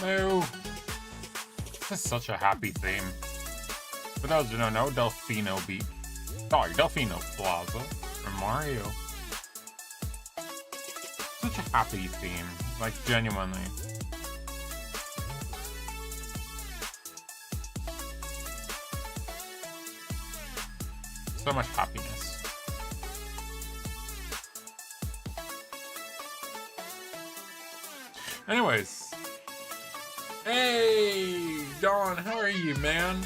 No. This is such a happy theme. For those who don't know, Delfino beat. Sorry, Delfino Plaza from Mario. Such a happy theme. Like, genuinely. So much happiness. Anyways. Hey, Dawn, how are you, man?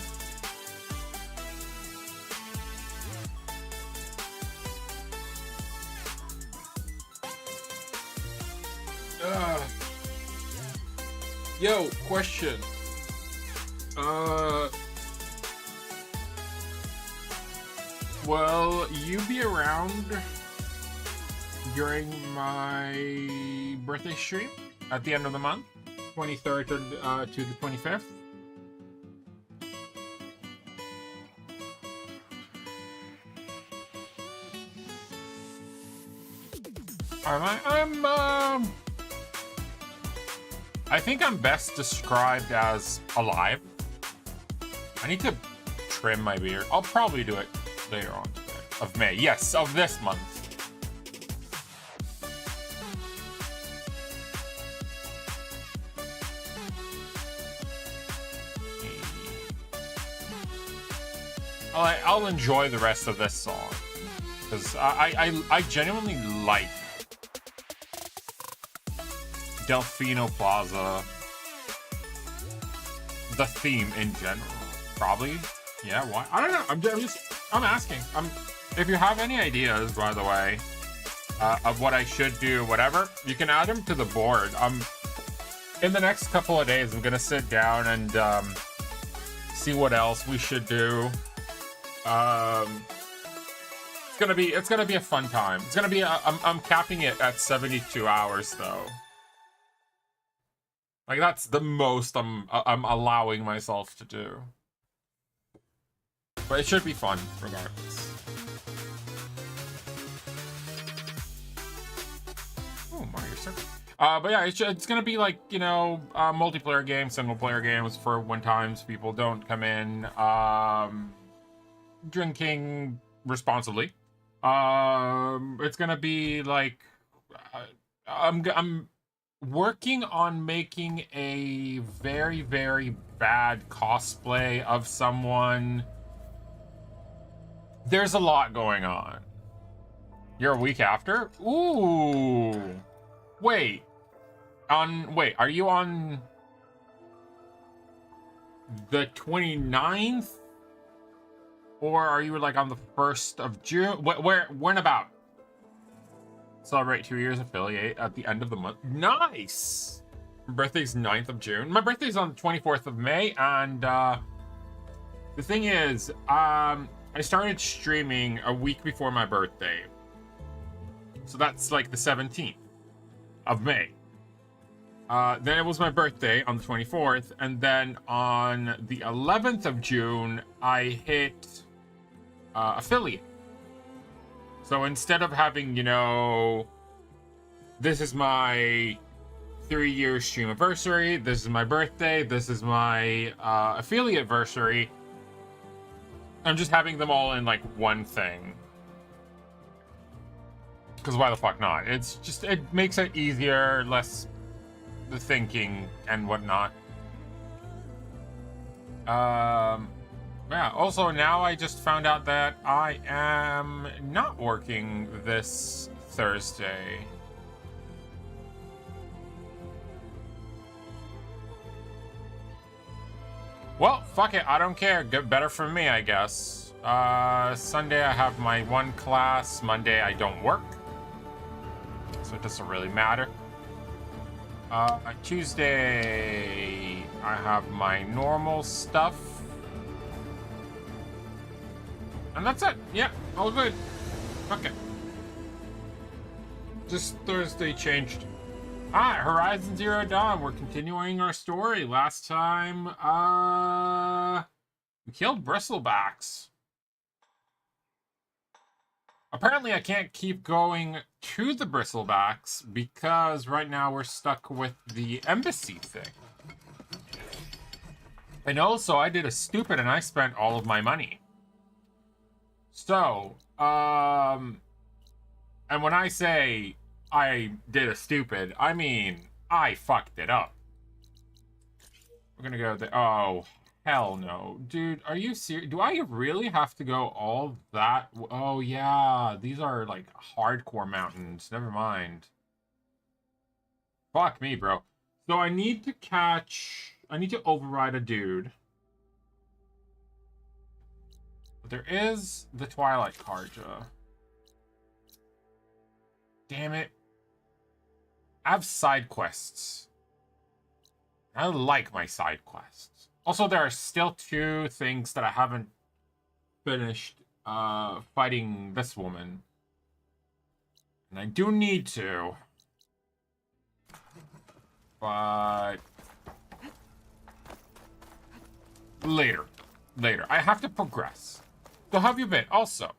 Yo, question. Will you be around during my birthday stream at the end of the month? 23rd to the 25th. I think I'm best described as alive. I need to trim my beard. I'll probably do it later on today. Of May. Yes, of this month. I'll enjoy the rest of this song because I genuinely like Delfino Plaza, the theme in general. Probably, yeah. Why? I don't know. I'm asking. If you have any ideas, by the way, of what I should do, whatever, you can add them to the board. In the next couple of days, I'm gonna sit down and see what else we should do. It's gonna be a fun time. It's gonna be I'm capping it at 72 hours though. Like that's the most I'm allowing myself to do. But it should be fun regardless. Oh, Mario Circuit. But yeah, it's gonna be like, you know, multiplayer games, single player games for when times people don't come in. Drinking responsibly. It's gonna be like I'm working on making a very, very bad cosplay of someone. There's a lot going on. You're a week after? Ooh. Wait. Are you on the 29th? Or are you like on the 1st of June? When about? Celebrate 2 years affiliate at the end of the month. Nice! My birthday's 9th of June. My birthday's on the 24th of May, and the thing is, I started streaming a week before my birthday. So that's like the 17th of May. Then it was my birthday on the 24th, and then on the 11th of June, I hit affiliate. So instead of having, you know, this is my 3-year stream anniversary, this is my birthday, this is my affiliate anniversary, I'm just having them all in like one thing. Because why the fuck not? It's just, it makes it easier, less the thinking and whatnot. Yeah, also now I just found out that I am not working this Thursday. Well, fuck it, I don't care. Get better for me, I guess. Sunday I have my one class. Monday I don't work. So it doesn't really matter. Tuesday I have my normal stuff. And that's it. Yeah, all good. Okay. Just Thursday changed. Horizon Zero Dawn. We're continuing our story. Last time, we killed bristlebacks. Apparently, I can't keep going to the bristlebacks because right now we're stuck with the embassy thing. And also, I did a stupid and I spent all of my money. So, and when I say I did a stupid, I mean, I fucked it up. We're gonna go there. Oh, hell no. Dude, are you serious? Do I really have to go all that? Oh, yeah. These are, like, hardcore mountains. Never mind. Fuck me, bro. So I need to catch... I need to override a dude. But there is the Twilight Karja. Damn it. I have side quests. I like my side quests. Also, there are still 2 things that I haven't finished fighting this woman. And I do need to. But... Later. I have to progress. So how have you been? Also,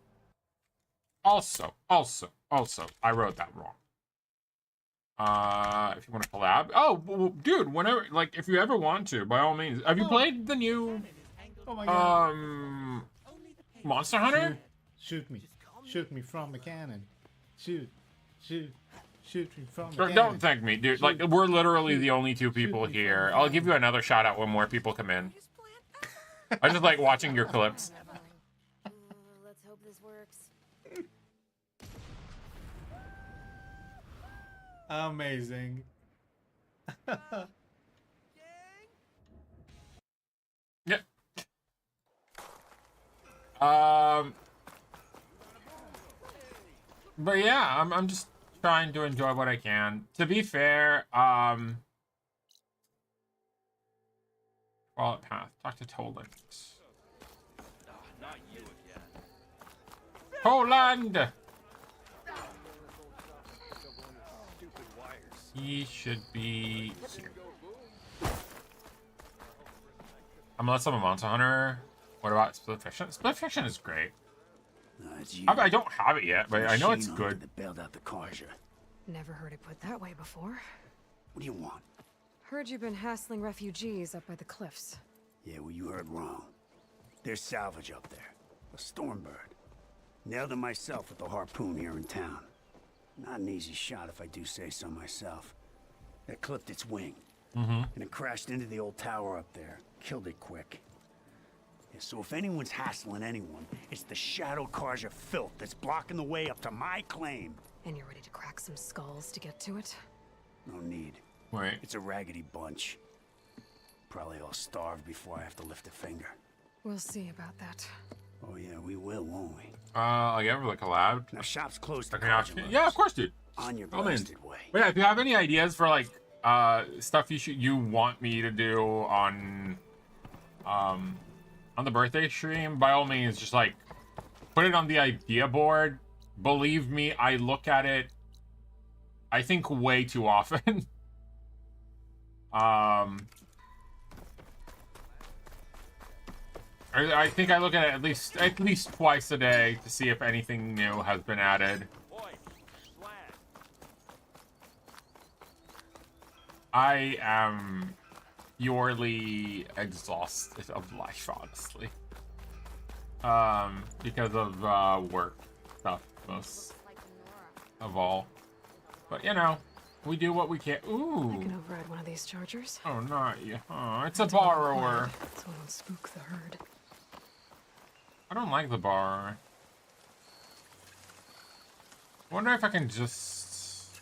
I wrote that wrong. If you want to collab. Oh, well, dude, whenever, like, if you ever want to, by all means. Have you played the new, Oh my god. Monster Hunter? Shoot me. Shoot me from the cannon. Shoot me from the cannon. Don't thank me, dude. Like, we're literally the only 2 people here. I'll give you another shout out when more people come in. I just like watching your clips. Let's hope this works. Amazing. Yep. But yeah, I'm just trying to enjoy what I can. To be fair, Wallet Path. Talk to Toland. Toland! He should be here. Unless I'm a Monster Hunter. What about Split Fiction? Split Fiction is great. I don't have it yet, but I know it's good. That bailed out the Karja. Never heard it put that way before. What do you want? Heard you've been hassling refugees up by the cliffs. Yeah, well, you heard wrong. There's salvage up there. A Stormbird. Nailed him myself with the harpoon here in town. Not an easy shot if I do say so myself. It clipped its wing. And it crashed into the old tower up there. Killed it quick. Yeah, so if anyone's hassling anyone, it's the Shadow Karja filth that's blocking the way up to my claim. And you're ready to crack some skulls to get to it? No need. Wait. It's a raggedy bunch. Probably all starved before I have to lift a finger. We'll see about that. Oh yeah, we will, won't we? I'll give her the collab. Now shop's closed to Okay, Karja yeah, of course, dude. On your I'm in. blasted way. But yeah, if you have any ideas for like stuff you want me to do on the birthday stream, by all means, just like put it on the idea board. Believe me, I look at it, I think, way too often. I think I look at it at least twice a day to see if anything new has been added. I am purely exhausted of life, honestly. Because of work stuff, most of all. But you know, we do what we can. Ooh. I can override one of these chargers. Oh, not you. Oh, it's a borrower. So I don't spook the herd. I don't like the bar. I wonder if I can just...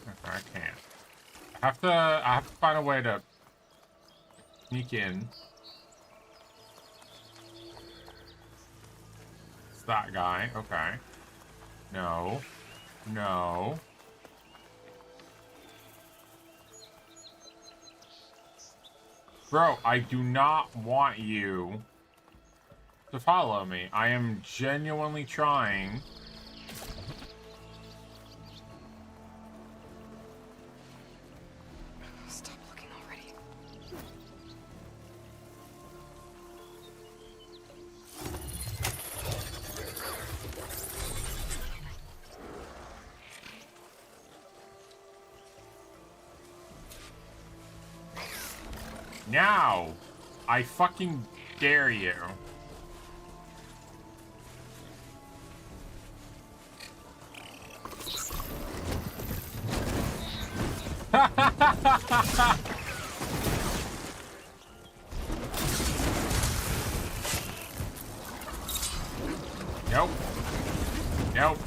Okay, I can't. I have to find a way to sneak in. It's that guy. Okay. No. No. Bro, I do not want you to follow me. I am genuinely trying. Stop looking already. Now, I fucking dare you. Nope. Nope.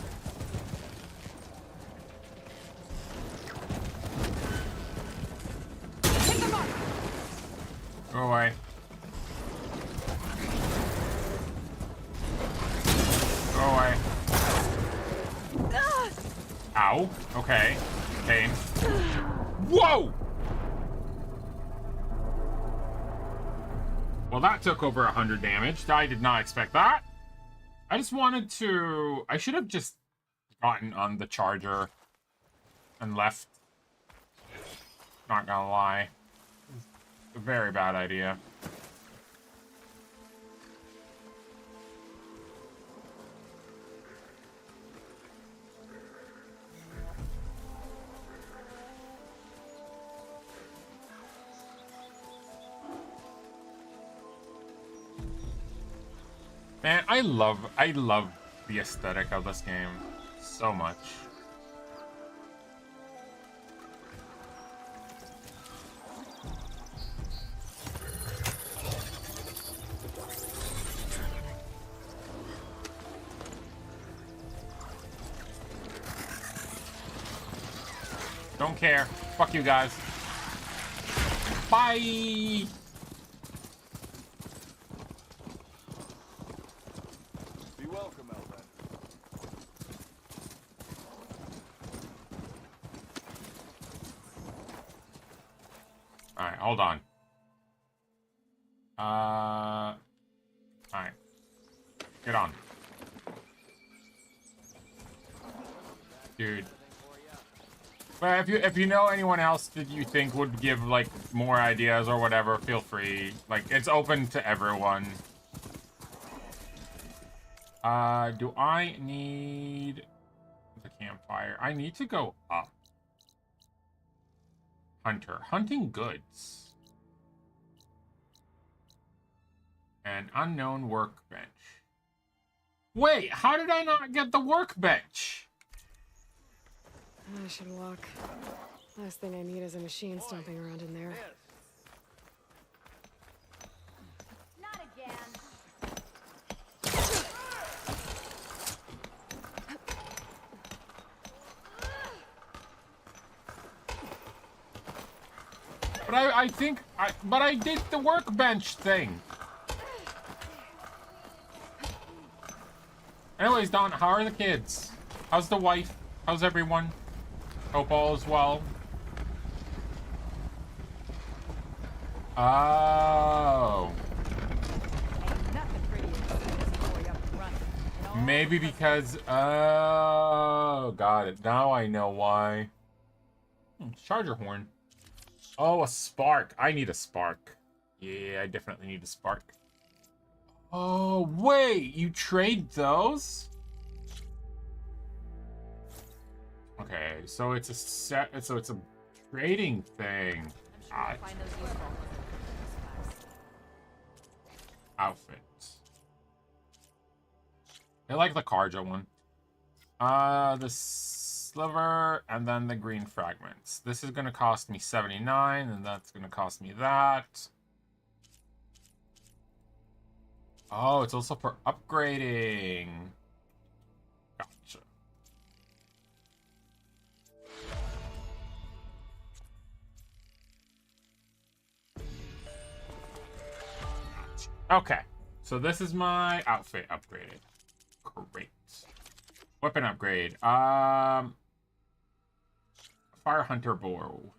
Go away. Go away. Ow. Okay. Pain. Whoa! Well, that took over 100 damage. I did not expect that. I just wanted to... I should have just gotten on the charger and left. Not gonna lie. A very bad idea. Man, I love the aesthetic of this game so much. Don't care. Fuck you guys. Bye! Alright, hold on. Alright. Get on. Dude. But if you know anyone else that you think would give, like, more ideas or whatever, feel free. Like, it's open to everyone. Do I need the campfire? I need to go up. Hunter. Hunting goods. An unknown workbench. Wait, how did I not get the workbench? I should walk. Last thing I need is a machine stomping around in there. Not again. But I think but I did the workbench thing. Anyways, Don, how are the kids? How's the wife? How's everyone? Hope all is well. Oh. Maybe because... Oh, got it. Now I know why. Charger horn. Oh, a spark. I need a spark. Yeah, I definitely need a spark. Oh, wait. You trade those? Okay, so it's a set. So it's a trading thing. Outfit. I like the Karja one. sliver, and then the green fragments. This is going to cost me 79, and that's going to cost me that. Oh, it's also for upgrading. Gotcha. Okay, so this is my outfit upgraded. Great. Weapon upgrade. Fire Hunter bow.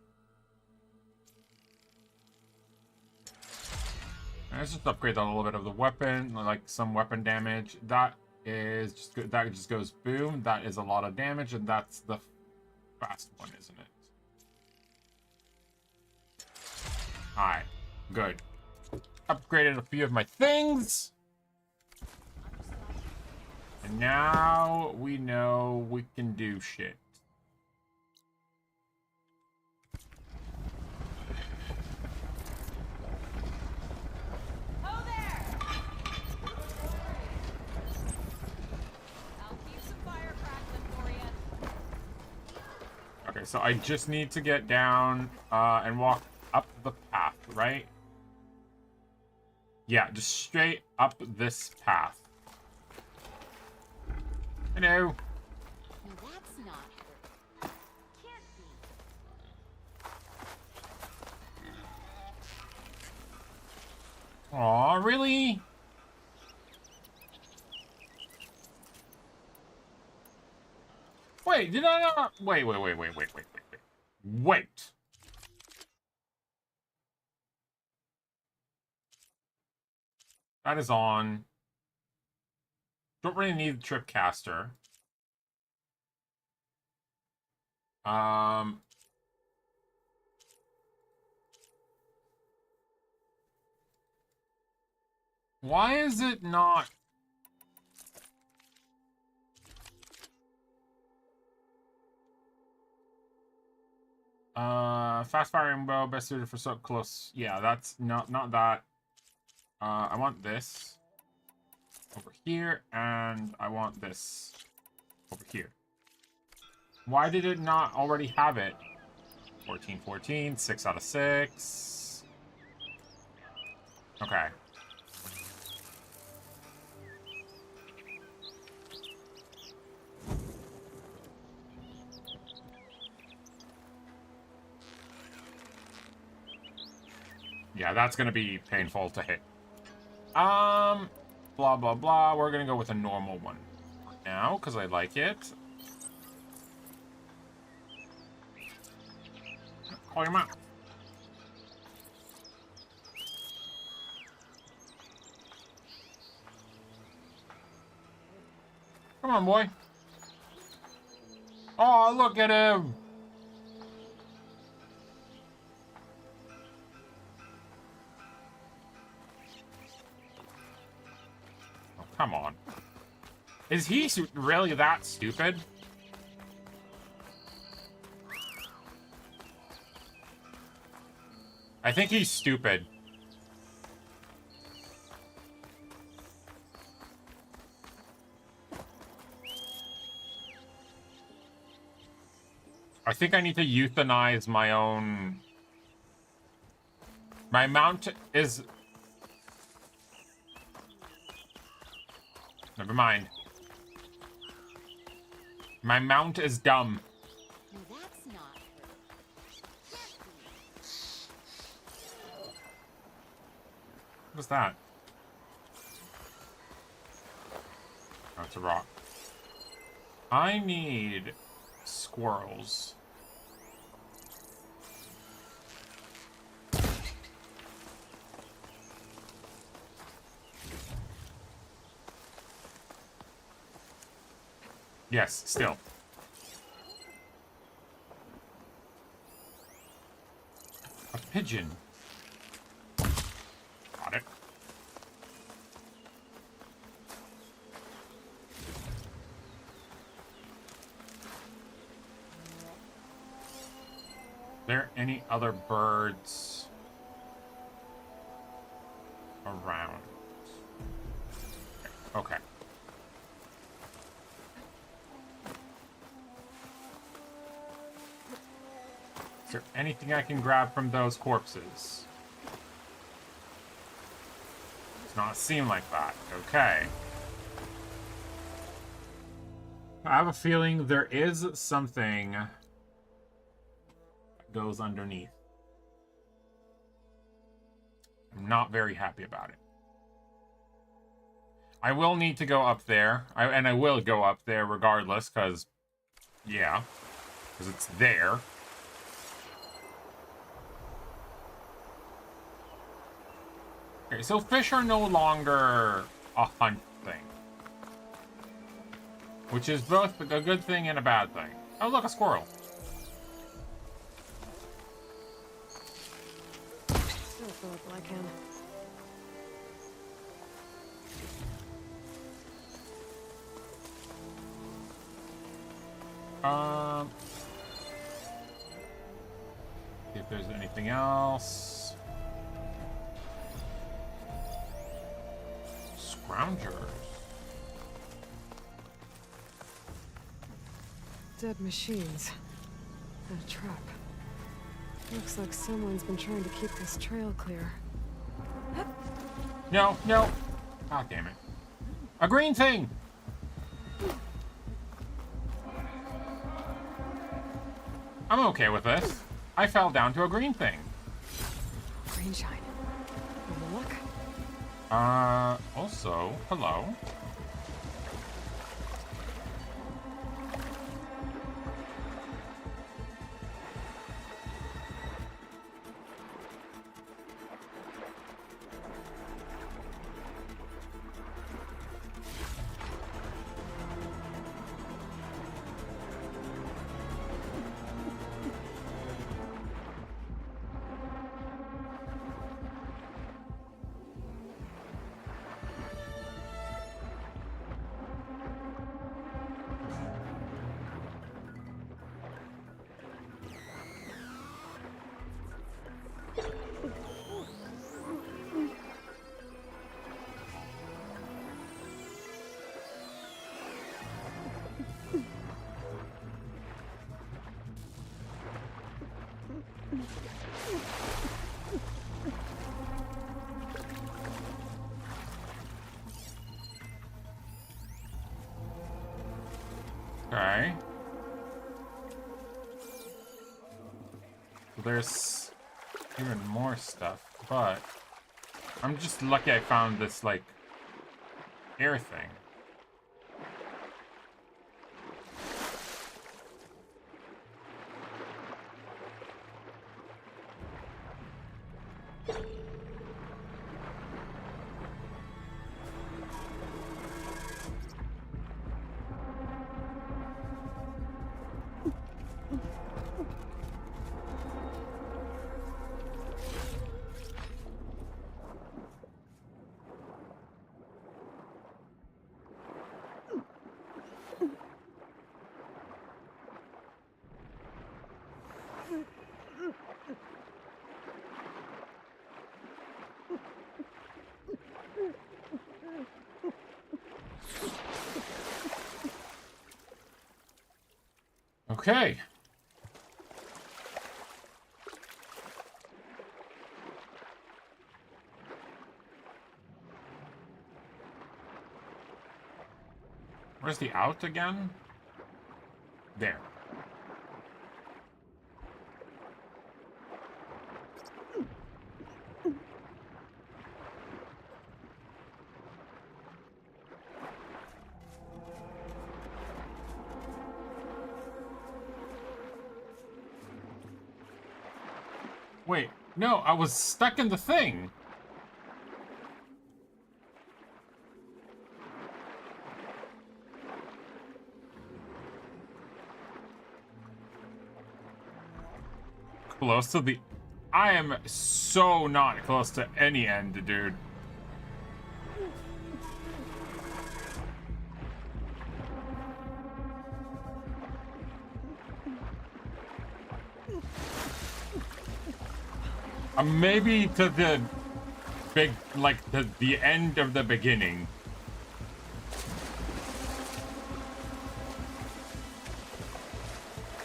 Let's just upgrade a little bit of the weapon, like some weapon damage. That is just that just goes boom. That is a lot of damage, and that's the fast one, isn't it? Alright, good. Upgraded a few of my things. And now we know we can do shit. Oh there! I'll keep some fire crackling for you. Okay, so I just need to get down and walk up the path, right? Yeah, just straight up this path. Hello. That's not her. Can't be. Aw, really? Wait, did I not? Wait. Wait. That is on. Don't really need the Tripcaster. Why is it not? Fast firing bow, best suited for so close. Yeah, that's not that. I want this over here, and I want this over here. Why did it not already have it? 14, 6 out of 6. Okay. Yeah, that's gonna be painful to hit. Blah, blah, blah. We're gonna go with a normal one now, because I like it. Call your mom. Come on, boy. Oh, look at him. Oh, come on. Is he really that stupid? I think he's stupid. I think I need to euthanize my own... My mount is... Never mind. My mount is dumb. That's not her. What's that? Oh, it's a rock. I need squirrels. Yes, still. A pigeon. Got it. There any other birds around? Okay. Is there anything I can grab from those corpses? Does not seem like that. Okay. I have a feeling there is something that goes underneath. I'm not very happy about it. I will need to go up there. And I will go up there regardless, because, yeah. Because it's there. Okay, so fish are no longer a hunt thing. Which is both a good thing and a bad thing. Oh, look, a squirrel. Still fill up like him. See if there's anything else. Scroungers. Dead machines. And a trap. Looks like someone's been trying to keep this trail clear. No, no. God damn it. A green thing! I'm okay with this. I fell down to a green thing. Green shine. Look. Also, hello. Okay. So there's even more stuff, but I'm just lucky I found this, like, air thing. Okay. Where's the out again? There. Wait, no, I was stuck in the thing. Close to the... I am so not close to any end, dude. Maybe to the big, like, the end of the beginning.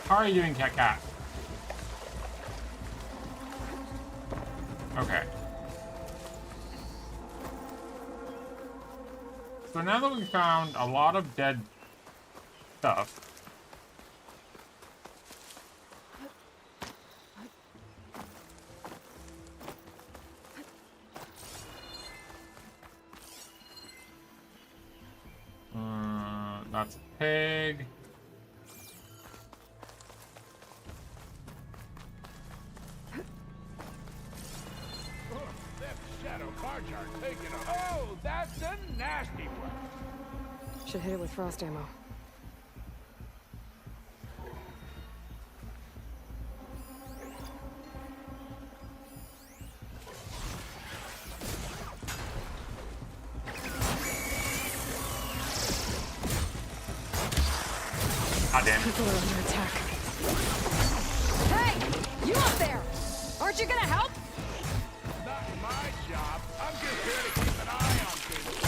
How are you doing, Cat Cat? Okay. So now that we found a lot of dead stuff. That's a pig. Oh, that's a nasty one. Should hit it with frost ammo. God damn. People are under attack. Hey! You up there! Aren't you gonna help? Not my job. I'm just here to keep an eye on things.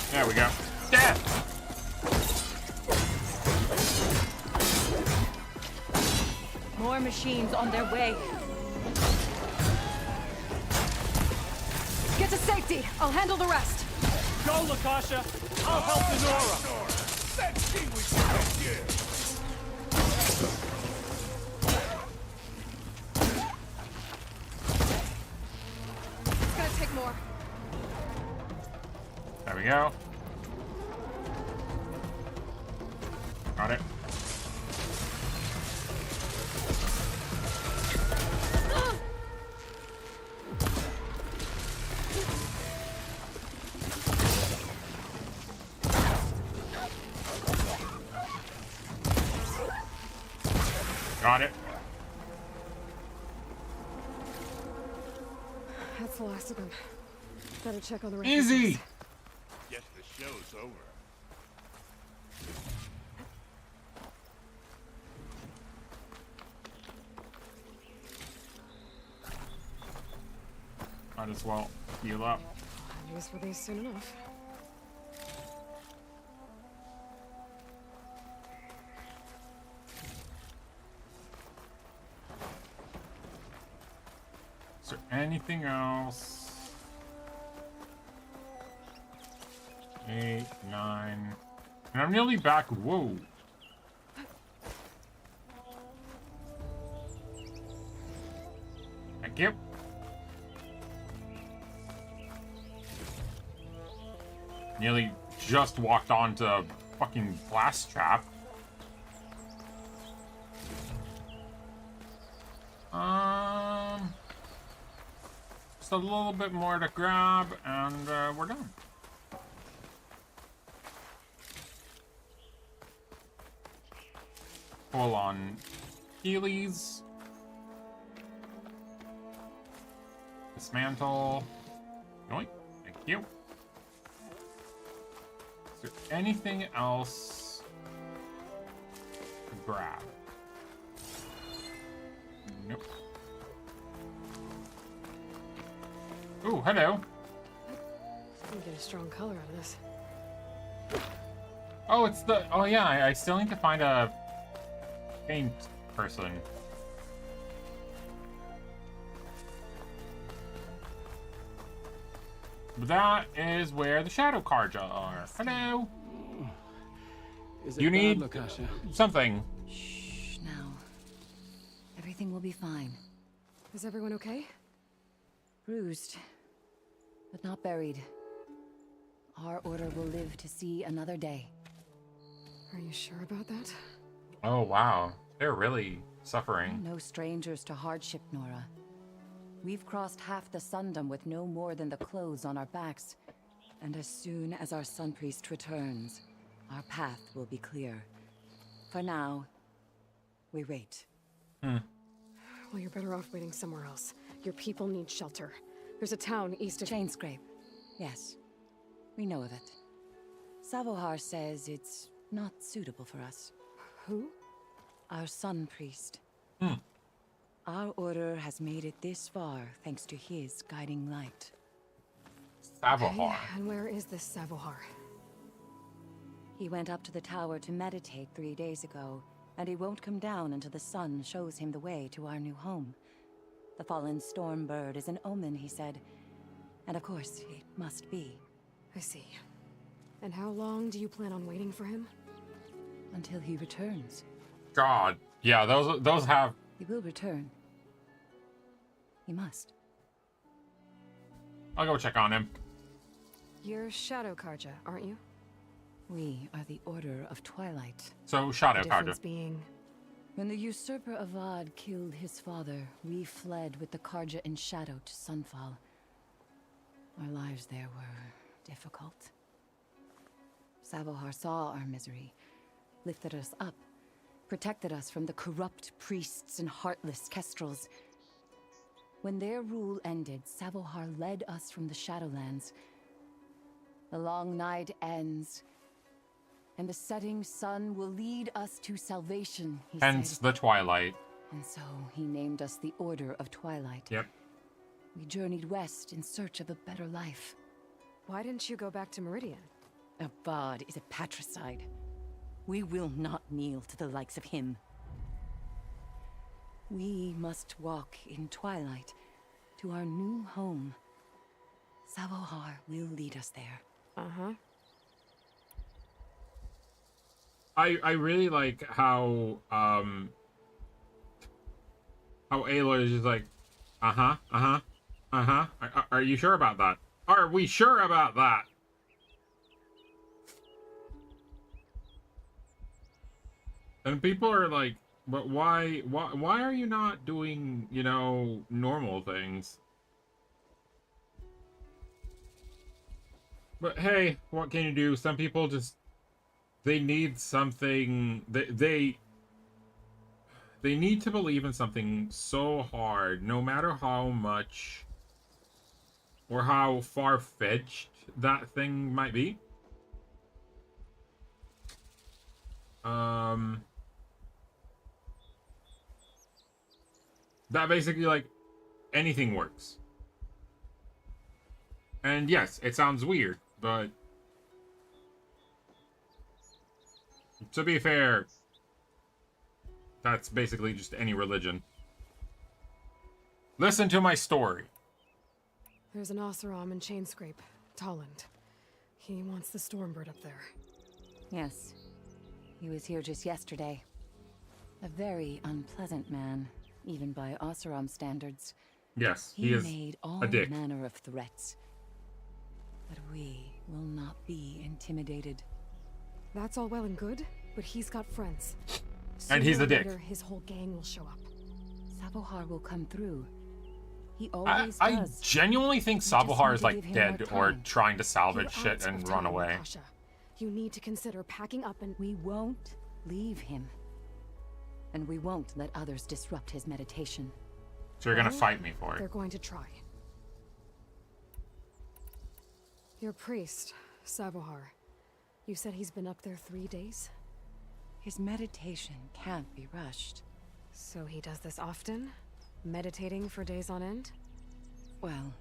There we go. Death! More machines on their way. Get to safety. I'll handle the rest. Go, Lakasha. I'll help Nora. Let's see what you can do. It's gonna take more. There we go. Got it. Got it. That's the last of them. Better check on the rest. Easy! Guess the show's over. Might as well heal up. Use for these soon enough. Is there anything else? 8, 9. And I'm nearly back. Whoa. Thank you. Nearly just walked onto a fucking blast trap. Just a little bit more to grab, and we're done. Full on Heelys. Dismantle. Yoink. Thank you. Is there anything else to grab? Nope. Ooh, hello. You get a strong color out of this. Oh, it's the... Oh, yeah, I still need to find a paint person. But that is where the shadow cards are. Hello. Is it You bad, need Lakasha? something. Shh, now. Everything will be fine. Is everyone okay? Bruised, but not buried. Our order will live to see another day. Are you sure about that? Oh, wow. They're really suffering. No strangers to hardship, Nora. We've crossed half the Sundom with no more than the clothes on our backs. And as soon as our Sun Priest returns, our path will be clear. For now, we wait. Well, you're better off waiting somewhere else. Your people need shelter. There's a town east of... Chainscrape. Yes, we know of it. Savohar says it's not suitable for us. Who? Our sun priest. Hmm. Our order has made it this far thanks to his guiding light. Savohar. Okay, and where is this Savohar? He went up to the tower to meditate 3 days ago, and he won't come down until the sun shows him the way to our new home. The fallen storm bird is an omen, he said. And of course, it must be. I see. And how long do you plan on waiting for him? Until he returns. God. Yeah, those have... He will return. He must. I'll go check on him. You're Shadow Karja, aren't you? We are the Order of Twilight. So, Shadow The Karja. difference being... When the usurper Avad killed his father, we fled with the Karja in shadow to Sunfall. Our lives there were difficult. Savohar saw our misery, lifted us up, protected us from the corrupt priests and heartless kestrels. When their rule ended, Savohar led us from the Shadowlands. The long night ends, and the setting sun will lead us to salvation, he Hence said. the Twilight. And so he named us the Order of Twilight. Yep. We journeyed west in search of a better life. Why didn't you go back to Meridian? Avad is a patricide. We will not kneel to the likes of him. We must walk in twilight to our new home. Savohar will lead us there. Uh-huh. I really like how Ayla is just like, Are you sure about that? Are we sure about that? And people are like, but why are you not doing, you know, normal things? But hey, what can you do? Some people just, they need something, they need to believe in something so hard, no matter how much or how far-fetched that thing might be. That basically, like, anything works. And yes, it sounds weird, but to be fair, that's basically just any religion. Listen to my story. There's an Oseram in Chainscrape, Tolland. He wants the Stormbird up there. Yes. He was here just yesterday. A very unpleasant man, even by Oseram standards. Yes, He he is made all a dick. manner of threats. But we will not be intimidated. That's all well and good, but he's got friends. And he's Sooner a or dick. later, his whole gang will show up. Savohar will come through. He always I does. genuinely think just need Savohar is to like give him dead more or time. trying to salvage You're shit out and of run time, away. Natasha. You need to consider packing up and... We won't leave him. And we won't let others disrupt his meditation. So you're gonna Well, fight me for They're it. going to try. Your priest, Savohar. You said he's been up there 3 days? His meditation can't be rushed. So he does this often? Meditating for days on end? Well,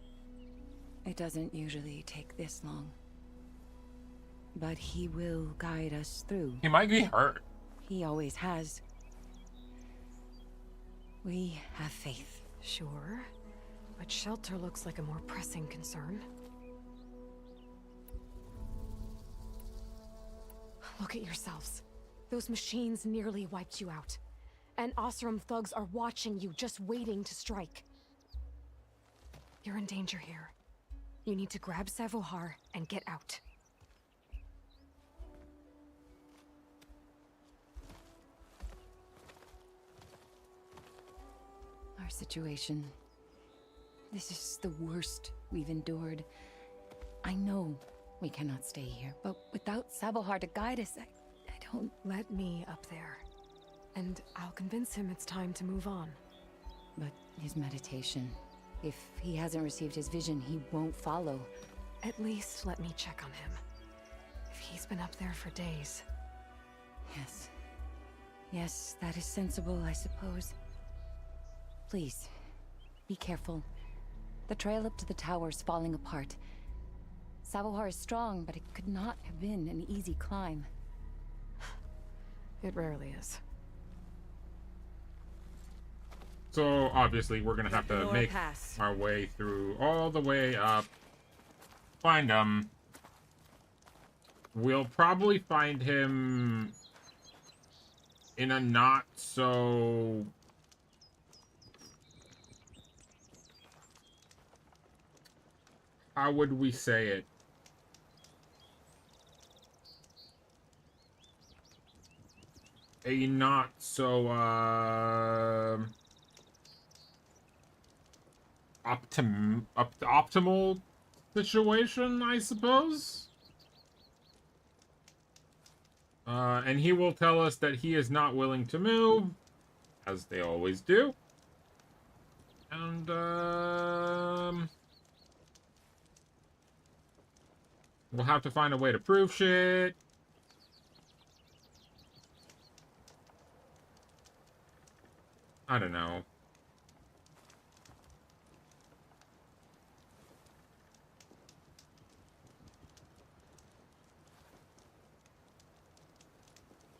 it doesn't usually take this long. But he will guide us through. He might be hurt. He always has. We have faith. Sure. But shelter looks like a more pressing concern. Look at yourselves. Those machines nearly wiped you out. And Oseram thugs are watching you, just waiting to strike. You're in danger here. You need to grab Savohar and get out. Our situation. This is the worst we've endured. I know we cannot stay here, but without Savohar to guide us, I don't... Let me up there. And I'll convince him it's time to move on. But his meditation... If he hasn't received his vision, he won't follow. At least let me check on him. If He's been up there for days. Yes. Yes, that is sensible, I suppose. Please, be careful. The trail up to the tower's falling apart. Savohar is strong, but it could not have been an easy climb. It rarely is. So obviously we're gonna have to Nora make Pass. our way through all the way up. Find him. We'll probably find him in a not so how would we say it? A not so optimal situation, I suppose. And he will tell us that he is not willing to move, as they always do. And we'll have to find a way to prove shit. I don't know.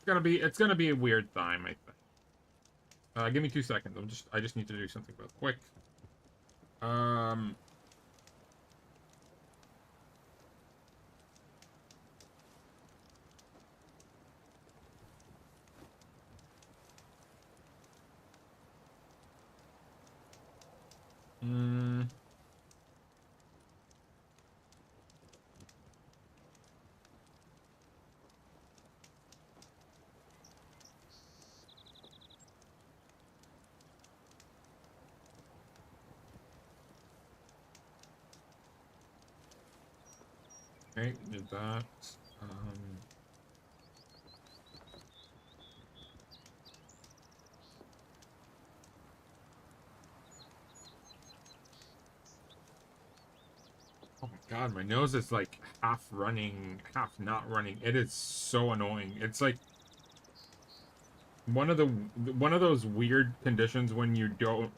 It's gonna be a weird time, I think. Give me 2 seconds. I just need to do something real quick. Okay, did that. Oh my god, my nose is like half running, half not running. It is so annoying. It's like one of those weird conditions when you don't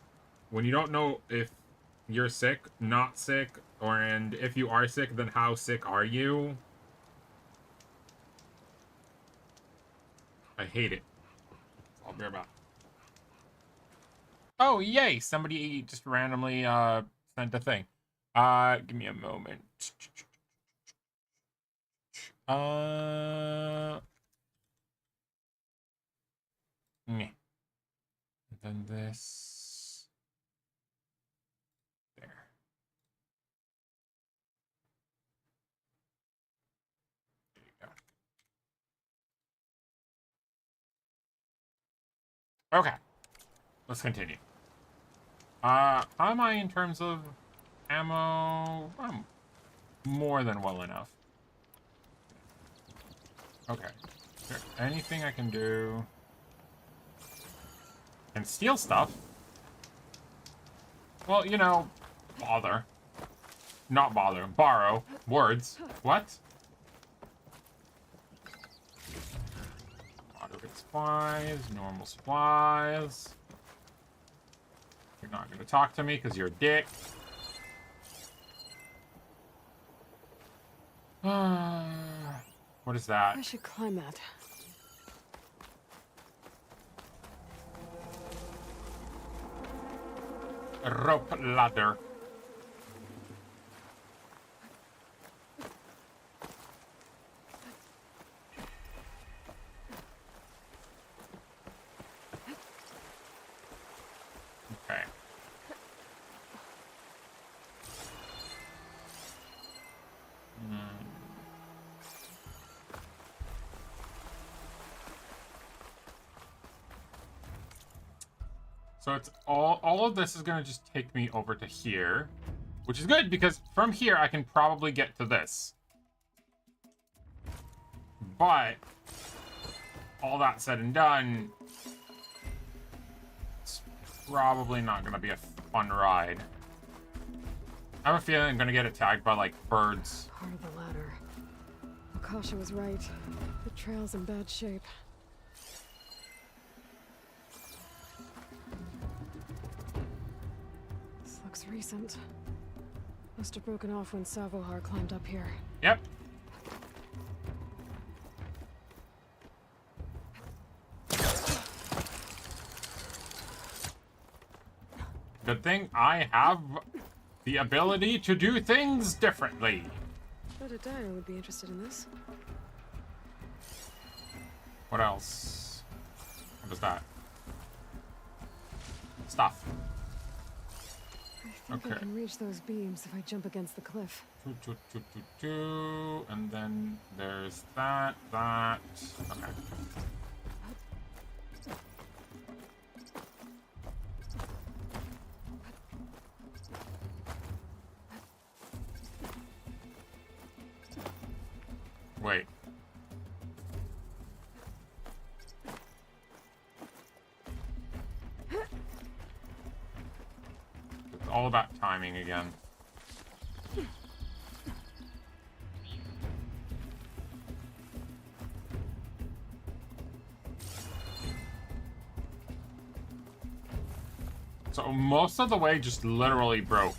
know if you're sick, not sick, and if you are sick, then how sick are you? I hate it. I'll be right back. Oh, yay! Somebody just randomly sent a thing. Give me a moment. Meh. And then this. There. There you go. Okay. Let's continue. How am I in terms of ammo? I'm more than well enough. Okay. Is there anything I can do? And steal stuff? Well, you know, bother. Not bother. Borrow. Words. What? Moderate supplies. Normal supplies. You're not going to talk to me because you're a dick. What is that? I should climb that. A rope ladder. Okay. So it's all of this is gonna just take me over to here, which is good because from here I can probably get to this. But all that said and done, it's probably not gonna be a fun ride. I have a feeling I'm gonna get attacked by like birds. Part of the ladder. Akasha was right. The trail's in bad shape. This looks recent. Must have broken off when Savohar climbed up here. Yep. Good thing I have the ability to do things differently. Bet a dyer would be interested in this. What else? What is that? Stuff. I think I Okay. can reach those beams if I jump against the cliff. And then there's that. Okay. Wait. It's all about timing again. So most of the way just literally broke.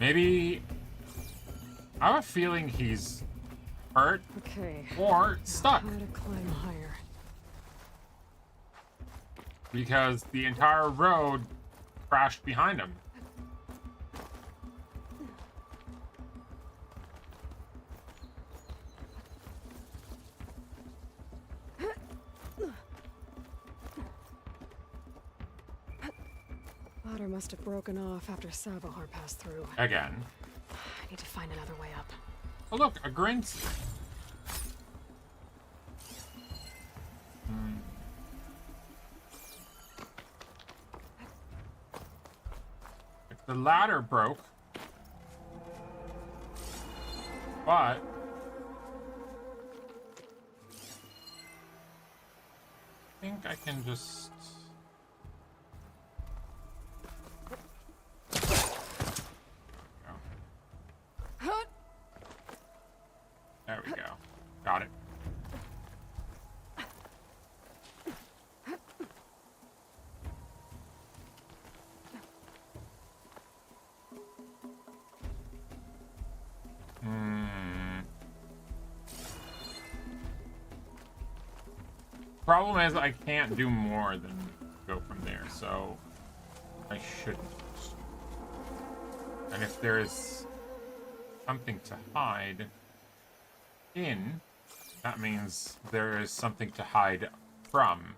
Maybe I have a feeling he's hurt Okay. or stuck How to climb higher. because the entire road crashed behind him. Ladder must have broken off after Savohar passed through. Again. I need to find another way up. Oh look, a grint. If the ladder broke, but I think I can just. There we go. Got it. Problem is, I can't do more than go from there, so I shouldn't. And if there is something to hide in, that means there is something to hide from.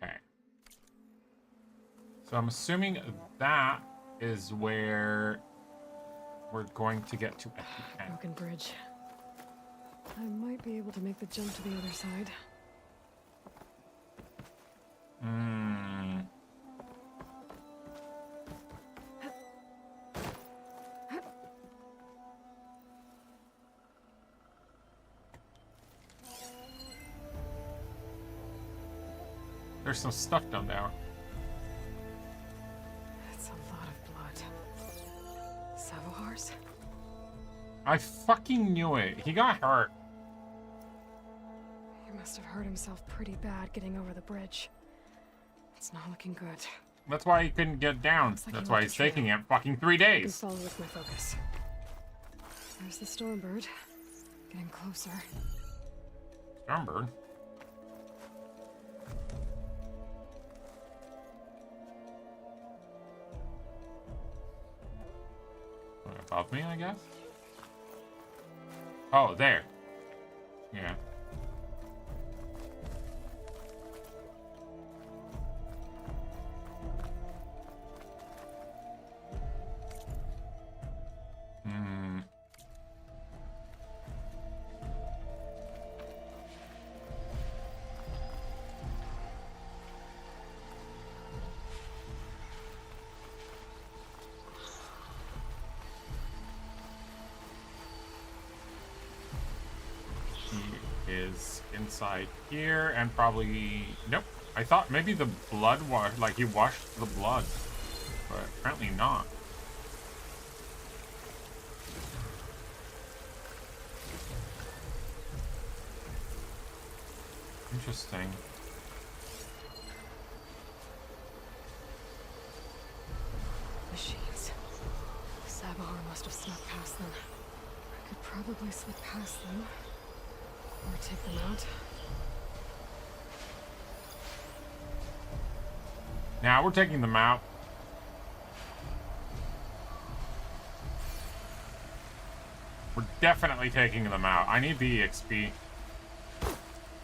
Okay. So I'm assuming that is where we're going to get to at the end. Broken bridge. I might be able to make the jump to the other side. There's some stuff down there. That's a lot of blood. Savohar's? I fucking knew it. He got hurt. He must have hurt himself pretty bad getting over the bridge. It's not looking good. That's why he couldn't get down. Looks like That's he why left he's the trail. taking it fucking 3 I can days. follow with my focus. There's the Stormbird. Getting closer. Stormbird. Above me, I guess? Oh, there. Yeah. is inside here, and probably... Nope. I thought maybe the blood wash, like he washed the blood, but apparently not. Interesting. Machines. Sabahar must have snuck past them. I could probably slip past them. Or take them out. Now we're taking them out. We're definitely taking them out. I need the EXP.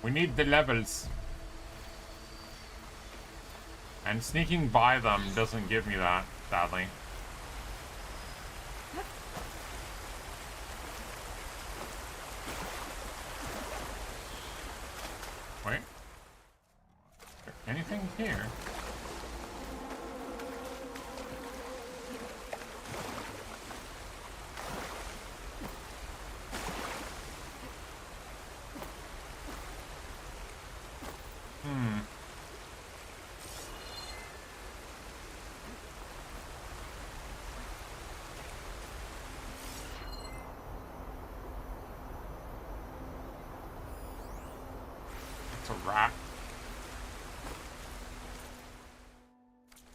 We need the levels. And sneaking by them doesn't give me that, sadly. Wait. Is there anything here? It's a rat.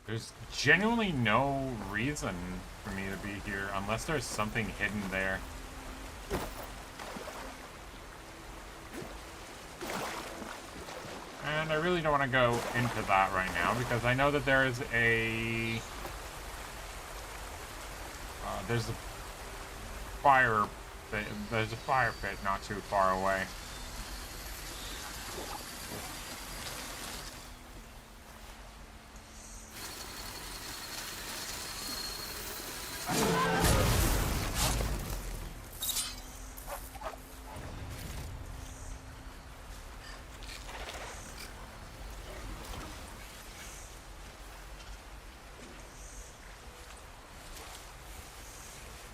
There's genuinely no reason for me to be here unless there's something hidden there. And I really don't want to go into that right now because I know that there is a... there's a fire pit. There's a fire pit not too far away.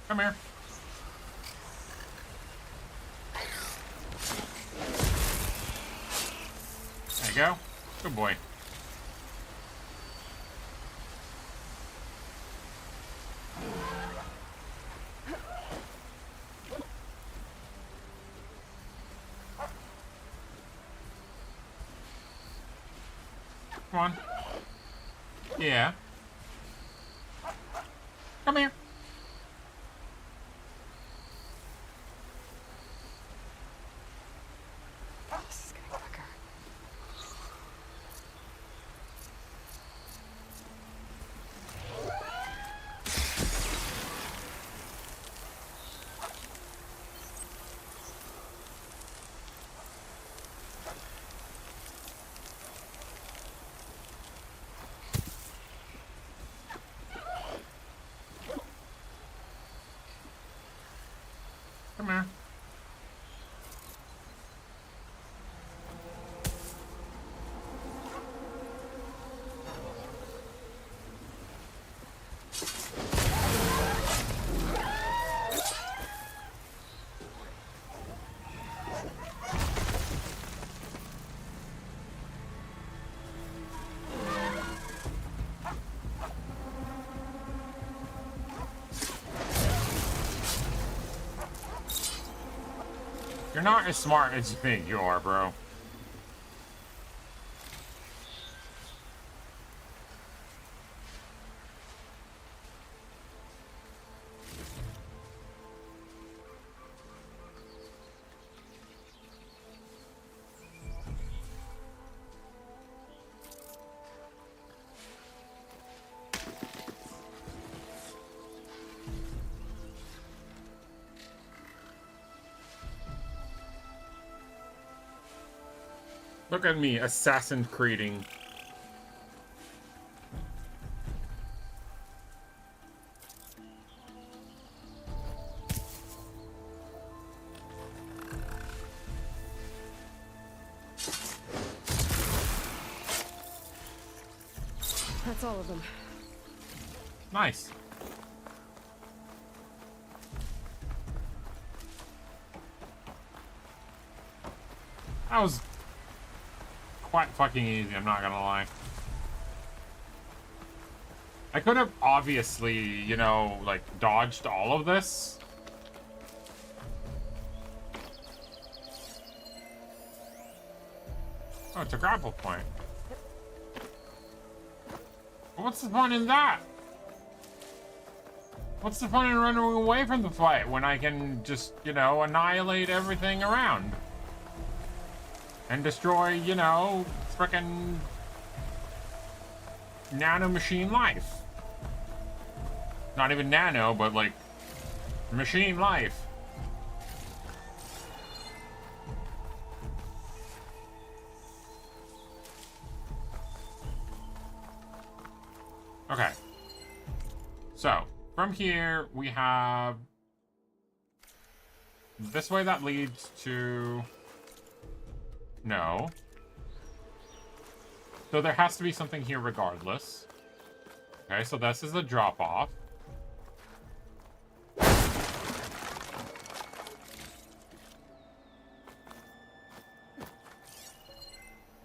Come here. There you go. Good boy. Come on. Yeah. Come here. This is getting quicker. Come here. You're not as smart as you think you are, bro. Look at me, assassin creating. That's all of them. Nice. That was quite fucking easy, I'm not gonna lie. I could have obviously, you know, like, dodged all of this. Oh, it's a grapple point. What's the fun in that? What's the fun in running away from the fight when I can just, you know, annihilate everything around? And destroy, you know, frickin' nanomachine life. Not even nano, but like, machine life. Okay. So, from here, we have this way that leads to... No. So there has to be something here regardless. Okay, so this is a drop-off.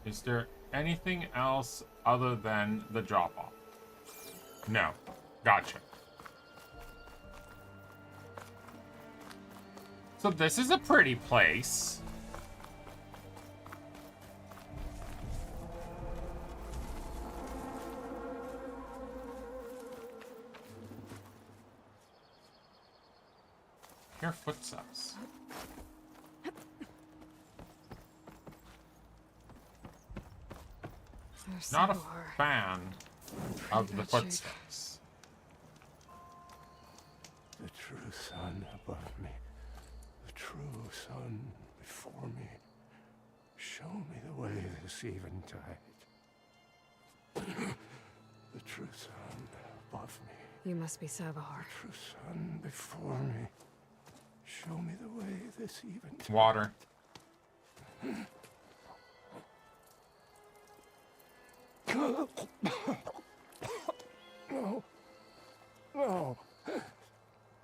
Is there anything else other than the drop-off? No. Gotcha. So this is a pretty place. Hear footsteps. Not a fan of the footsteps. The true sun above me, the true sun before me. Show me the way this eventide. The true sun above me. You must be Savahar. The true sun before me. Show me the way this eventide. Water. No. No.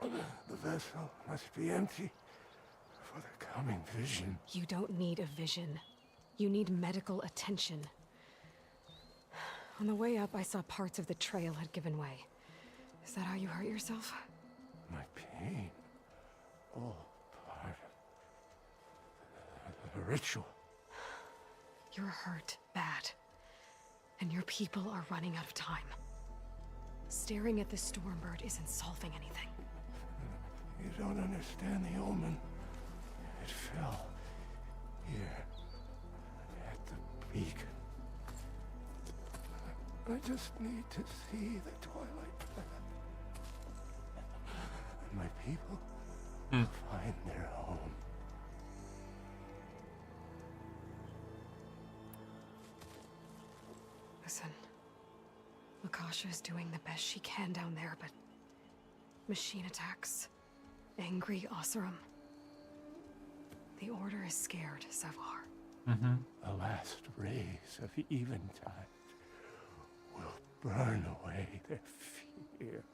The vessel must be empty for the coming vision. You don't need a vision. You need medical attention. On the way up, I saw parts of the trail had given way. Is that how you hurt yourself? My pain. All part of the ritual. You're hurt bad. And your people are running out of time. Staring at the Stormbird isn't solving anything. You don't understand the omen. It fell here at the beacon. I just need to see the twilight planet. And my people find their home. Listen, Lakasha is doing the best she can down there, but machine attacks, angry Oseram. The Order is scared, Savahar. The last rays of eventide will burn away their fear.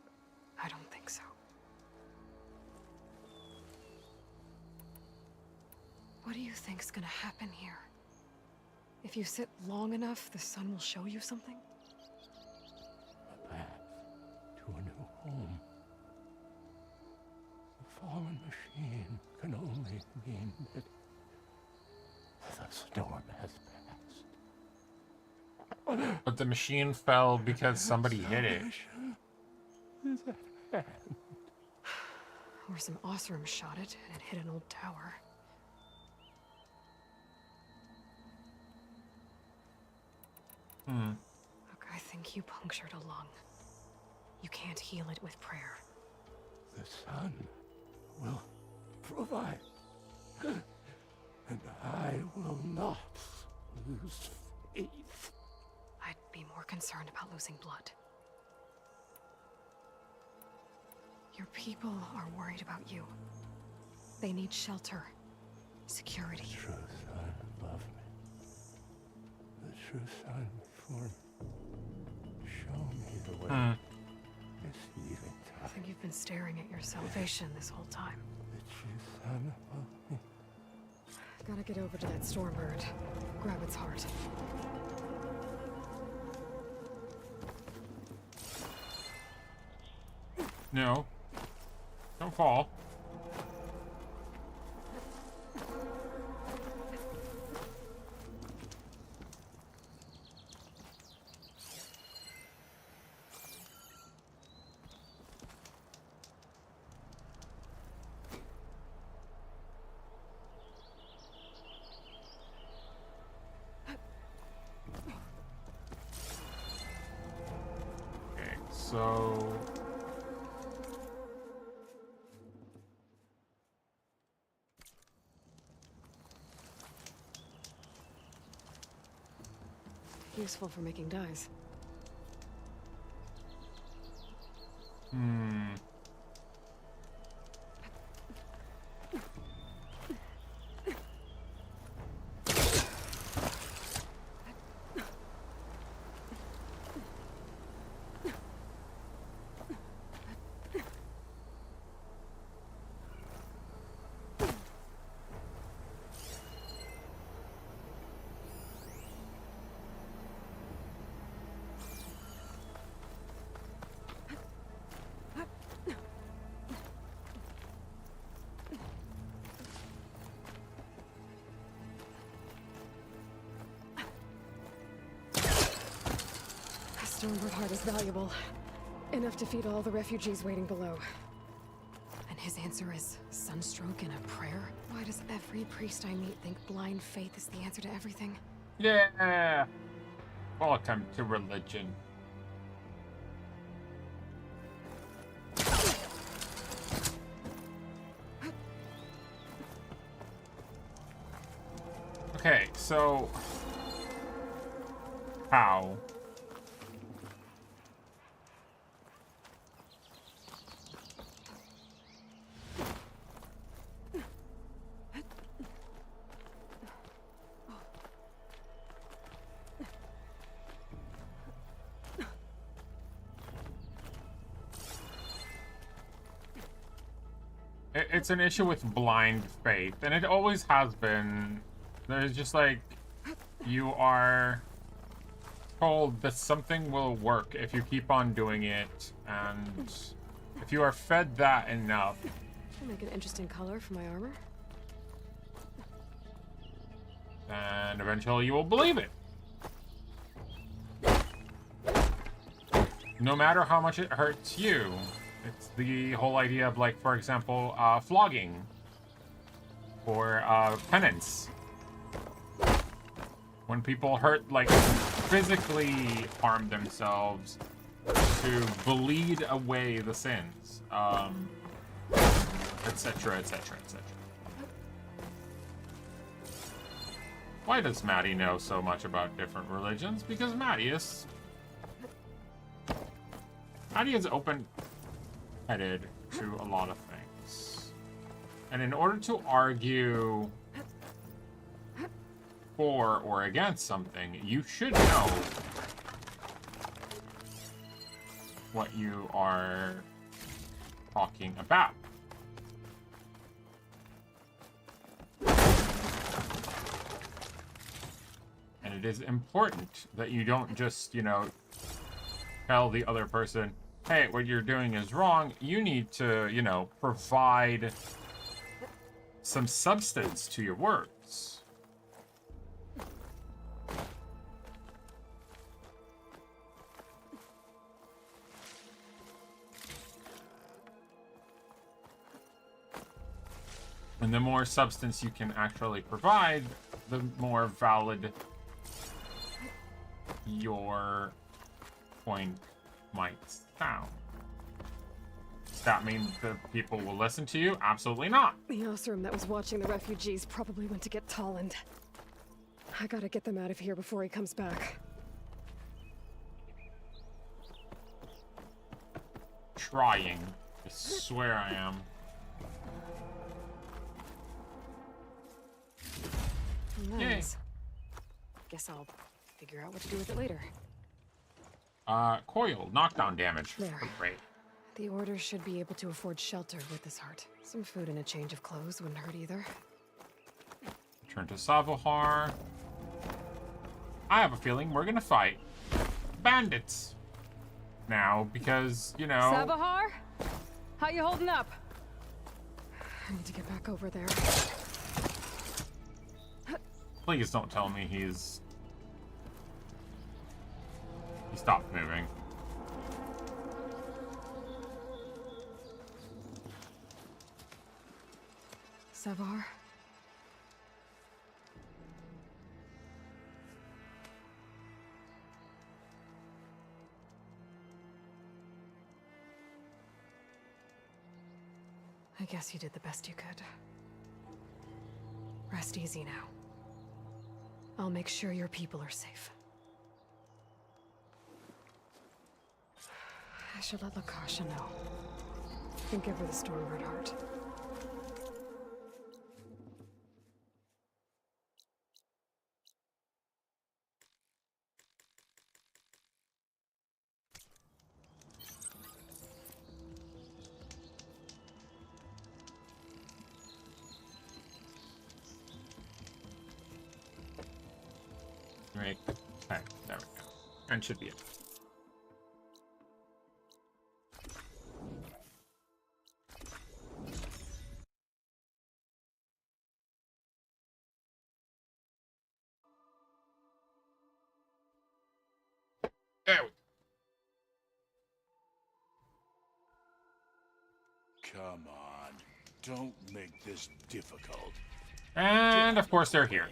I don't think so. What do you think's gonna happen here? If you sit long enough, the sun will show you something? A path to a new home. The fallen machine can only mean that the storm has passed. But the machine fell because somebody hit it. Salvation is at hand. Or some Oseram shot it, and it hit an old tower. Look, I think you punctured a lung. You can't heal it with prayer. The sun will provide. And I will not lose faith. I'd be more concerned about losing blood. Your people are worried about you. They need shelter, security. The true sun above me. The true sun before me. Show me the way. This eventide. I think you've been staring at your salvation this whole time. The true sun above me. Gotta get over to that storm bird. Grab its heart. No. Don't fall. Okay, so... Useful for making dyes. Hmm. A Stormbird heart is valuable. Enough to feed all the refugees waiting below. And his answer is sunstroke and a prayer? Why does every priest I meet think blind faith is the answer to everything? Yeah! Welcome to religion. Okay, so... How? It's an issue with blind faith, and it always has been. There's just like, you are told that something will work if you keep on doing it, and if you are fed that enough. I'll make an interesting color for my armor. And eventually you will believe it. No matter how much it hurts you. It's the whole idea of, like, for example, flogging. Or penance. When people hurt, like, physically harm themselves to bleed away the sins. Etc., etc., etc. Why does Maddie know so much about different religions? Because Maddie is open-headed to a lot of things. And in order to argue for or against something, you should know what you are talking about. And it is important that you don't just, you know, tell the other person, hey, what you're doing is wrong. You need to, you know, provide some substance to your words. And the more substance you can actually provide, the more valid your point might sound. Does that mean that people will listen to you? Absolutely not. The Osram that was watching the refugees probably went to get Tolland. I gotta get them out of here before he comes back. Trying. I swear I am. Nice. Guess I'll figure out what to do with it later. Coil, knockdown damage. There. Great. The Order should be able to afford shelter with this heart. Some food and a change of clothes wouldn't hurt either. Turn to Savohar. I have a feeling we're gonna fight bandits now because, you know... Sabahar? How you holding up? I need to get back over there. Please don't tell me he stopped moving. Savar? I guess you did the best you could. Rest easy now. I'll make sure your people are safe. I should let Lakasha know. And give her the Stormbird heart. Right. Okay, there we go. And should be it. There we Come on. Don't make this difficult. And of course they're here.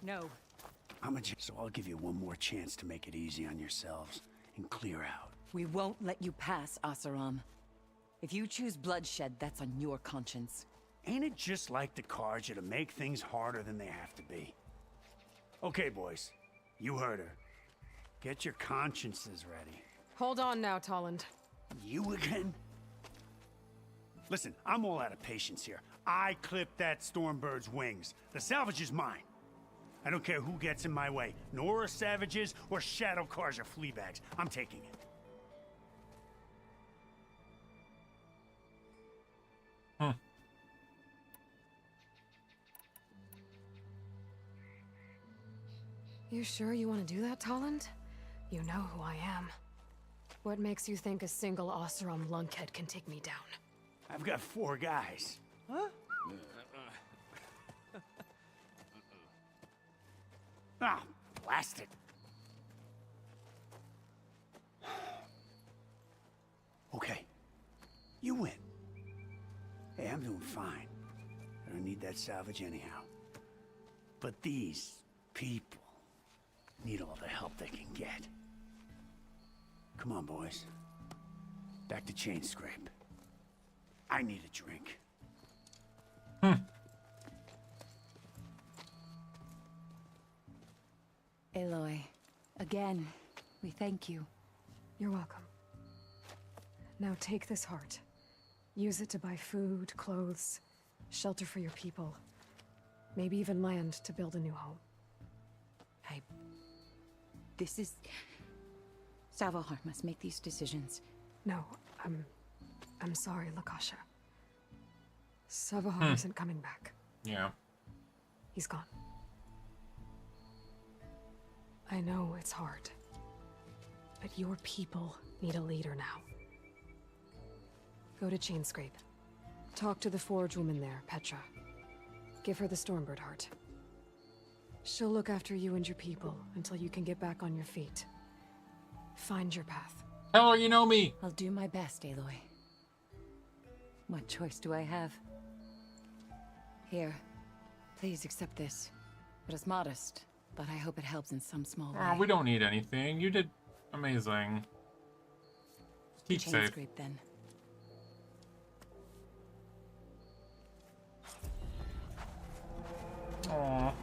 No. So I'll give you one more chance to make it easy on yourselves and clear out. We won't let you pass, Asaram. If you choose bloodshed, that's on your conscience. Ain't it just like the Carja to make things harder than they have to be? Okay, boys. You heard her. Get your consciences ready. Hold on now, Tolland. You again? Listen, I'm all out of patience here. I clipped that Stormbird's wings. The salvage is mine. I don't care who gets in my way. Nora savages or Shadow Carja fleabags. I'm taking it. You sure you want to do that, Tolland? You know who I am. What makes you think a single Oseram lunkhead can take me down? I've got 4 guys. Huh? Ah, blast it. Okay. You win. Hey, I'm doing fine. I don't need that salvage anyhow. But these people need all the help they can get. Come on, boys. Back to Chain Scrape. I need a drink. Aloy, again, we thank you. You're welcome. Now take this heart. Use it to buy food, clothes, shelter for your people. Maybe even land to build a new home. This is... Savohar must make these decisions. No, I'm sorry, Lakasha. Savohar isn't coming back. Yeah. He's gone. I know it's hard. But your people need a leader now. Go to Chainscrape. Talk to the forge woman there, Petra. Give her the Stormbird heart. She'll look after you and your people until you can get back on your feet. Find your path. Tell her you know me. I'll do my best, Aloy. What choice do I have? Here, please accept this. It is modest, but I hope it helps in some small way. Oh, we don't need anything. You did amazing. Keep safe. Chainscrape, then. Aww.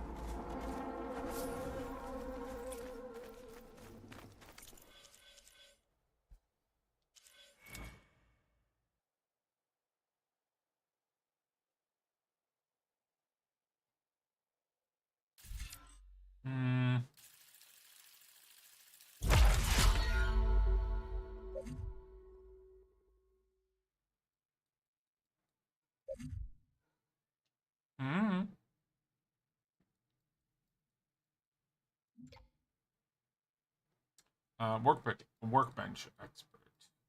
Workbench expert.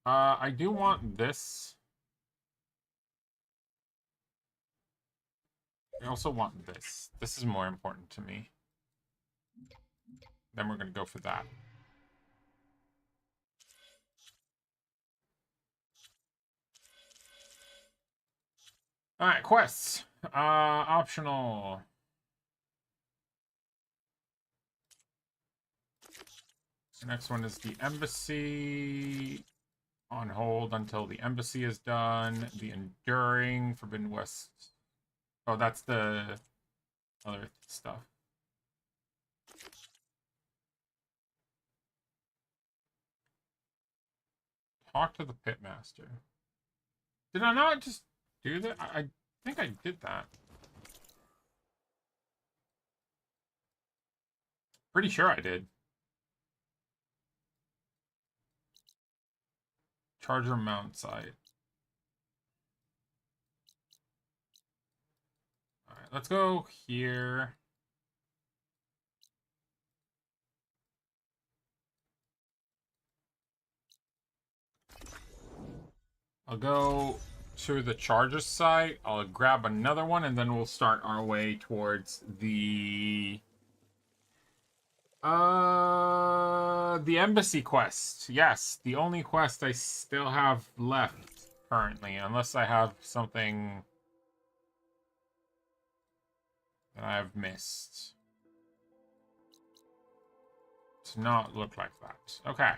I do want this. I also want this. This is more important to me. Then we're gonna go for that. Alright, quests. Optional. The next one is the embassy. On hold until the embassy is done. The enduring Forbidden West. Oh, that's the other stuff. Talk to the pitmaster. Did I not just do that? I think I did that. Pretty sure I did. Charger mount site. Alright, let's go here. I'll go to the charger site. I'll grab another one, and then we'll start our way towards the embassy quest. Yes, the only quest I still have left currently, unless I have something that I've missed. Does not look like that. Okay.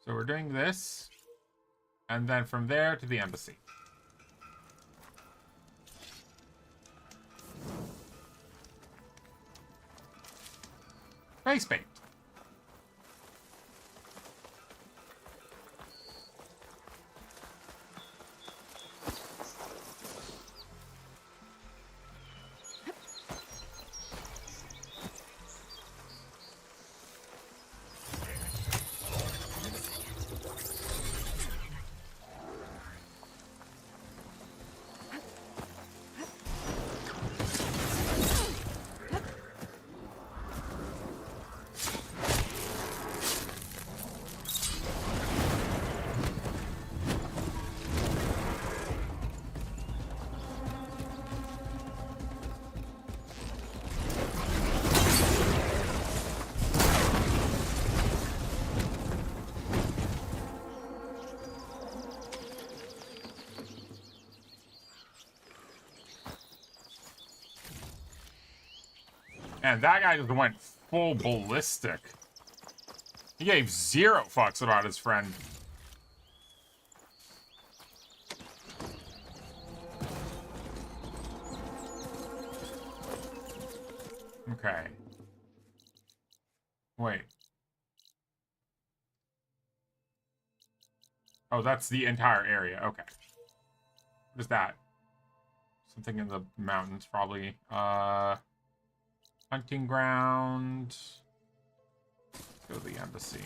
So we're doing this, and then from there to the embassy. Face paint. And that guy just went full ballistic. He gave 0 fucks about his friend. Okay. Wait. Oh, that's the entire area. Okay. What is that? Something in the mountains, probably. Hunting ground. Let's go to the embassy.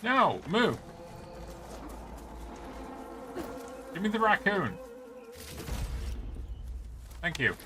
No, move. Give me the raccoon. Thank you.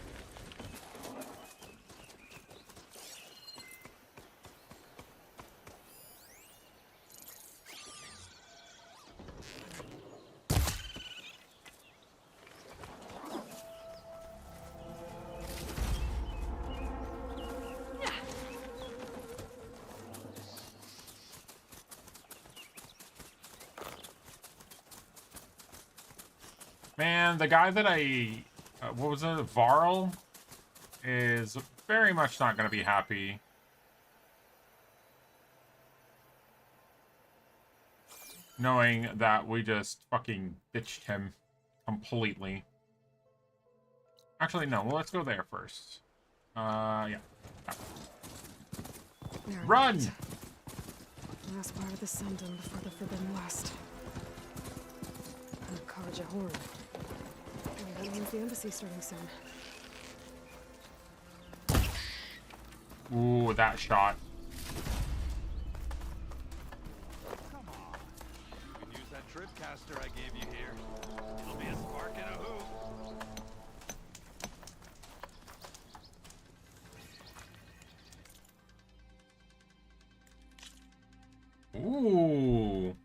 Man, the guy that I... what was it? Varl? Is very much not going to be happy. Knowing that we just fucking ditched him completely. Actually, no. Well, let's go there first. Yeah. Run! Last part of the Sundom before the Forbidden West. Karja Horn. That means the embassy's starting soon. Ooh, that shot. Come on. You can use that trip caster I gave you here. It'll be a spark and a hoop. Ooh.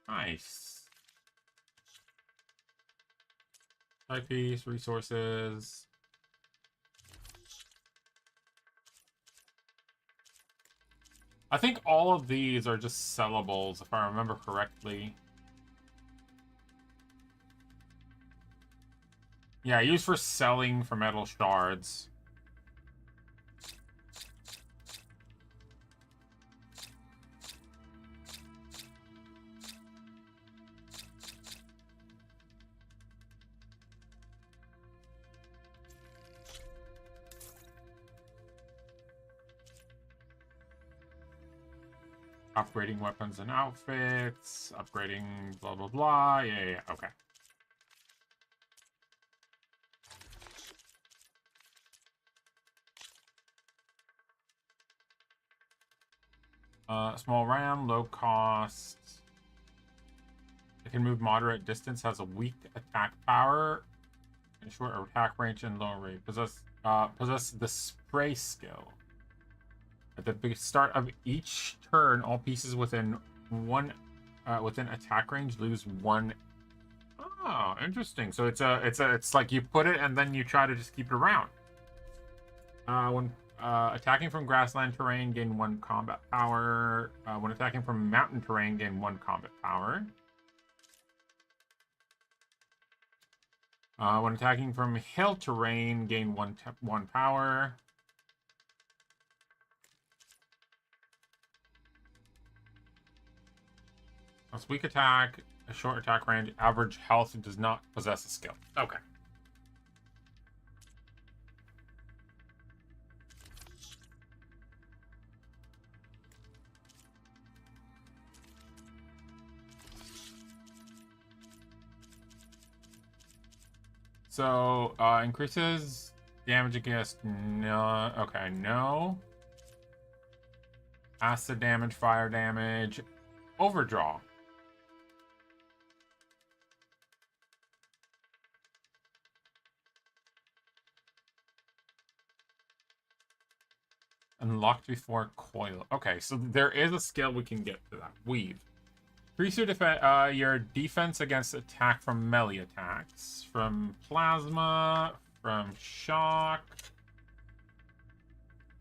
Nice. Typepiece, resources. I think all of these are just sellables, if I remember correctly. Yeah, used for selling for metal shards. Upgrading weapons and outfits, upgrading blah, blah, blah. Yeah, okay. Small RAM, low cost. It can move moderate distance, has a weak attack power, and short attack range and low rate. Possess the spray skill. At the start of each turn, all pieces within attack range lose one. Oh, interesting. So it's like you put it and then you try to just keep it around. When attacking from grassland terrain, gain 1 combat power. When attacking from mountain terrain, gain 1 combat power. When attacking from hill terrain, gain 1 power. Has weak attack, a short attack range, average health, and does not possess a skill. Okay. So, increases damage against no. Okay, no. Acid damage, fire damage, overdraw. Unlocked before coil. Okay, so there is a skill we can get to that. Weave. Increase your defense against attack from melee attacks. From plasma, from shock.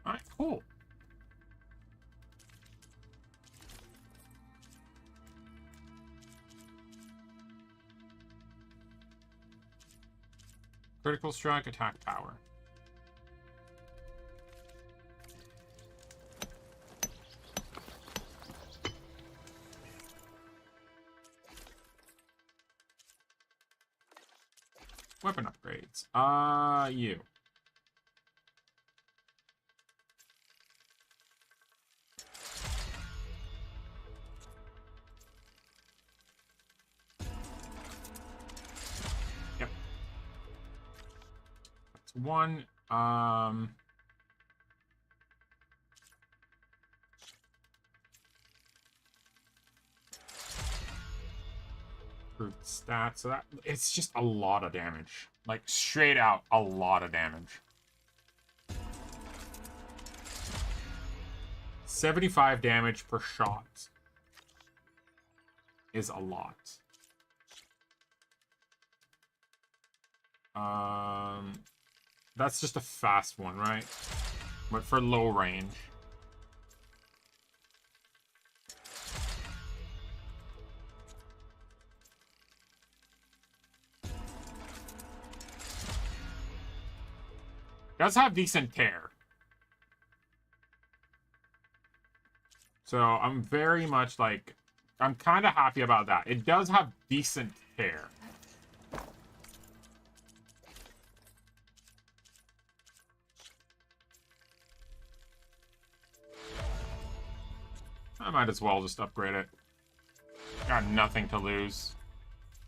Alright, cool. Critical strike, attack power. Weapon upgrades. You. Yep. That's 1. Stats, so that it's just a lot of damage, like straight out a lot of damage. 75 damage per shot is a lot. That's just a fast one, right? But for low range. Does have decent tear. So I'm very much like, I'm kind of happy about that. It does have decent tear. I might as well just upgrade it. Got nothing to lose.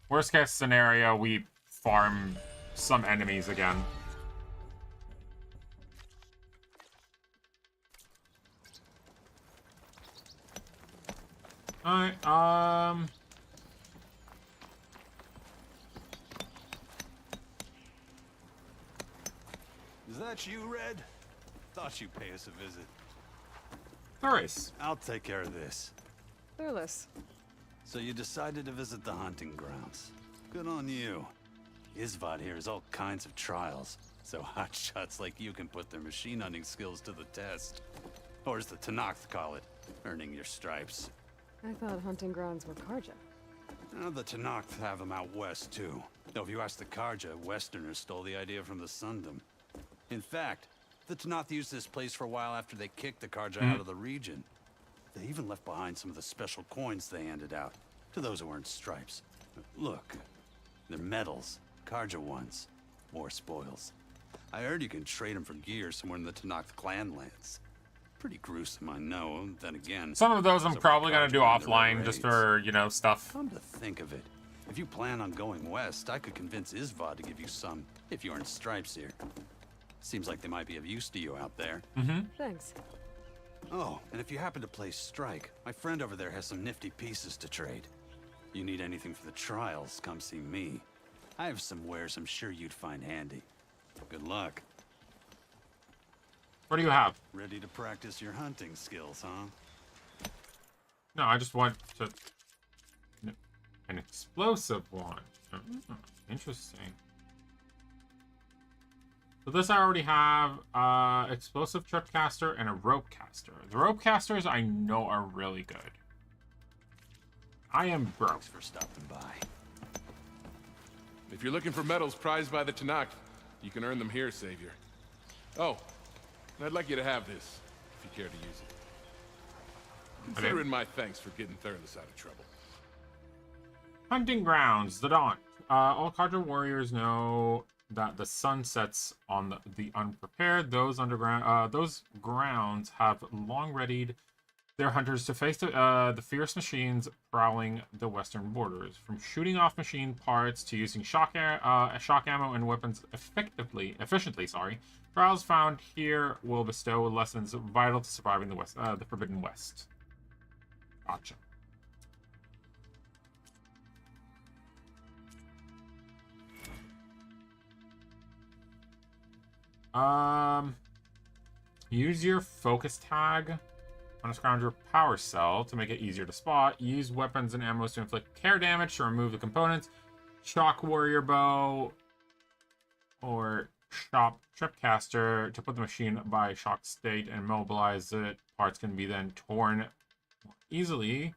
Worst case scenario, we farm some enemies again. Alright, Is that you, Red? Thought you'd pay us a visit. Thuris. I'll take care of this. Clueless. So you decided to visit the hunting grounds. Good on you. Isvad here has all kinds of trials, so hotshots like you can put their machine hunting skills to the test. Or as the Tenakth call it, earning your stripes. I thought hunting grounds were Karja. The Tenakth have them out west, too. Though if you ask the Karja, Westerners stole the idea from the Sundom. In fact, the Tenakth used this place for a while after they kicked the Karja out of the region. They even left behind some of the special coins they handed out to those who earned stripes. Look, they're medals, Karja ones, more spoils. I heard you can trade them for gear somewhere in the Tenakth clan lands. Pretty gruesome, I know. Then again, Some of those I'm so probably gonna do Karja and their offline just raids. for, you know, stuff. Come to think of it, if you plan on going west, I could convince Isvad to give you some, if you earn stripes here. Seems like they might be of use to you out there. Thanks. Oh, and if you happen to play Strike, my friend over there has some nifty pieces to trade. You need anything for the trials, come see me. I have some wares I'm sure you'd find handy. Good luck. What do you have? Ready to practice your hunting skills, huh? No, I just want to... An explosive one. Oh, interesting. So this I already have. Explosive trip caster and a rope caster. The rope casters I know are really good. I am broke. Thanks for stopping by. If you're looking for medals prized by the Tenakth, you can earn them here, Savior. Oh, and I'd like you to have this, if you care to use it. Consider it my thanks for getting Thurles out of trouble. Hunting grounds, the Dawn. All Karja warriors know that the sun sets on the unprepared. Those grounds have long readied their hunters to face the fierce machines prowling the western borders. From shooting off machine parts to using shock ammo and weapons efficiently. Trials found here will bestow lessons vital to surviving the Forbidden West. Gotcha. Use your focus tag on a Scrounger power cell to make it easier to spot. Use weapons and ammo to inflict care damage to remove the components. Shock warrior bow or shop tripcaster to put the machine by shock state and immobilize it. Parts can be then torn more easily.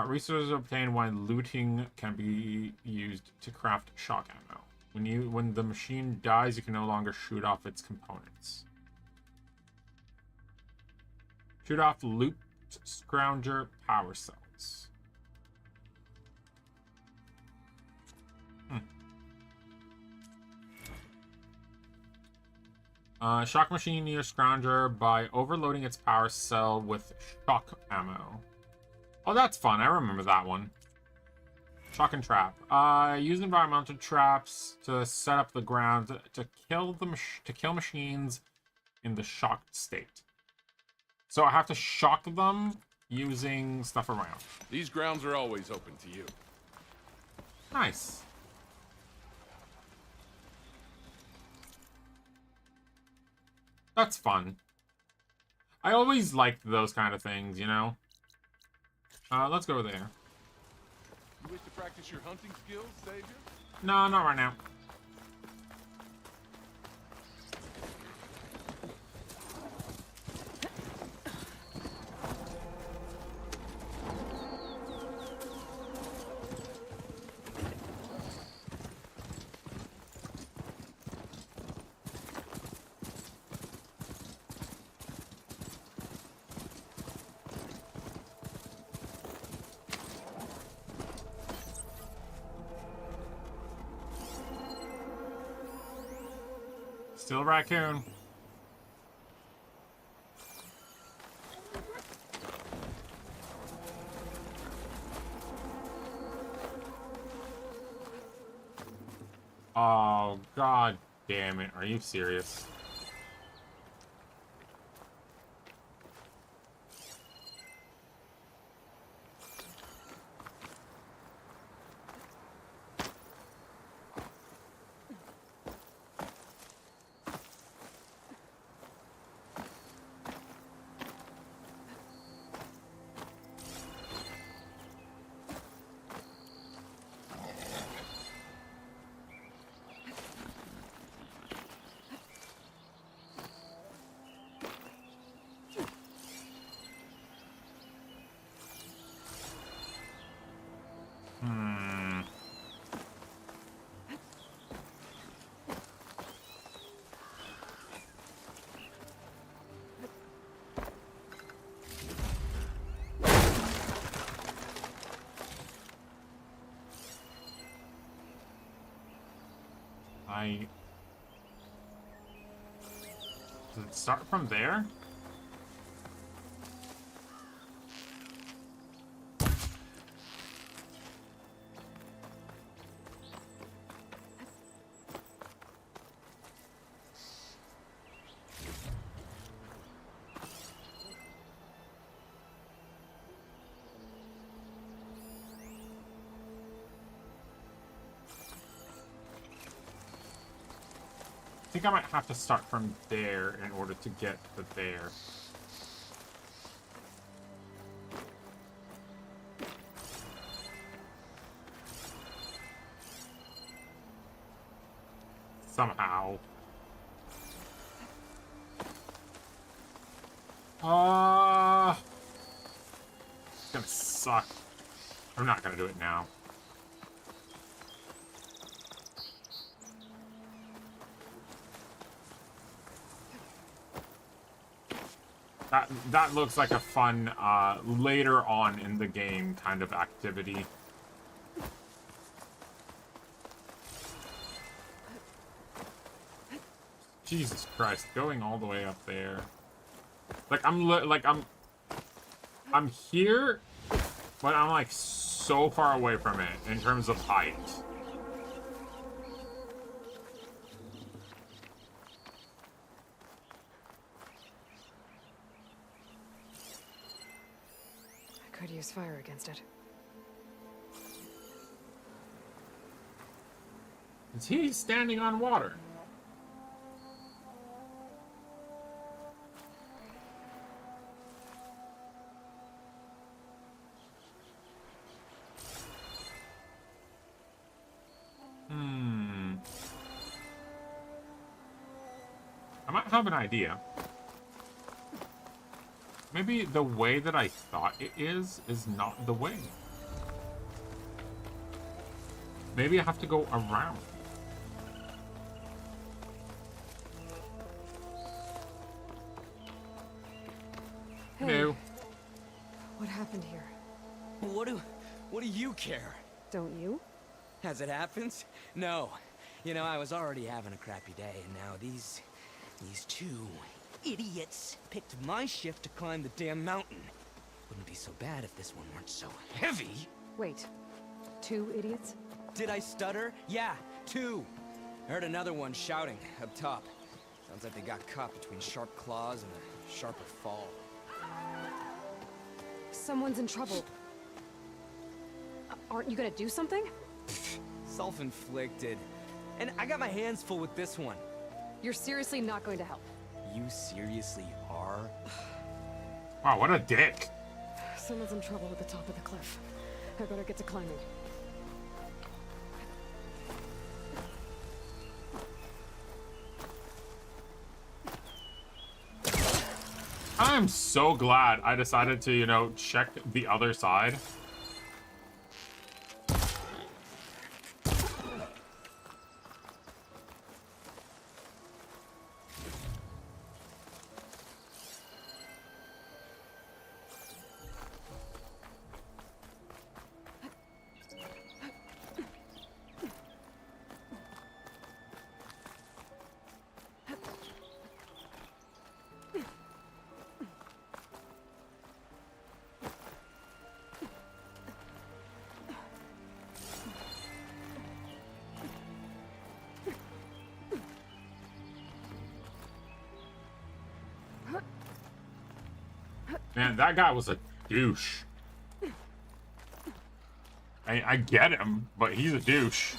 Resources obtained when looting can be used to craft shock ammo. When the machine dies, you can no longer shoot off its components. Shoot off looped Scrounger power cells. Shock machine near Scrounger by overloading its power cell with shock ammo. Oh, that's fun. I remember that one. Shock and trap. Use environmental traps to set up the ground to kill machines in the shocked state. So I have to shock them using stuff around. These grounds are always open to you. Nice. That's fun. I always liked those kind of things, you know? Let's go there. You wish to practice your hunting skills, Savior? No, not right now. Still a raccoon. Oh, god damn it. Are you serious? Does it start from there? I think I might have to start from there in order to get to there. Somehow. It's gonna suck. I'm not gonna do it now. That looks like a fun, later on in the game kind of activity. Jesus Christ, going all the way up there. Like, I'm here, but I'm, like, so far away from it in terms of height. Could use fire against it. Is he standing on water? I might have an idea. Maybe the way that I thought it is not the way. Maybe I have to go around. Hey. Hello. What happened here? What do you care? Don't you? As it happens? No. You know, I was already having a crappy day, and now these two idiots picked my shift to climb the damn mountain. Wouldn't be so bad if this one weren't so heavy. Wait. 2 idiots? Did I stutter? Yeah, 2. I heard another one shouting up top. Sounds like they got caught between sharp claws and a sharper fall. Someone's in trouble. Aren't you gonna do something? Self-inflicted. And I got my hands full with this one. You're seriously not going to help. You seriously are? Wow, what a dick. Someone's in trouble at the top of the cliff. I better get to climbing. I'm so glad I decided to, you know, check the other side. Man, that guy was a douche. I get him, but he's a douche.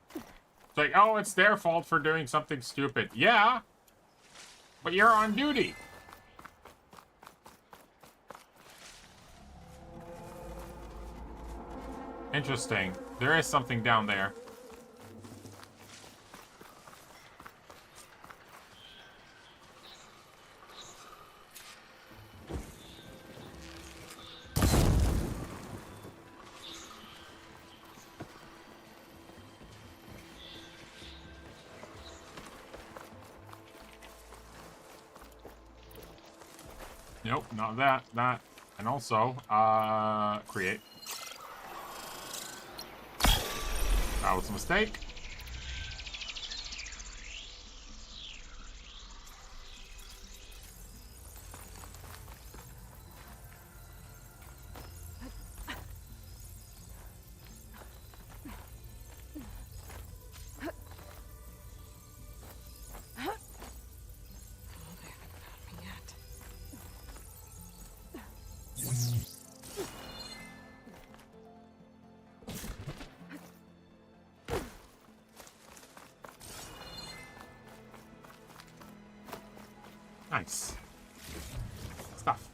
It's like, oh, it's their fault for doing something stupid. Yeah, but you're on duty. Interesting. There is something down there. Nope, not that. That. And also, create. That was a mistake. Nice. Stuff.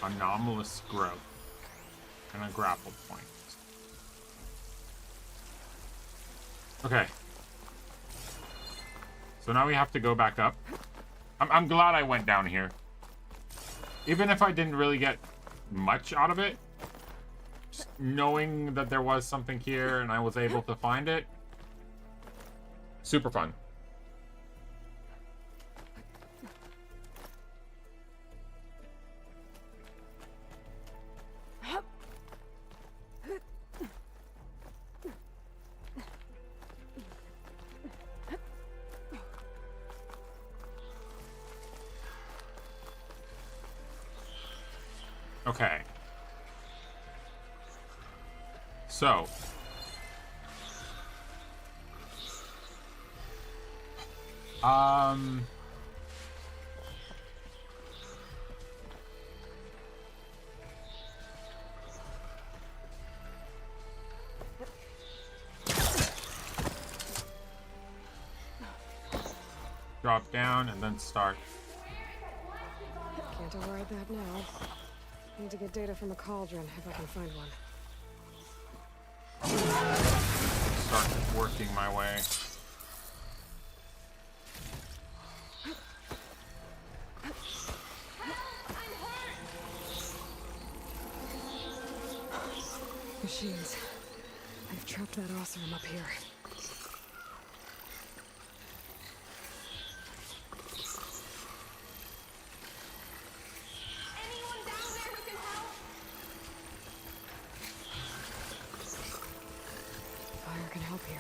Anomalous growth. And a grapple point. Okay. So now we have to go back up. I'm glad I went down here. Even if I didn't really get much out of it, just knowing that there was something here and I was able to find it, super fun. Okay. So. Drop down and then start. Can't override that now. Need to get data from the cauldron if I can find one. Start working my way. Machines. I've trapped that Oseram up here. Can help here.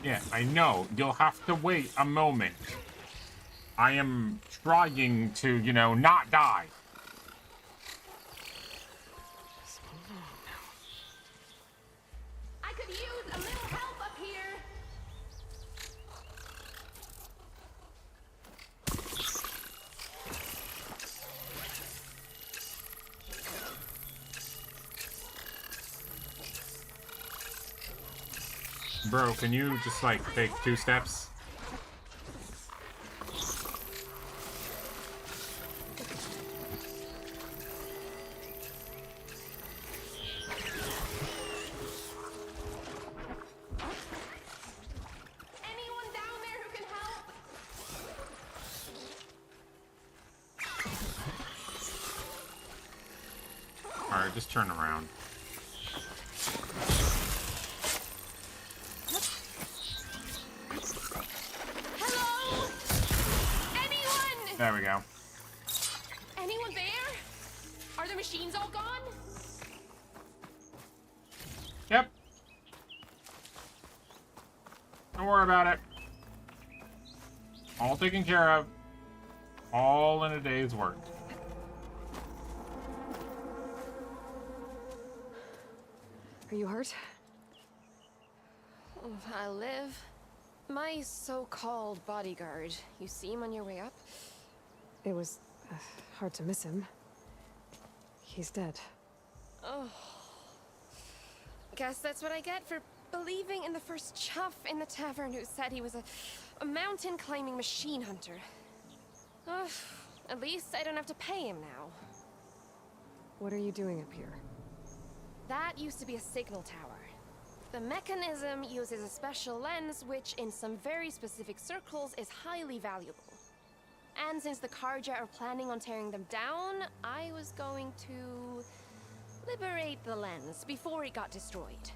Yeah, I know. You'll have to wait a moment. I am trying to, you know, not die. I could use a little help up here. Bro, can you just, like, take 2 steps? Alright, just turn around. Hello? Anyone? There we go. Anyone there? Are the machines all gone? Yep. Don't worry about it. All taken care of. All in a day's work. Are you hurt? I live. My so-called bodyguard. You see him on your way up? It was hard to miss him. He's dead. Oh. Guess that's what I get for believing in the first chuff in the tavern who said he was a mountain-climbing machine hunter. At least I don't have to pay him now. What are you doing up here? That used to be a signal tower. The mechanism uses a special lens which, in some very specific circles, is highly valuable. And since the Karja are planning on tearing them down, I was going to liberate the lens before it got destroyed.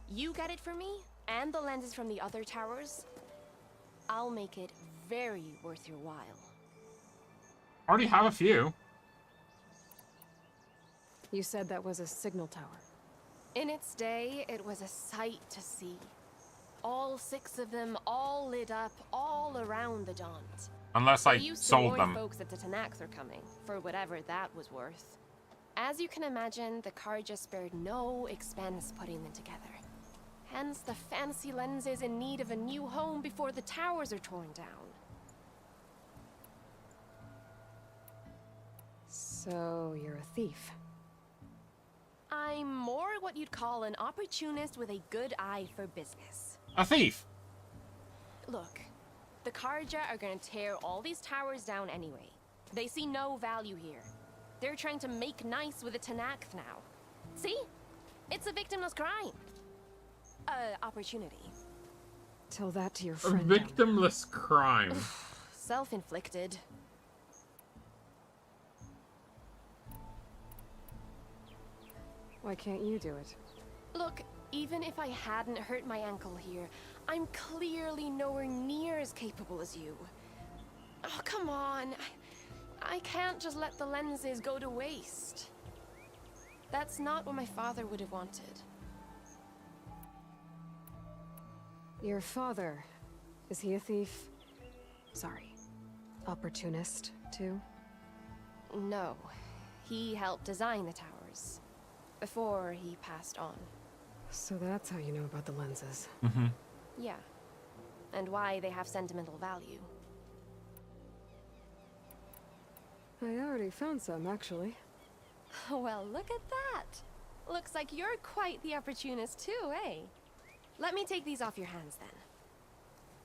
You get it for me, and the lenses from the other towers. I'll make it very worth your while. Already have a few. You said that was a signal tower. In its day, it was a sight to see. All 6 of them, all lit up, all around the Dons. Unless I They used to sold warn them. folks that the Tanakhs are coming, for whatever that was worth. As you can imagine, the Karja spared no expense putting them together. Hence the fancy lenses in need of a new home before the towers are torn down. So you're a thief. I'm more what you'd call an opportunist with a good eye for business. A thief. Look, the Karja are gonna tear all these towers down anyway. They see no value here. They're trying to make nice with the Tanakh now. See? It's a victimless crime. Opportunity. Tell that to your A friend. down victimless crime. Self-inflicted. Why can't you do it? Look, even if I hadn't hurt my ankle here, I'm clearly nowhere near as capable as you. Oh, come on. I can't just let the lenses go to waste. That's not what my father would have wanted. Your father, is he a thief? Sorry, opportunist, too? No. He helped design the towers. Before he passed on. So that's how you know about the lenses. Mm-hmm. Yeah. And why they have sentimental value. I already found some, actually. Well, look at that. Looks like you're quite the opportunist too, eh? Let me take these off your hands then.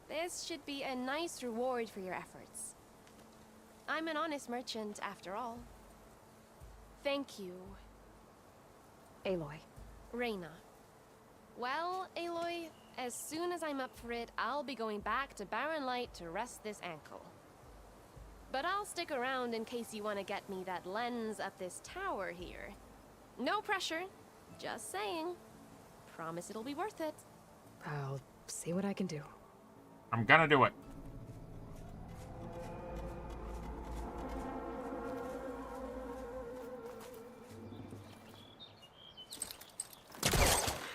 This should be a nice reward for your efforts. I'm an honest merchant, after all. Thank you. Aloy. Reyna. Well, Aloy, as soon as I'm up for it, I'll be going back to Barren Light to rest this ankle. But I'll stick around in case you want to get me that lens up this tower here. No pressure. Just saying. Promise it'll be worth it. I'll see what I can do. I'm gonna do it.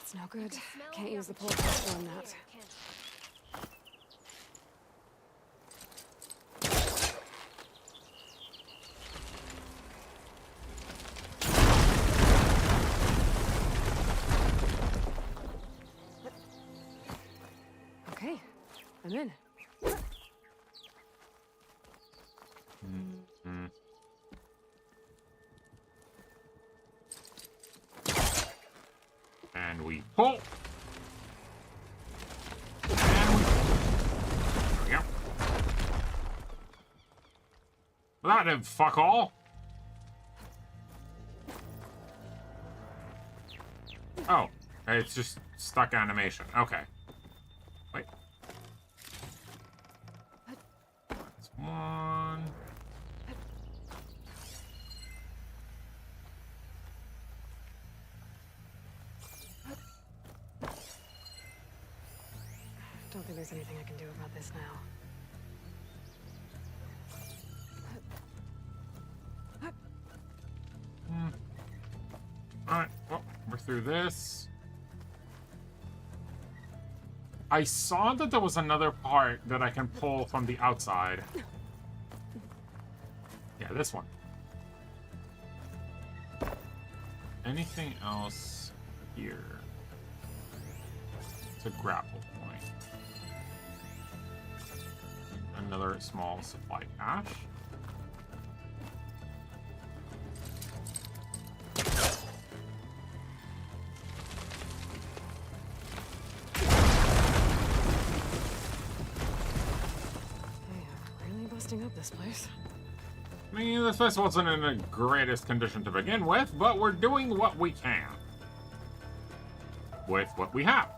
It's no good. Can't use the pole caster on that. Okay, I'm in. Mm-hmm. And we pull. And there we go. Well, that did fuck all. Oh, it's just stuck animation. Okay. Wait. That's one. Don't think there's anything I can do about this now. Alright, well, we're through this. I saw that there was another part that I can pull from the outside. Yeah, this one. Anything else here? It's a grapple point. Another small supply cache. Up this place. I mean, this place wasn't in the greatest condition to begin with, but we're doing what we can with what we have.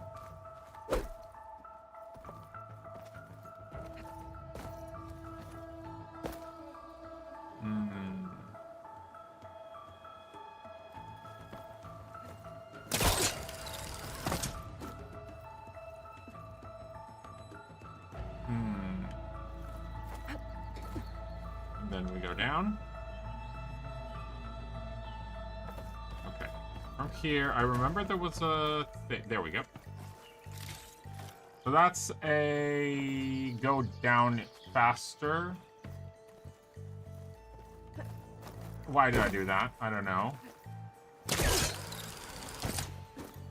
Then we go down. Okay. From here, I remember there was a thing. There we go. So that's a go down faster. Why did I do that? I don't know.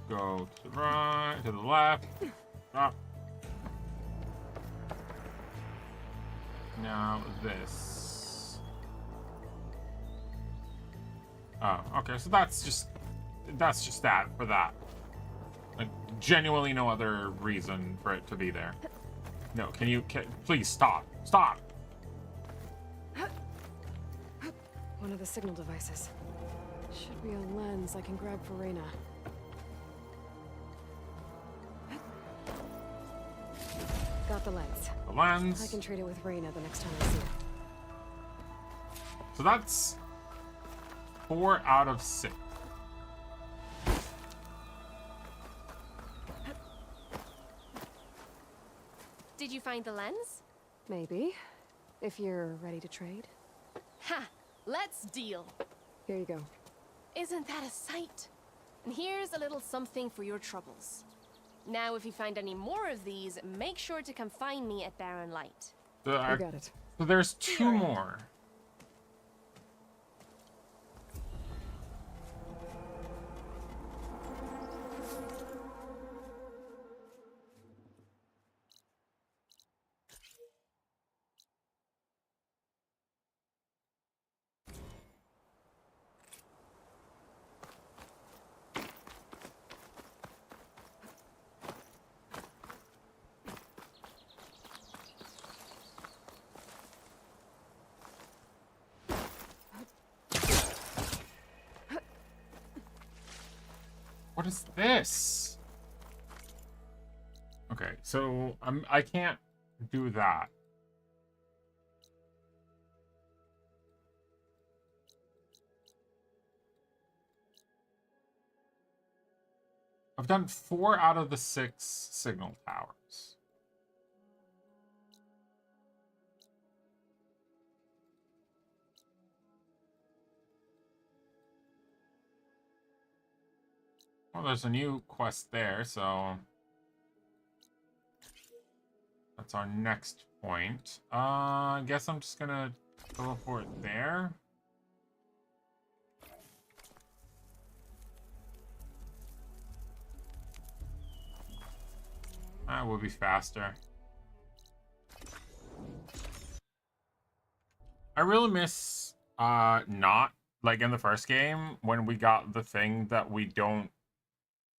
Go to the right, to the left. Up. Now this. Oh, okay, so that's just that for that. Like, genuinely no other reason for it to be there. No, please stop. Stop! One of the signal devices. Should be a lens I can grab for Reyna. Got the lens. The lens. I can trade it with Reyna the next time I see her. So that's 4 out of 6. Did you find the lens? Maybe. If you're ready to trade. Ha! Let's deal. Here you go. Isn't that a sight? And here's a little something for your troubles. Now, if you find any more of these, make sure to come find me at Barren Light. I got it. So there's 2 more. What is this? Okay, so I can't do that. I've done 4 out of the 6 signal towers. Well, there's a new quest there, so that's our next point. I guess I'm just gonna teleport there. That would be faster. I really miss not like in the first game when we got the thing that we don't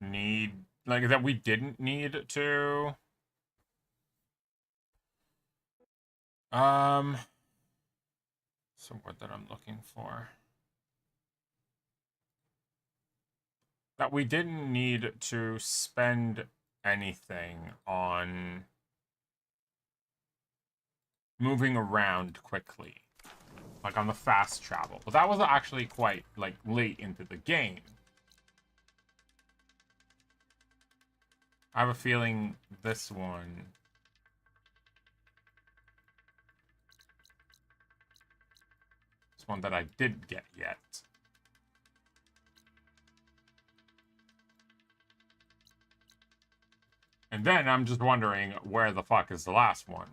need, like that we didn't need to some word that I'm looking for, that we didn't need to spend anything on moving around quickly, like on the fast travel. But that was actually quite like late into the game. I have a feeling this one... This one that I didn't get yet. And then I'm just wondering where the fuck is the last one.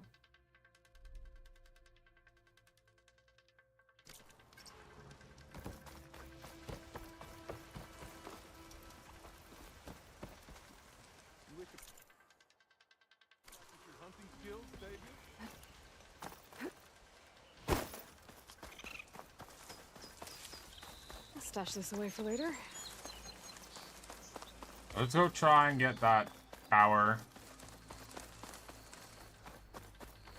I'll stash this away for later. Let's go try and get that tower.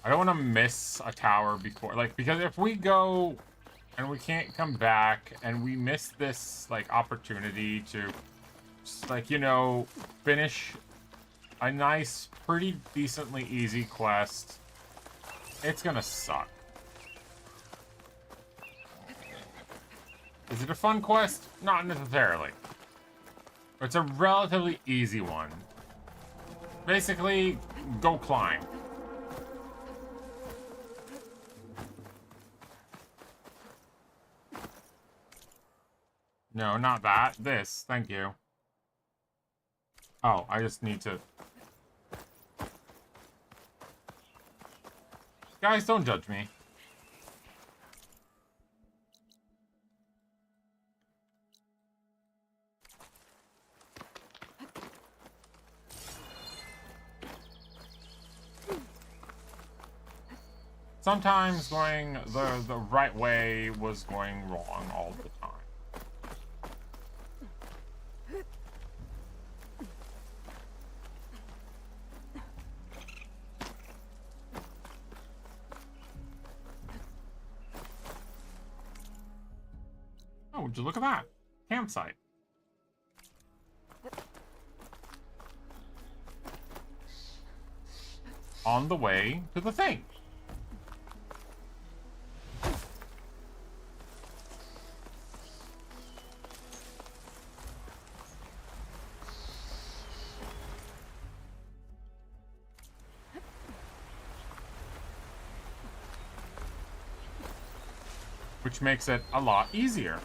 I don't want to miss a tower before, like, because if we go and we can't come back and we miss this, like, opportunity to just, like, you know, finish a nice, pretty decently easy quest, it's gonna suck. Is it a fun quest? Not necessarily. It's a relatively easy one. Basically, go climb. No, not that. This. Thank you. Oh, I just need to... Guys, don't judge me. Sometimes going the right way was going wrong all the time. Oh, would you look at that? Campsite. On the way to the thing. Which makes it a lot easier.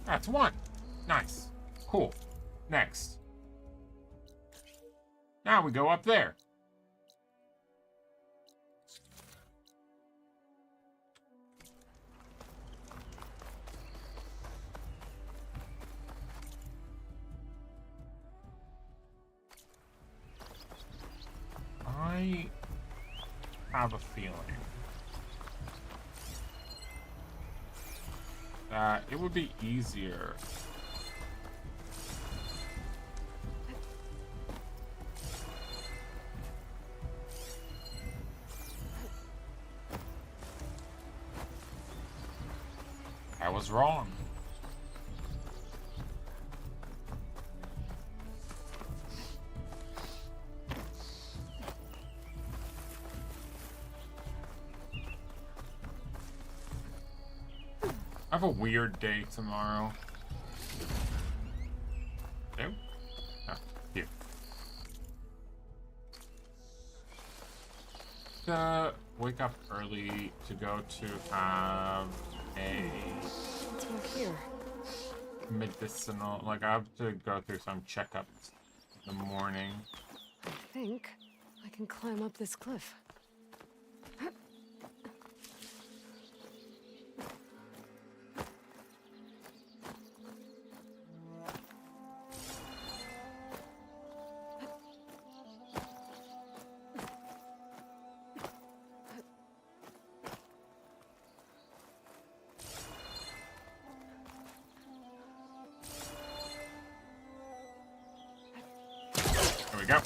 That's one. Nice. Cool. Next. Now we go up there. I have a feeling that it would be easier I was wrong. I have a weird day tomorrow. No? Oh, here. Wake up early to go to have a What's back here? medicinal, like I have to go through some checkups in the morning. I think I can climb up this cliff. There we go.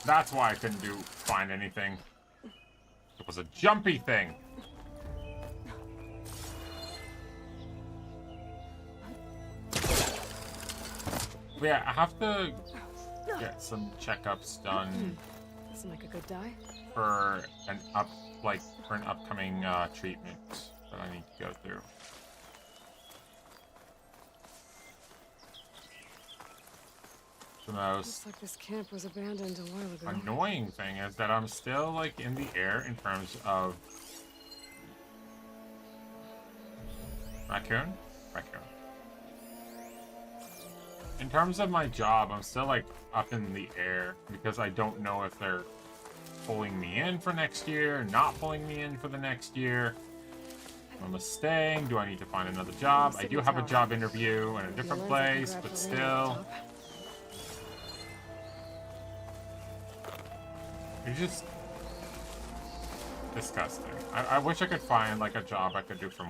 That's why I couldn't find anything. It was a jumpy thing. But yeah, I have to get some checkups done. Doesn't make a good die. for an upcoming treatment that I need to go through. The most Looks like this camp was abandoned a while ago. annoying thing is that I'm still like in the air in terms of raccoon. In terms of my job, I'm still like up in the air because I don't know if they're pulling me in for next year, not pulling me in for the next year. Am I staying? Do I need to find another job? I do have a job interview in a different place, but still. It's just disgusting. I wish I could find like a job I could do from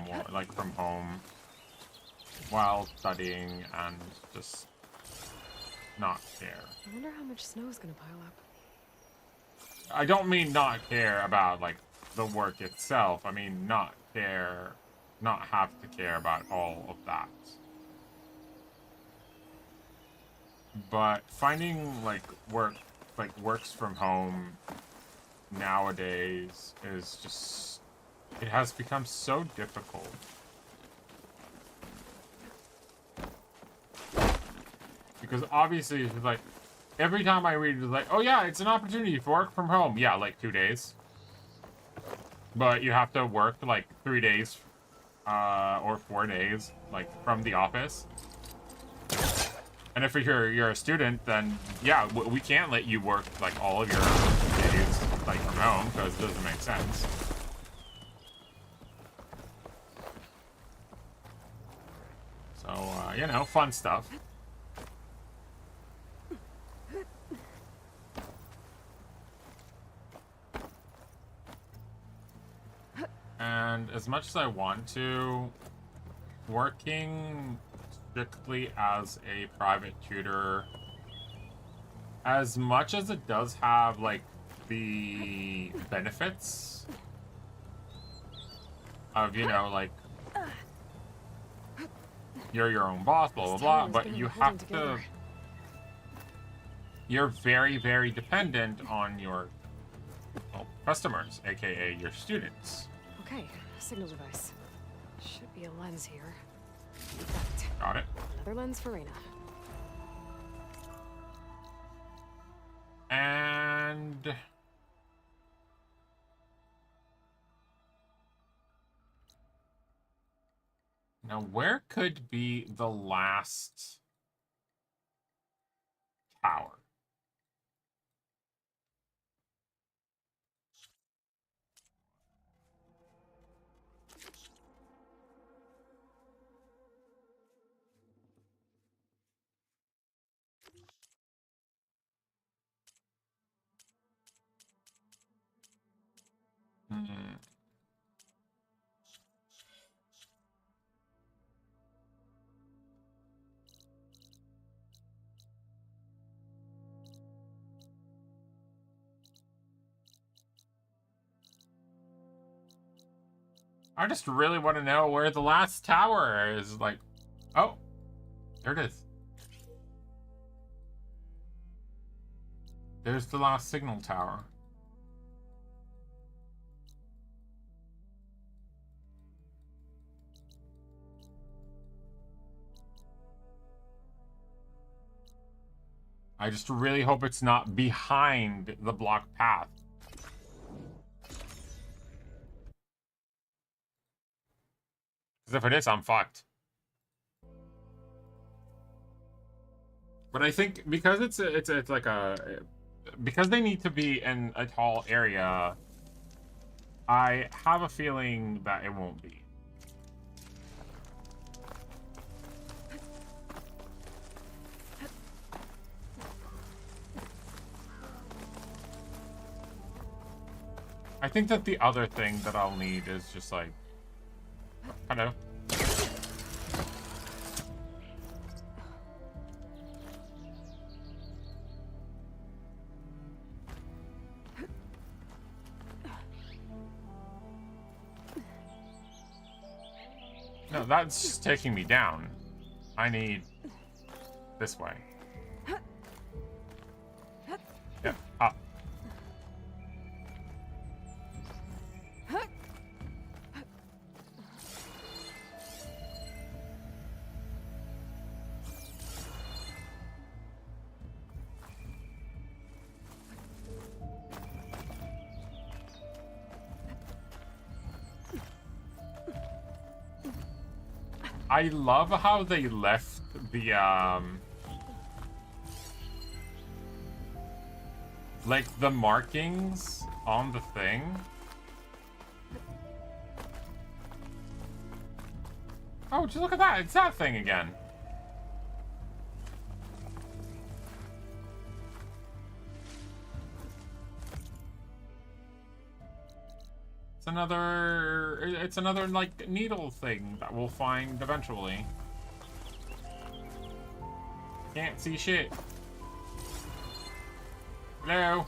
home while studying and just not care. I wonder how much snow is gonna pile up. I don't mean not care about like the work itself. I mean not have to care about all of that. But finding like works from home nowadays is just, it has become so difficult. Because obviously it's like every time I read it's like, oh yeah, it's an opportunity for work from home. Yeah, like 2 days. But you have to work like 3 days or 4 days like from the office. And if you're a student, then yeah, we can't let you work like all of your days like from home because it doesn't make sense. So you know, fun stuff. And as much as I want to, working strictly as a private tutor, as much as it does have like the benefits of, you know, like you're your own boss, blah blah blah, but you have to, you're very, very dependent on your customers, aka your students. Okay, signal device. Should be a lens here. Right. Got it. Another lens for Reyna. And now where could be the last tower? I just really want to know where the last tower is. Like, oh, there it is. There's the last signal tower. I just really hope it's not behind the block path. Because if it is, I'm fucked. But I think because it's like a, because they need to be in a tall area, I have a feeling that it won't be. I think that the other thing that I'll need is just like, hello. No, that's just taking me down. I need this way. Yeah, up. I love how they left the, like, the markings on the thing. Oh, just look at that. It's that thing again. It's another, like, needle thing that we'll find eventually. Can't see shit. Hello?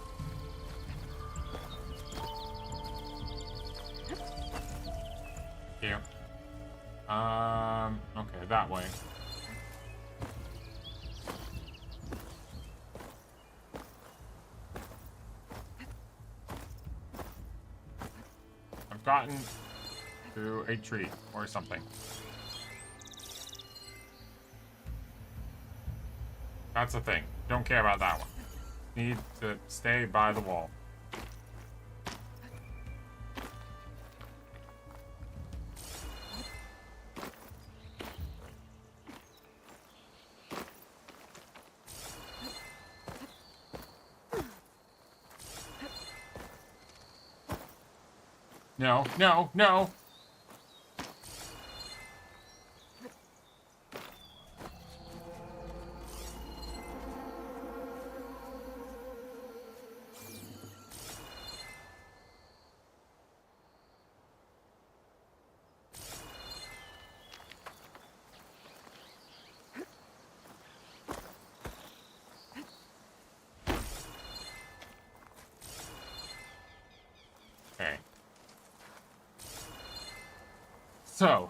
Here. Okay, that way. I've gotten to a tree or something. That's the thing. Don't care about that one. Need to stay by the wall. No, no, no! Okay. So,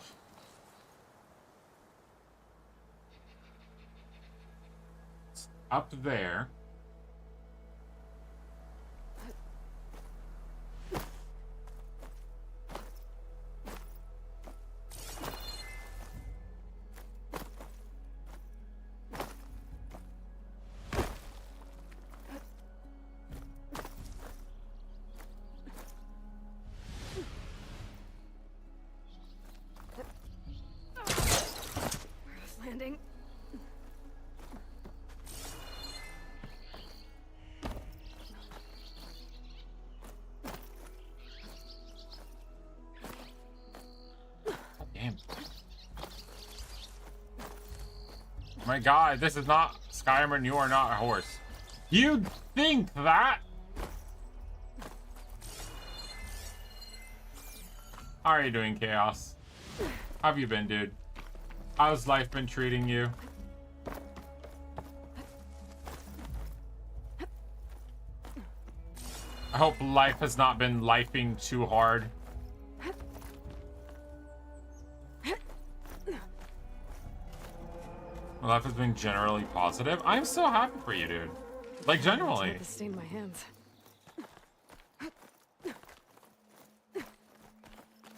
it's up there. Landing. Damn. My God, this is not Skyrim. You are not a horse. You'd think that. How are you doing, Chaos? How have you been, dude? How's life been treating you? I hope life has not been lifing too hard. Life has been generally positive. I'm so happy for you, dude. Like, generally. To stain my hands.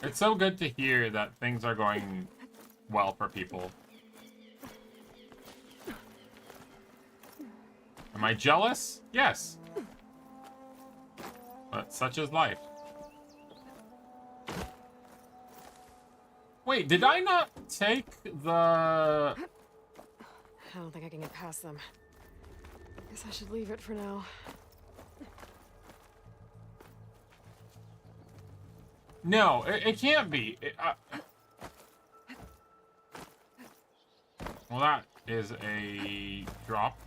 It's so good to hear that things are going well for people. Am I jealous? Yes. But such is life. Wait, did I not take the... I don't think I can get past them. Guess I should leave it for now. No, it can't be. Well, that is a drop.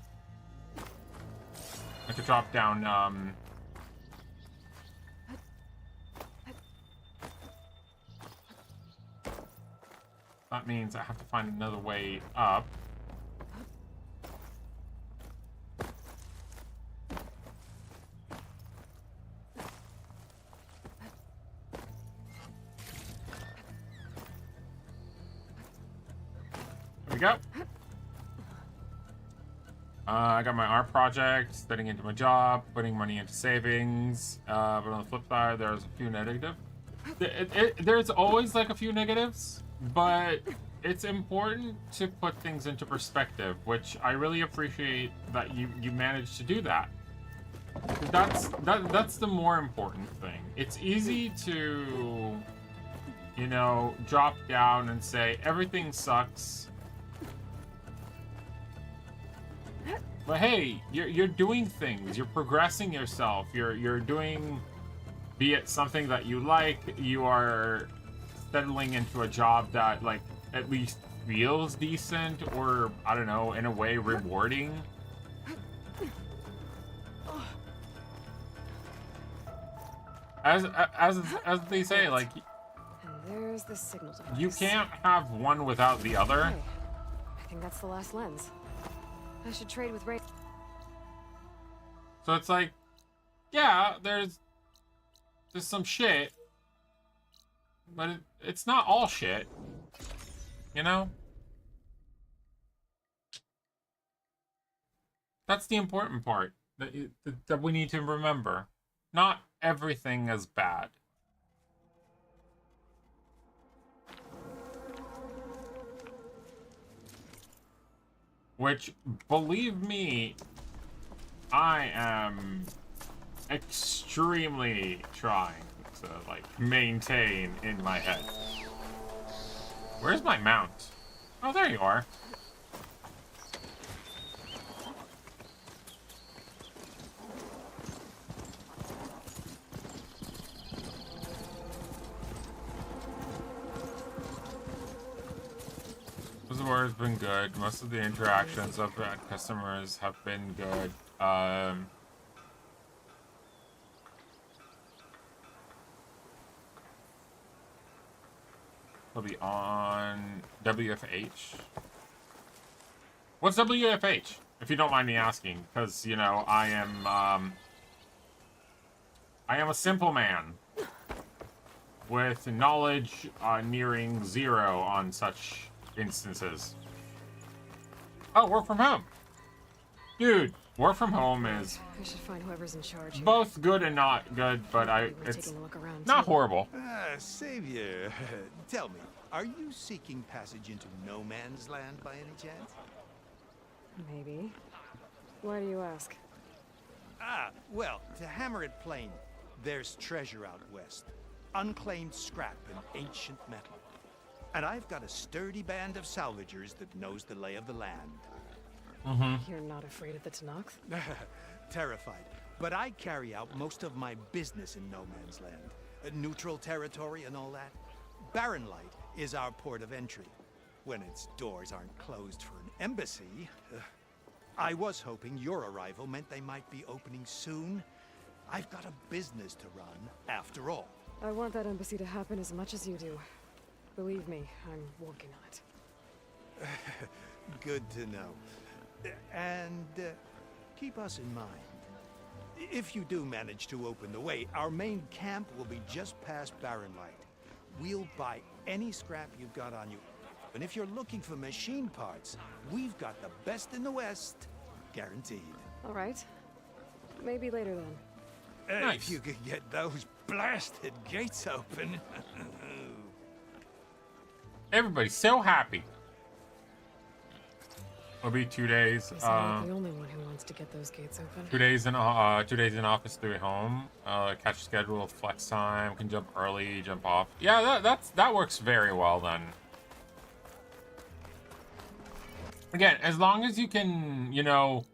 I could drop down, that means I have to find another way up. There we go. I got my art project, spending into my job, putting money into savings. But on the flip side, there's a few negatives. There's always like a few negatives, but it's important to put things into perspective, which I really appreciate that you managed to do that. That's the more important thing. It's easy to, you know, drop down and say everything sucks. But hey, you're doing things. You're progressing yourself. You're doing, be it something that you like. You are settling into a job that like at least feels decent, or I don't know, in a way rewarding. As they say, like, And there's the signal device. you can't have one without the other. Okay. I think that's the last lens. I should trade with Ray. So it's like, yeah, there's some shit, but it's not all shit, you know? That's the important part that we need to remember. Not everything is bad. Which, believe me, I am extremely trying to, like, maintain in my head. Where's my mount? Oh, there you are. The word has been good. Most of the interactions of customers have been good. He'll be on WFH. What's WFH? If you don't mind me asking, because you know I am a simple man with knowledge nearing zero on such instances. Oh, work from home. Dude, work from home is I should find whoever's in charge here. both good and not good, but it's taking a look around not too. horrible. Savior, tell me, are you seeking passage into no man's land by any chance? Maybe. Why do you ask? Well, to hammer it plain, there's treasure out west. Unclaimed scrap and ancient metal. And I've got a sturdy band of salvagers that knows the lay of the land. You're not afraid of the Tenakth? Terrified. But I carry out most of my business in no man's land. Neutral territory and all that. Barren Light is our port of entry. When its doors aren't closed for an embassy. I was hoping your arrival meant they might be opening soon. I've got a business to run, after all. I want that embassy to happen as much as you do. Believe me, I'm working on it. Good to know. And keep us in mind. If you do manage to open the way, our main camp will be just past Barren Light. We'll buy any scrap you've got on you. And if you're looking for machine parts, we've got the best in the West. Guaranteed. All right. Maybe later then. Nice. If you could get those blasted gates open. Everybody's so happy. It'll be 2 days. Guess I'm not the only one who wants to get those gates open. 2 days in office, 3 at home. Catch schedule, flex time, can jump early, jump off. Yeah, that works very well then. Again, as long as you can, you know,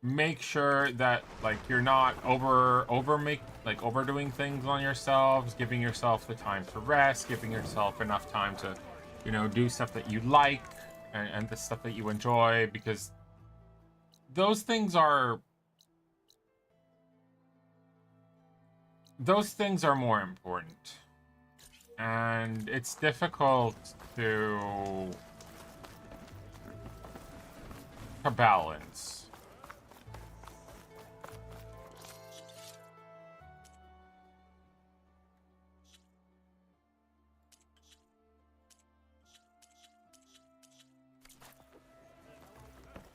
make sure that like you're not overdoing things on yourselves, giving yourself the time to rest, giving yourself enough time to, you know, do stuff that you like and the stuff that you enjoy, because those things are more important. And it's difficult to balance.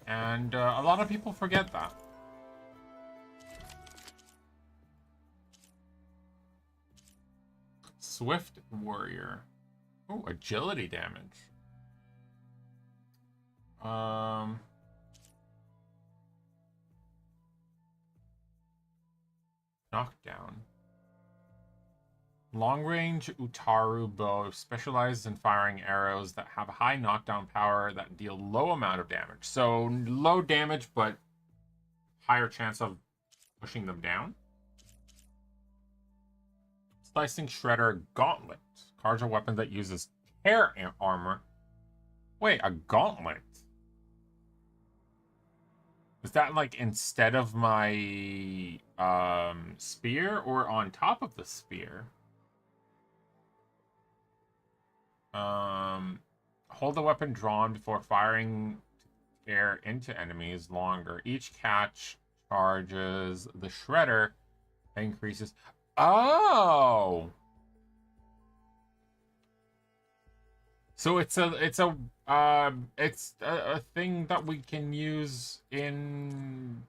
And a lot of people forget that. Swift Warrior. Oh, agility damage. Knockdown. Long-range Utaru bow specializes in firing arrows that have high knockdown power that deal low amount of damage. So low damage, but higher chance of pushing them down. Slicing Shredder Gauntlet. Cards a weapon that uses tear armor. Wait, a gauntlet? Is that like instead of my spear or on top of the spear? Hold the weapon drawn before firing to tear into enemies longer. Each catch charges the Shredder increases. Oh! So it's a thing that we can use in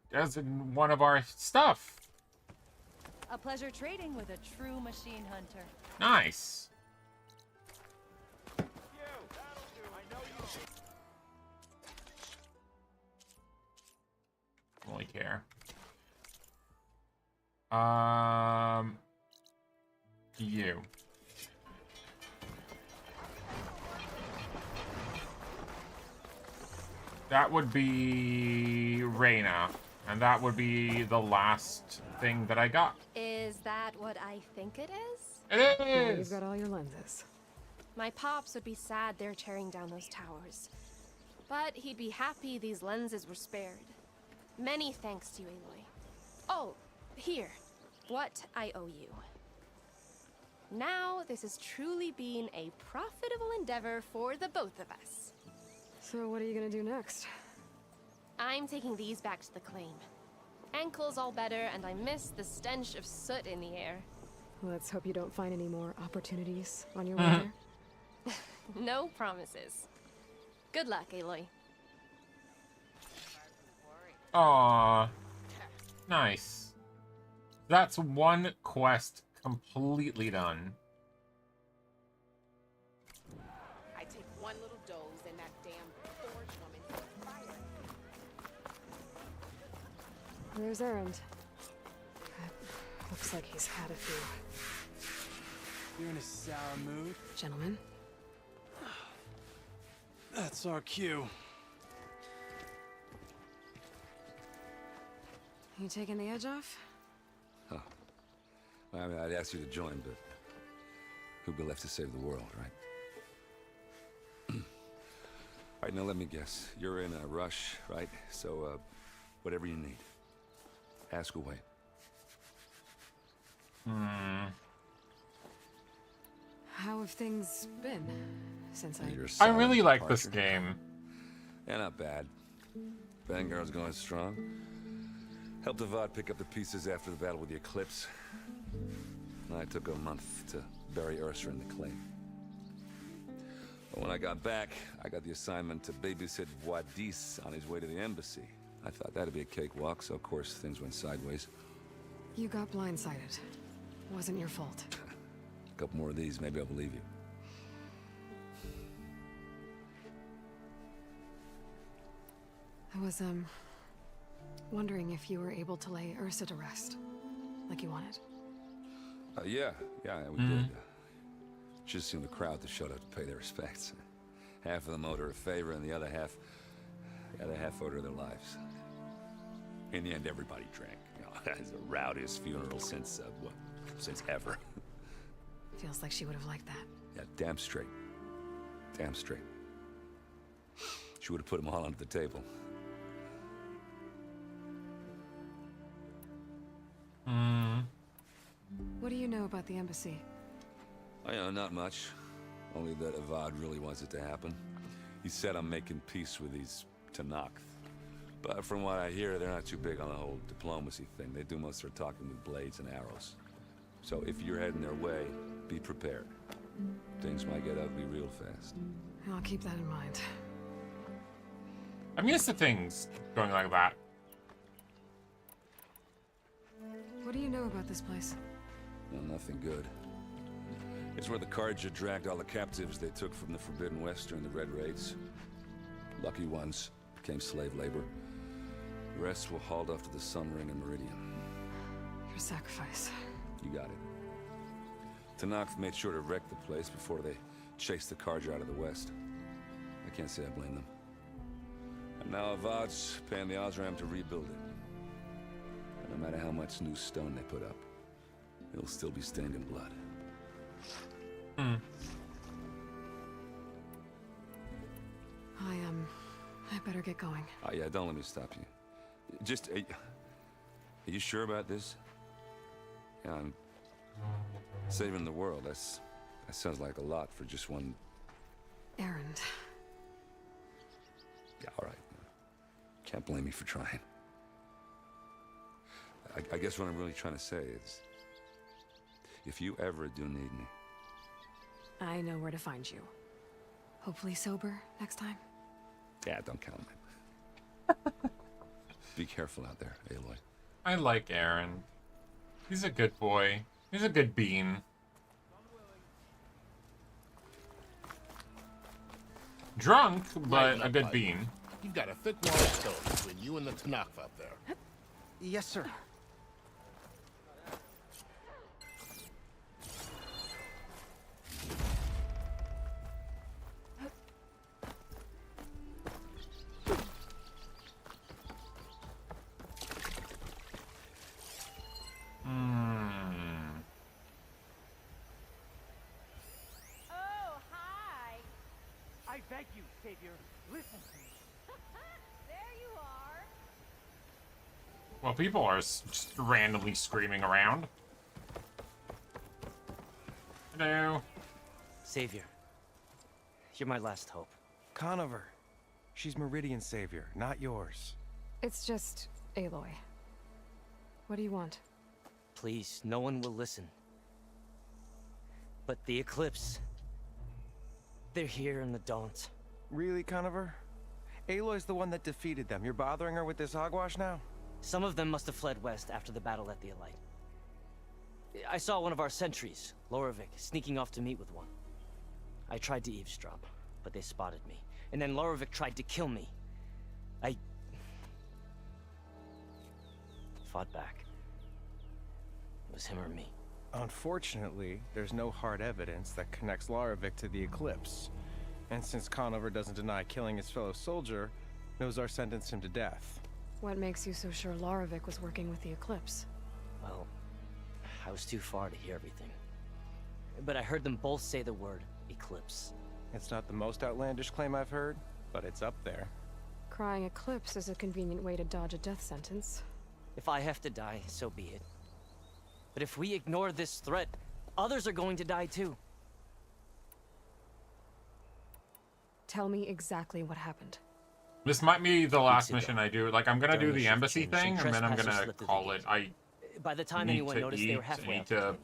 one of our stuff. A pleasure trading with a true machine hunter. Nice. Only care. You. That would be Reyna, and that would be the last thing that I got. Is that what I think it is? It Yeah, is! you've got all your lenses. My pops would be sad they're tearing down those towers. But he'd be happy these lenses were spared. Many thanks to you, Aloy. Oh, here. What I owe you. Now, this has truly been a profitable endeavor for the both of us. So what are you gonna do next? I'm taking these back to the claim. Ankle's all better, and I miss the stench of soot in the air. Let's hope you don't find any more opportunities on your way there. No promises. Good luck, Aloy. Aww. Nice. That's one quest completely done. I take one little dose and that damn Forge woman fire. There's Errand. Looks like he's had a few. You're in a sour mood? Gentlemen? That's our cue. You taking the edge off? Huh. I mean, I'd ask you to join, but who'd be left to save the world, right? All right, now let me guess. You're in a rush, right? So, whatever you need, ask away. How have things been since I really like this game. Yeah, not bad. Vanguard's going strong. Helped Avad pick up the pieces after the battle with the Eclipse. I took a month to bury Ursa in the claim. But when I got back, I got the assignment to babysit Wadis on his way to the embassy. I thought that'd be a cakewalk, so of course things went sideways. You got blindsided. Wasn't your fault. A couple more of these, maybe I'll believe you. I was, wondering if you were able to lay Ursa to rest, like you wanted. Yeah, we did. Just seemed the crowd that showed up to pay their respects. Half of them owed her a favor, and the other half owed her their lives. In the end, everybody drank. You know, it's the rowdiest funeral since ever. Feels like she would have liked that. Yeah, damn straight. Damn straight. She would have put them all under the table. What do you know about the embassy? I know, not much. Only that Avad really wants it to happen. He said I'm making peace with these Tinnitus. But from what I hear, they're not too big on the whole diplomacy thing. They do most of their talking with blades and arrows. So if you're heading their way, be prepared. Things might get ugly real fast. I'll keep that in mind. I'm used to things going like that. What do you know about this place? Well, nothing good. It's where the Carja dragged all the captives they took from the Forbidden West during the Red Raids. Lucky ones became slave labor. The rest were hauled off to the Sun Ring and Meridian. Your sacrifice. You got it. Tanakh made sure to wreck the place before they chased the Carja out of the west. I can't say I blame them. And now Avad's paying the Osram to rebuild it. And no matter how much new stone they put up, it'll still be stained in blood. I better get going. Oh yeah, don't let me stop you. Just, are you sure about this? Yeah, I'm saving the world. That sounds like a lot for just one... Errand. Yeah, all right. Can't blame me for trying. I guess what I'm really trying to say is, if you ever do need me... I know where to find you. Hopefully sober next time. Yeah, don't count on it. Be careful out there, Aloy. I like Aaron. He's a good boy. He's a good bean. Drunk, but a good bean. You've got a thick wall of stone between you and the Tanakh out there. Yes, sir. Oh, hi. I beg you, Savior, listen to me. There you are. Well, people are just randomly screaming around. Hello. Savior, you're my last hope. Conover. She's Meridian's savior, not yours. It's just Aloy. What do you want? Please, no one will listen. But the Eclipse... they're here in the Daunt. Really, Conover? Aloy's the one that defeated them. You're bothering her with this hogwash now? Some of them must have fled west after the battle at the Elite. I saw one of our sentries, Loravik, sneaking off to meet with one. I tried to eavesdrop, but they spotted me. And then Loravik tried to kill me. I... fought back. It was him or me. Unfortunately, there's no hard evidence that connects Loravik to the Eclipse. And since Conover doesn't deny killing his fellow soldier, Nozar sentenced him to death. What makes you so sure Loravik was working with the Eclipse? Well, I was too far to hear everything. But I heard them both say the word Eclipse. It's not the most outlandish claim I've heard, but it's up there. Crying Eclipse is a convenient way to dodge a death sentence. If I have to die, so be it. But if we ignore this threat, others are going to die too. Tell me exactly what happened. This might be the last mission I do. Like, I'm gonna do the embassy change, thing, some and then I'm trespassers gonna slipped through call the it. gate. By the time need anyone to noticed, eat, they were halfway need up the to canyon.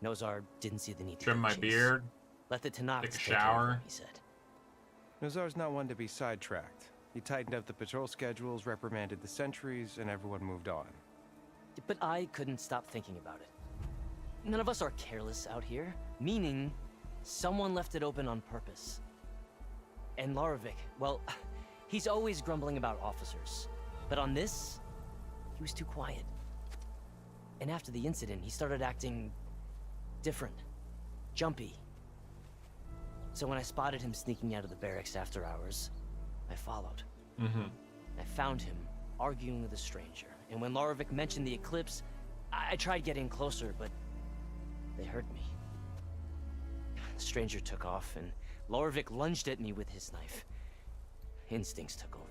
Nozar didn't see the need to trim my chase. beard, Let the Tanakh take a take care of shower. him, he said. Nozar's not one to be sidetracked. He tightened up the patrol schedules, reprimanded the sentries, and everyone moved on. But I couldn't stop thinking about it. None of us are careless out here, meaning someone left it open on purpose. And Loravik, well, he's always grumbling about officers. But on this, he was too quiet. And after the incident, he started acting different, jumpy. So when I spotted him sneaking out of the barracks after hours, I followed. I found him arguing with a stranger. And when Loravik mentioned the Eclipse, I tried getting closer, but they heard me. The stranger took off, and Loravik lunged at me with his knife. Instincts took over.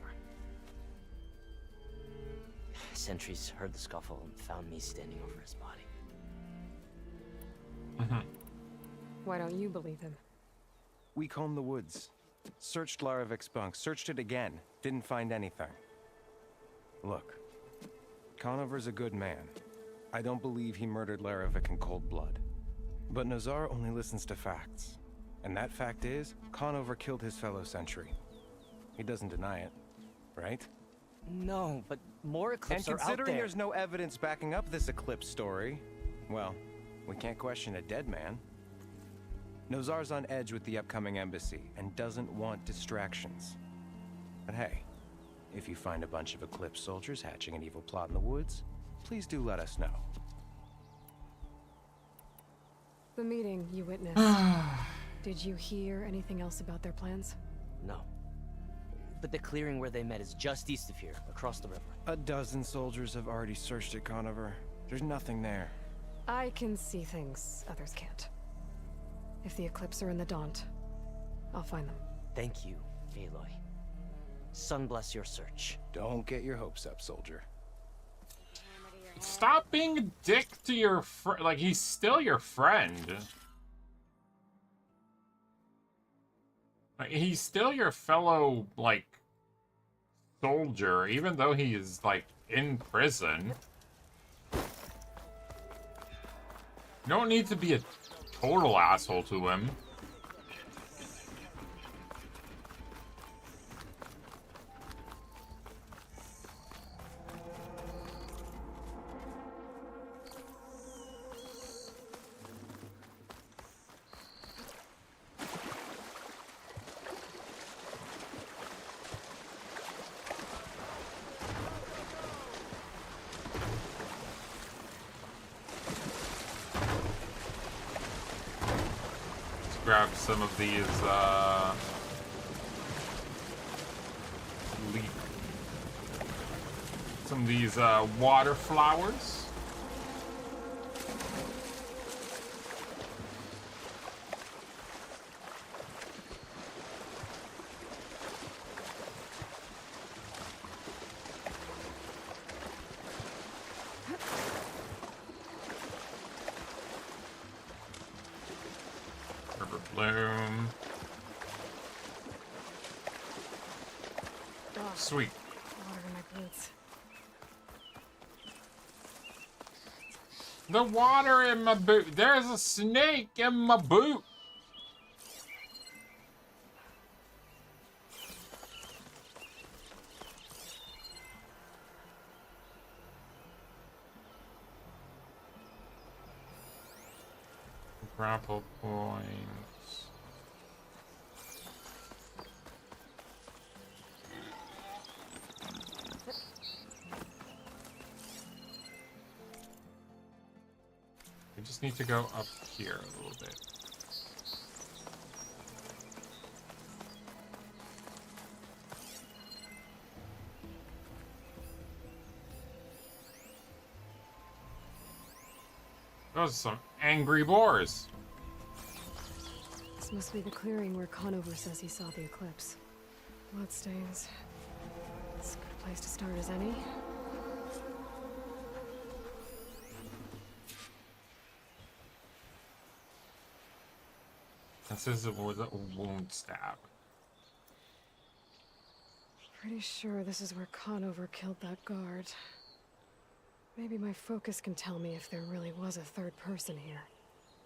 Sentries heard the scuffle and found me standing over his body. Why don't you believe him? We combed the woods, searched Laravik's bunk, searched it again, didn't find anything. Look, Conover's a good man. I don't believe he murdered Laravik in cold blood. But Nozar only listens to facts. And that fact is, Conover killed his fellow sentry. He doesn't deny it, right? No, but more Eclipse And are out considering there. there's no evidence backing up this Eclipse story, well, we can't question a dead man. Nozar's on edge with the upcoming embassy and doesn't want distractions. But hey, if you find a bunch of Eclipse soldiers hatching an evil plot in the woods, please do let us know. The meeting you witnessed. Did you hear anything else about their plans? No. But the clearing where they met is just east of here, across the river. A dozen soldiers have already searched it, Conover. There's nothing there. I can see things others can't. If the Eclipse are in the Daunt, I'll find them. Thank you, Aloy. Sun bless your search. Don't get your hopes up, soldier. Stop being a dick to your friend. Like, he's still your friend. Like, he's still your fellow, like, soldier, even though he is, like, in prison. You don't need to be a total asshole to him. Grab some of these water flowers. Bloom. Oh, sweet. Water in my boots. The water in my boot. There's a snake in my boot. Grapple points. We just need to go up here a little bit. Those are some angry boars. This must be the clearing where Conover says he saw the eclipse. Bloodstains. It's a good place to start as any. This is a wound stab. Pretty sure this is where Conover killed that guard. Maybe my focus can tell me if there really was a third person here.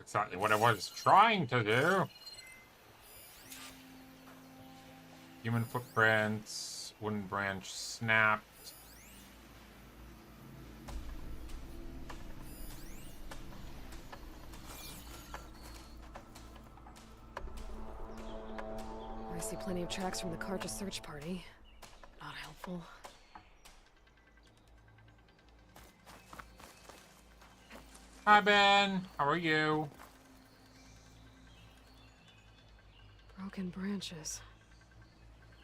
Exactly what I was trying to do. Human footprints, wooden branch snapped. I see plenty of tracks from the Karja search party. Not helpful. Hi, Ben. How are you? Broken branches.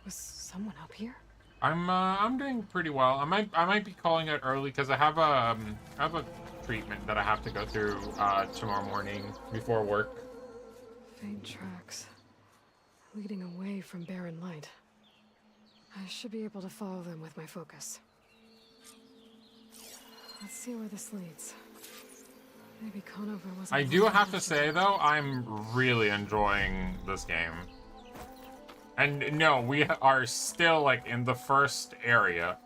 Was someone up here? I'm doing pretty well. I might be calling it early because I have a treatment that I have to go through tomorrow morning before work. Faint tracks. Leading away from barren light. I should be able to follow them with my focus. Let's see where this leads. Maybe Conover wasn't. I do have to say though, I'm really enjoying this game. And no, we are still like in the first area.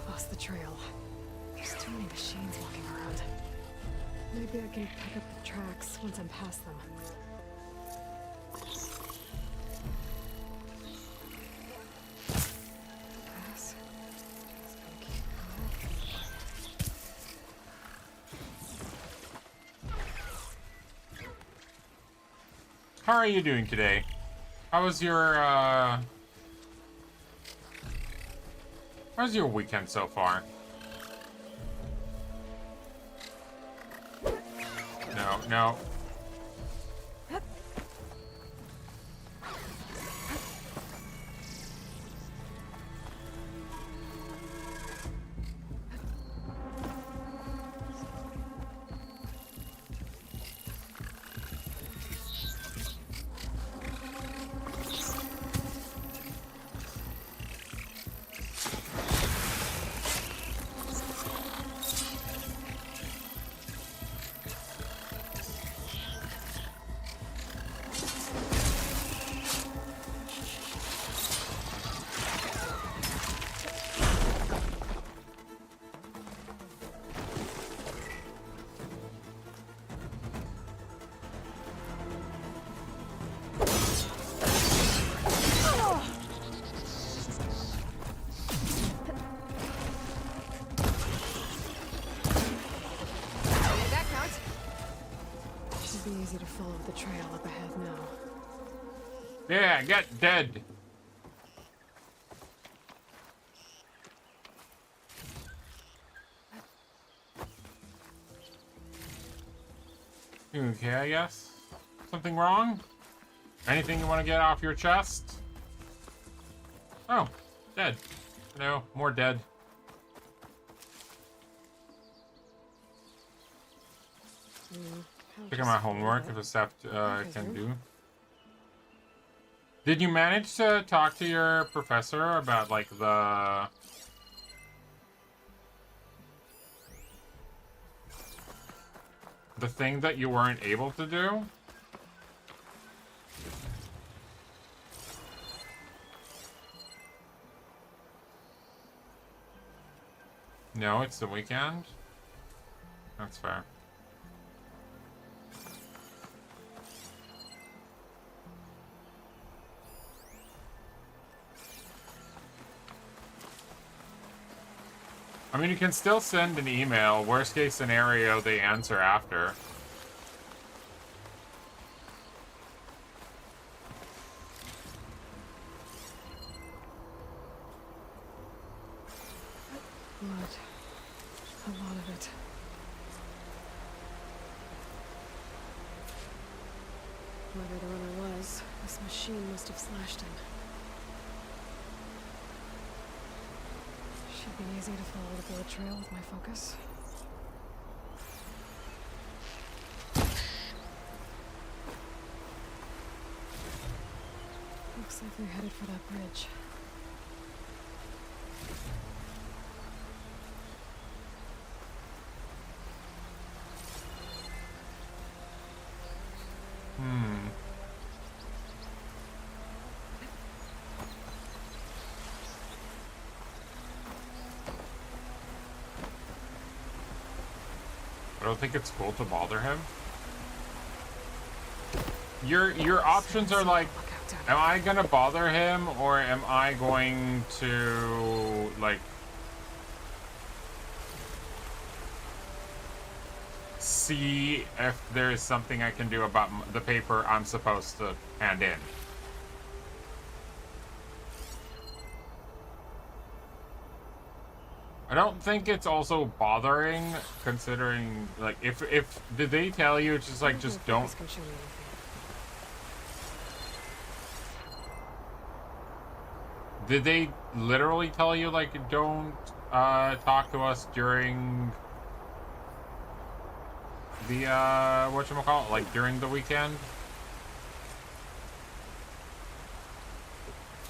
Lost the trail. There's too many machines walking around. Maybe I can pick up the tracks once I'm past them. Pass. Just gonna keep going. How are you doing today? How was your how's your weekend so far? No, no. Easy to follow the trail up ahead now. Yeah, get dead. Okay, I guess. Something wrong? Anything you want to get off your chest? Oh, dead. No, more dead. Check out my homework if a Sept can do. Did you manage to talk to your professor about like the thing that you weren't able to do? No, it's the weekend. That's fair. I mean, you can still send an email. Worst case scenario, they answer after. Blood. A lot of it. Whoever the runner was, this machine must have slashed him. Should be easy to follow the bullet trail with my focus. Looks like they're headed for that bridge. I don't think it's cool to bother him. Your options are like, am I gonna bother him or am I going to like see if there is something I can do about the paper I'm supposed to hand in? I don't think it's also bothering, considering, like, if did they tell you it's just like, just don't. Did they literally tell you, like, don't talk to us during the whatchamacallit, like during the weekend?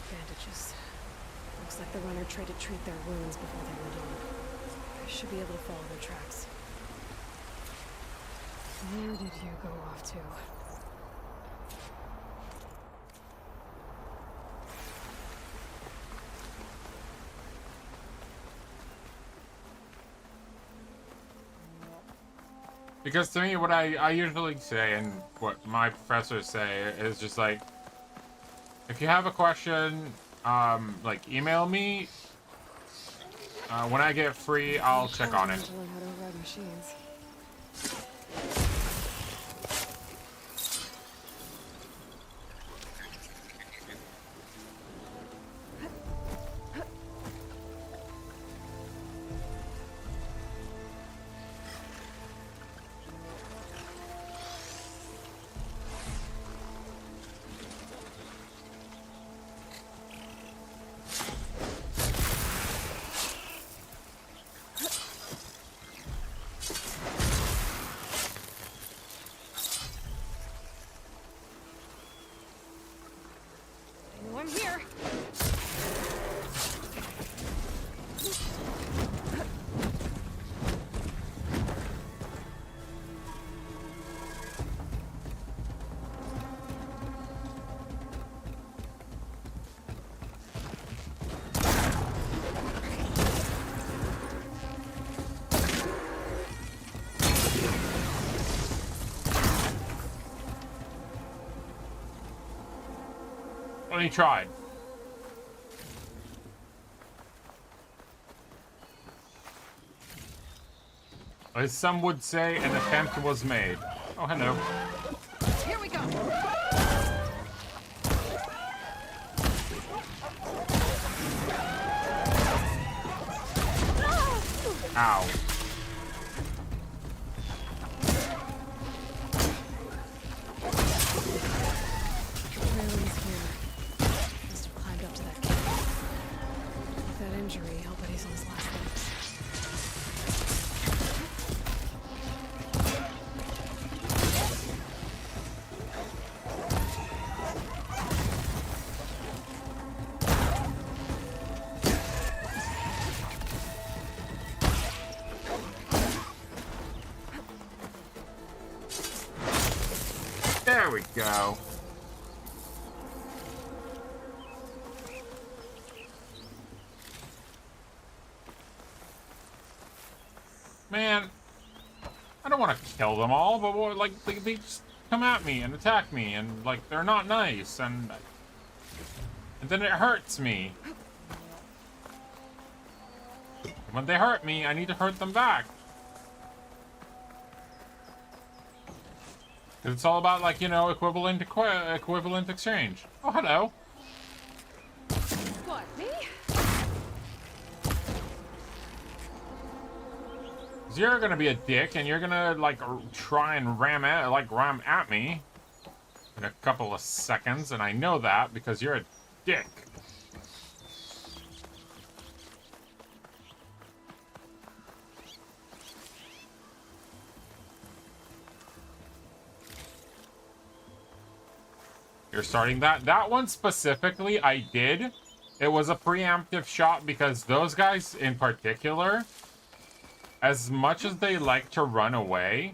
Bandages. Looks like the runner tried to treat their wounds before they went on. I should be able to follow their tracks. Where did you go off to? Because to me, what I usually say and what my professors say is just like, if you have a question, like email me. When I get free, I'll check on it. he tried. As some would say, an attempt was made. Oh, hello. Here we go. Ow. Raylan's here. Must have climbed up to that cave. With that injury, I'll bet he's on his last legs. There we go. Man, I don't want to kill them all, but what, like they just come at me and attack me, and like they're not nice, and then it hurts me. When they hurt me, I need to hurt them back. It's all about, like, you know, equivalent exchange. Oh, hello. What, me? So you're gonna be a dick, and you're gonna, like, try and ram at me in a couple of seconds, and I know that because you're a dick. You're starting that. That one specifically, I did. It was a preemptive shot because those guys in particular, as much as they like to run away,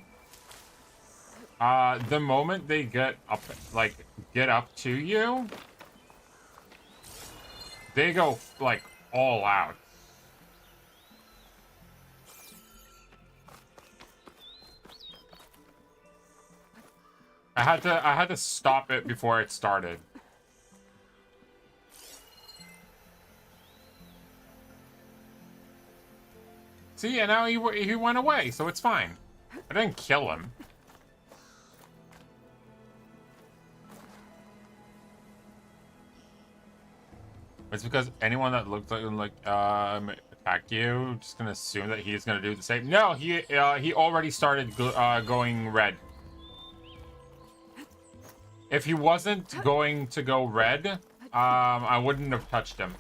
the moment they get up to you, they go, like, all out. I had to stop it before it started. See, and now he went away, so it's fine. I didn't kill him. It's because anyone that looks like attack you, just gonna assume that he's gonna do the same. No, he already started going red. If he wasn't going to go red, I wouldn't have touched him.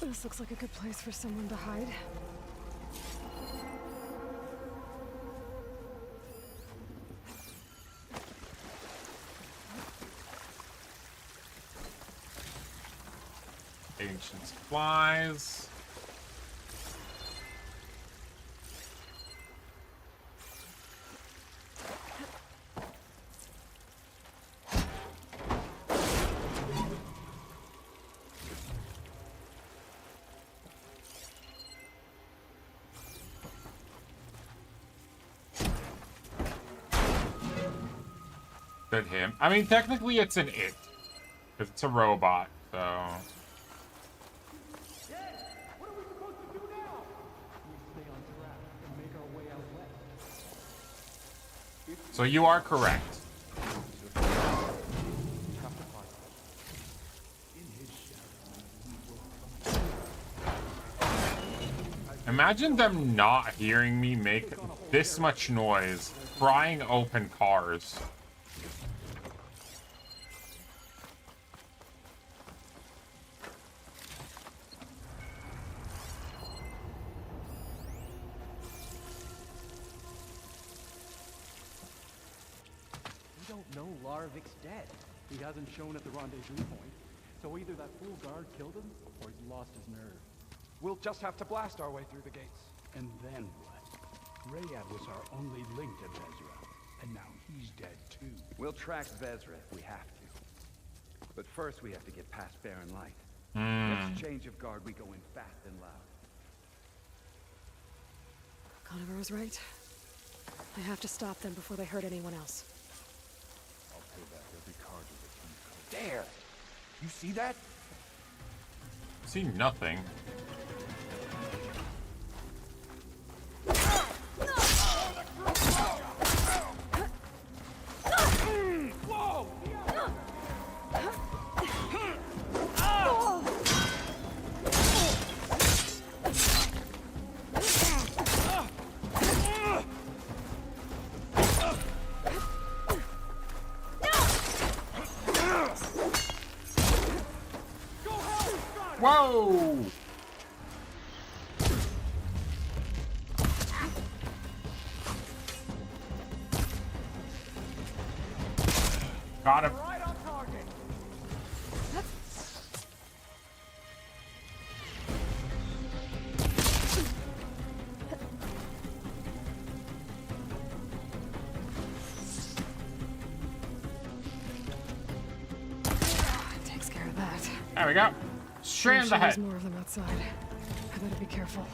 This looks like a good place for someone to hide. Ancient supplies. Good him. I mean, technically it's an it. Because it's a robot, so... So you are correct. Imagine them not hearing me make this much noise, prying open cars. No, Larvik's dead. He hasn't shown at the rendezvous point, so either that fool guard killed him, or he's lost his nerve. We'll just have to blast our way through the gates. And then what? Rayad was our only link to Vezra, and now he's dead too. We'll track Vezra if we have to. But first we have to get past Barren Light. Hmm. Next change of guard, we go in fast and loud. Conover was right. I have to stop them before they hurt anyone else. I'll pay back every Carja that you There! You see that? I see nothing. Whoa! Whoa! Got him. Right on target. Takes care of that. There we go. Straight in the There's head. more of them outside. I better be careful.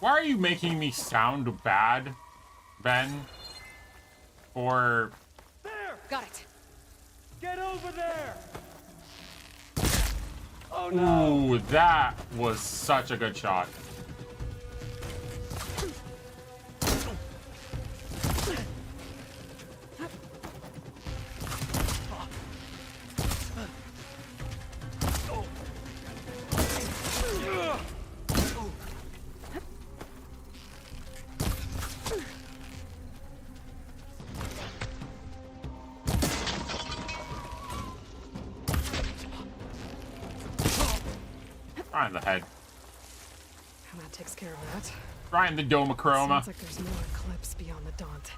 Why are you making me sound bad, Ben? Or... Got it. Get over there! Oh Ooh, that was such a good shot. Right in the head. That takes care of that. Right in the domochroma. Sounds like there's more eclipse beyond the Daunt.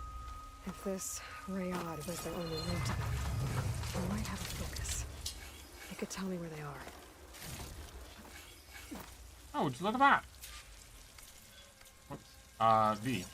If this Rayad was their only route to them, they might have a focus. They could tell me where they are. Oh, just look at that. Whoops. V.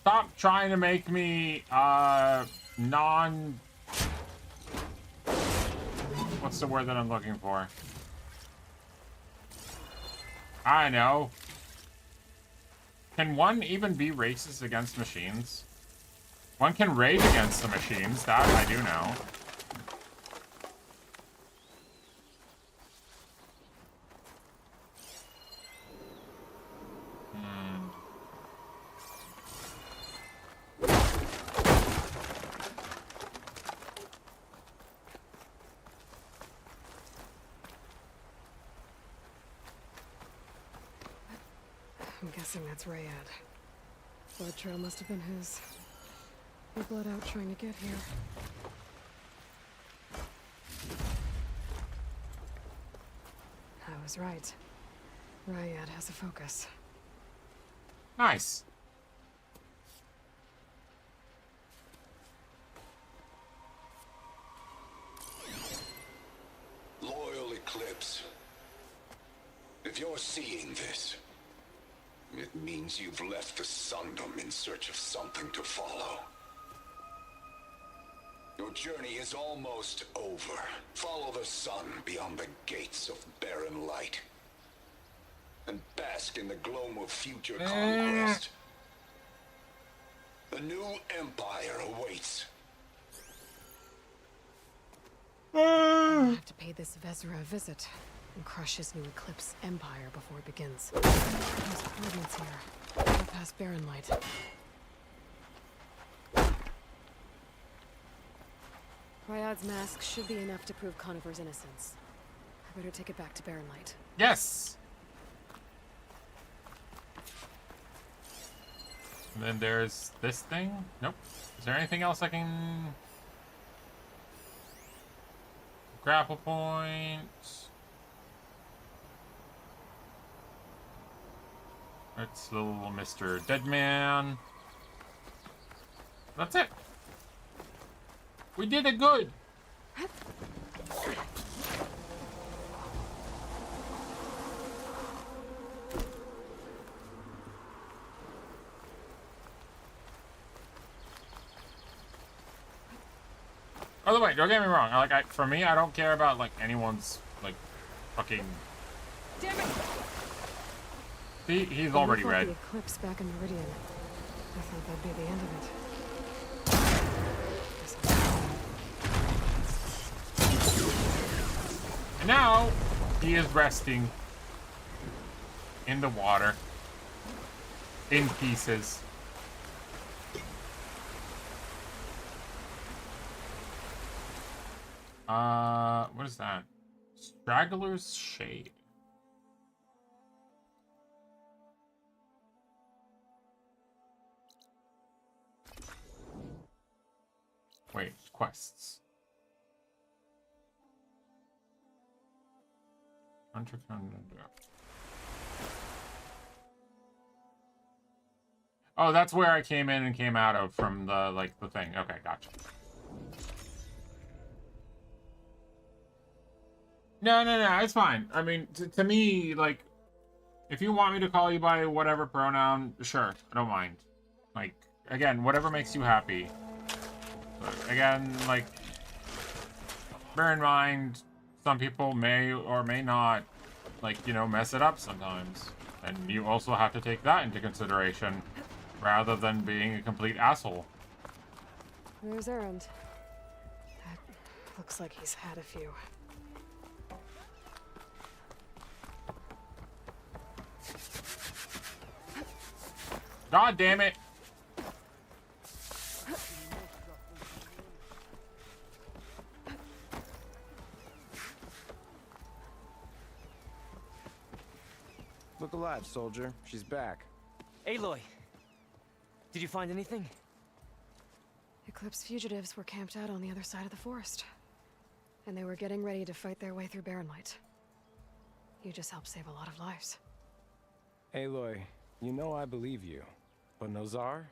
Stop trying to make me, non... What's the word that I'm looking for? I know. Can one even be racist against machines? One can rage against the machines, that I do know. I'm guessing that's Rayad. Blood trail must have been his. He bled out trying to get here. I was right. Rayad has a focus. Nice. Loyal Eclipse. If you're seeing this, it means you've left the Sundom in search of something to follow. Your journey is almost over. Follow the sun beyond the gates of barren light. And bask in the gloam of future conquest. The new empire awaits. I'll have to pay this Vezra a visit and crush his new Eclipse empire before it begins. There's coordinates here. We're past Barren Light. Ryad's mask should be enough to prove Conover's innocence. I better take it back to Barren Light. Yes! And then there's this thing? Nope. Is there anything else I can... Grapple point... It's little Mr. Deadman. That's it. We did it good. By the way, don't get me wrong. For me, I don't care about like anyone's like fucking. Damn it! See, he's already red. The eclipse back in Meridian. I thought that'd be the end of it. And now he is resting in the water, in pieces. What is that? Straggler's Shade. Wait, quests. Hunter. Oh, that's where I came in and came out of from the thing. Okay, gotcha. No, it's fine. I mean, to me, like, if you want me to call you by whatever pronoun, sure, I don't mind. Like, again, whatever makes you happy. But again, like, bear in mind, some people may or may not, like, you know, mess it up sometimes. And you also have to take that into consideration, rather than being a complete asshole. There's Errand. That looks like he's had a few. God damn it! Look alive, soldier. She's back. Aloy, did you find anything? Eclipse fugitives were camped out on the other side of the forest. And they were getting ready to fight their way through Barren Light. You just helped save a lot of lives. Aloy, you know I believe you. But Nozar?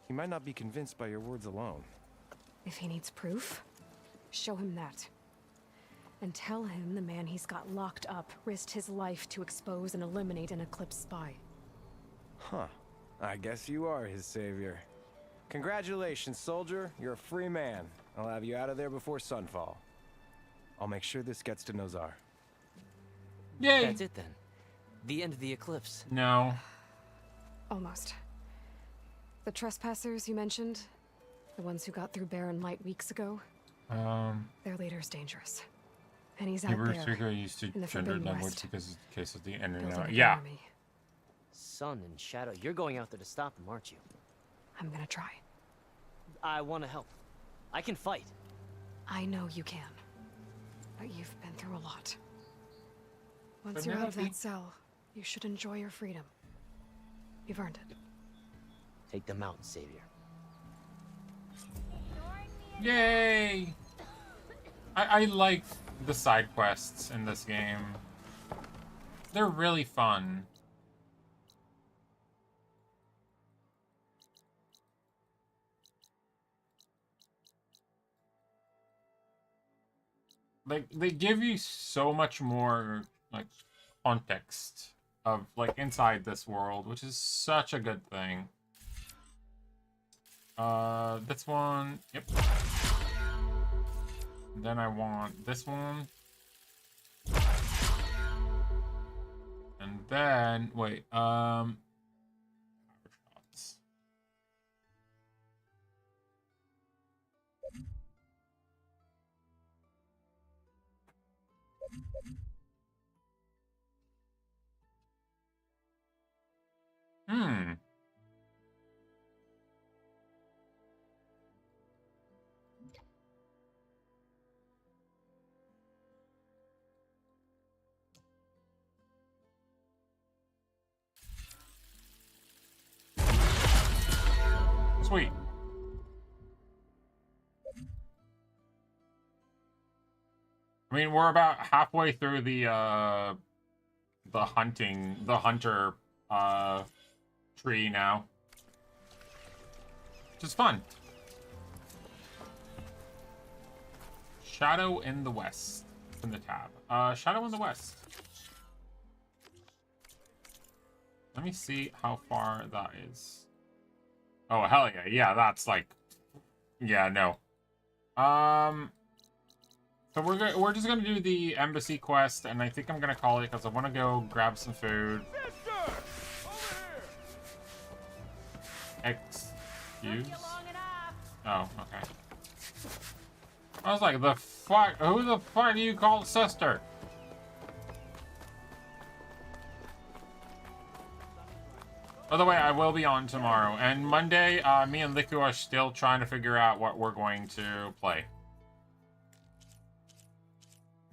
He might not be convinced by your words alone. If he needs proof, show him that. And tell him the man he's got locked up risked his life to expose and eliminate an Eclipse spy. Huh. I guess you are his savior. Congratulations, soldier. You're a free man. I'll have you out of there before sunfall. I'll make sure this gets to Nozar. Yay! That's it then. The end of the Eclipse. No. Almost. The trespassers you mentioned, the ones who got through Barren Light weeks ago, their leader's dangerous. And he's out there, used to in the gendered Forbidden language West, because of the case of the end. building a Yeah. army. Sun and Shadow, you're going out there to stop them, aren't you? I'm gonna try. I want to help. I can fight. I know you can. But you've been through a lot. Once But you're out now of that cell, you should enjoy your freedom. You've earned it. Take them out, Savior. Yay! I like the side quests in this game. They're really fun. Like, they give you so much more, like, context of, like, inside this world, which is such a good thing. This one, yep. Then I want this one. And then, wait, sweet. I mean, we're about halfway through the hunter, tree now. Which is fun. Shadow in the West. In the tab. Shadow in the West. Let me see how far that is. Oh, hell yeah. Yeah, that's like... Yeah, no. So we're just gonna do the embassy quest, and I think I'm gonna call it because I want to go grab some food. Excuse? Oh, okay. I was like, the fuck? Who the fuck do you call sister? By the way, I will be on tomorrow. And Monday, me and Liku are still trying to figure out what we're going to play.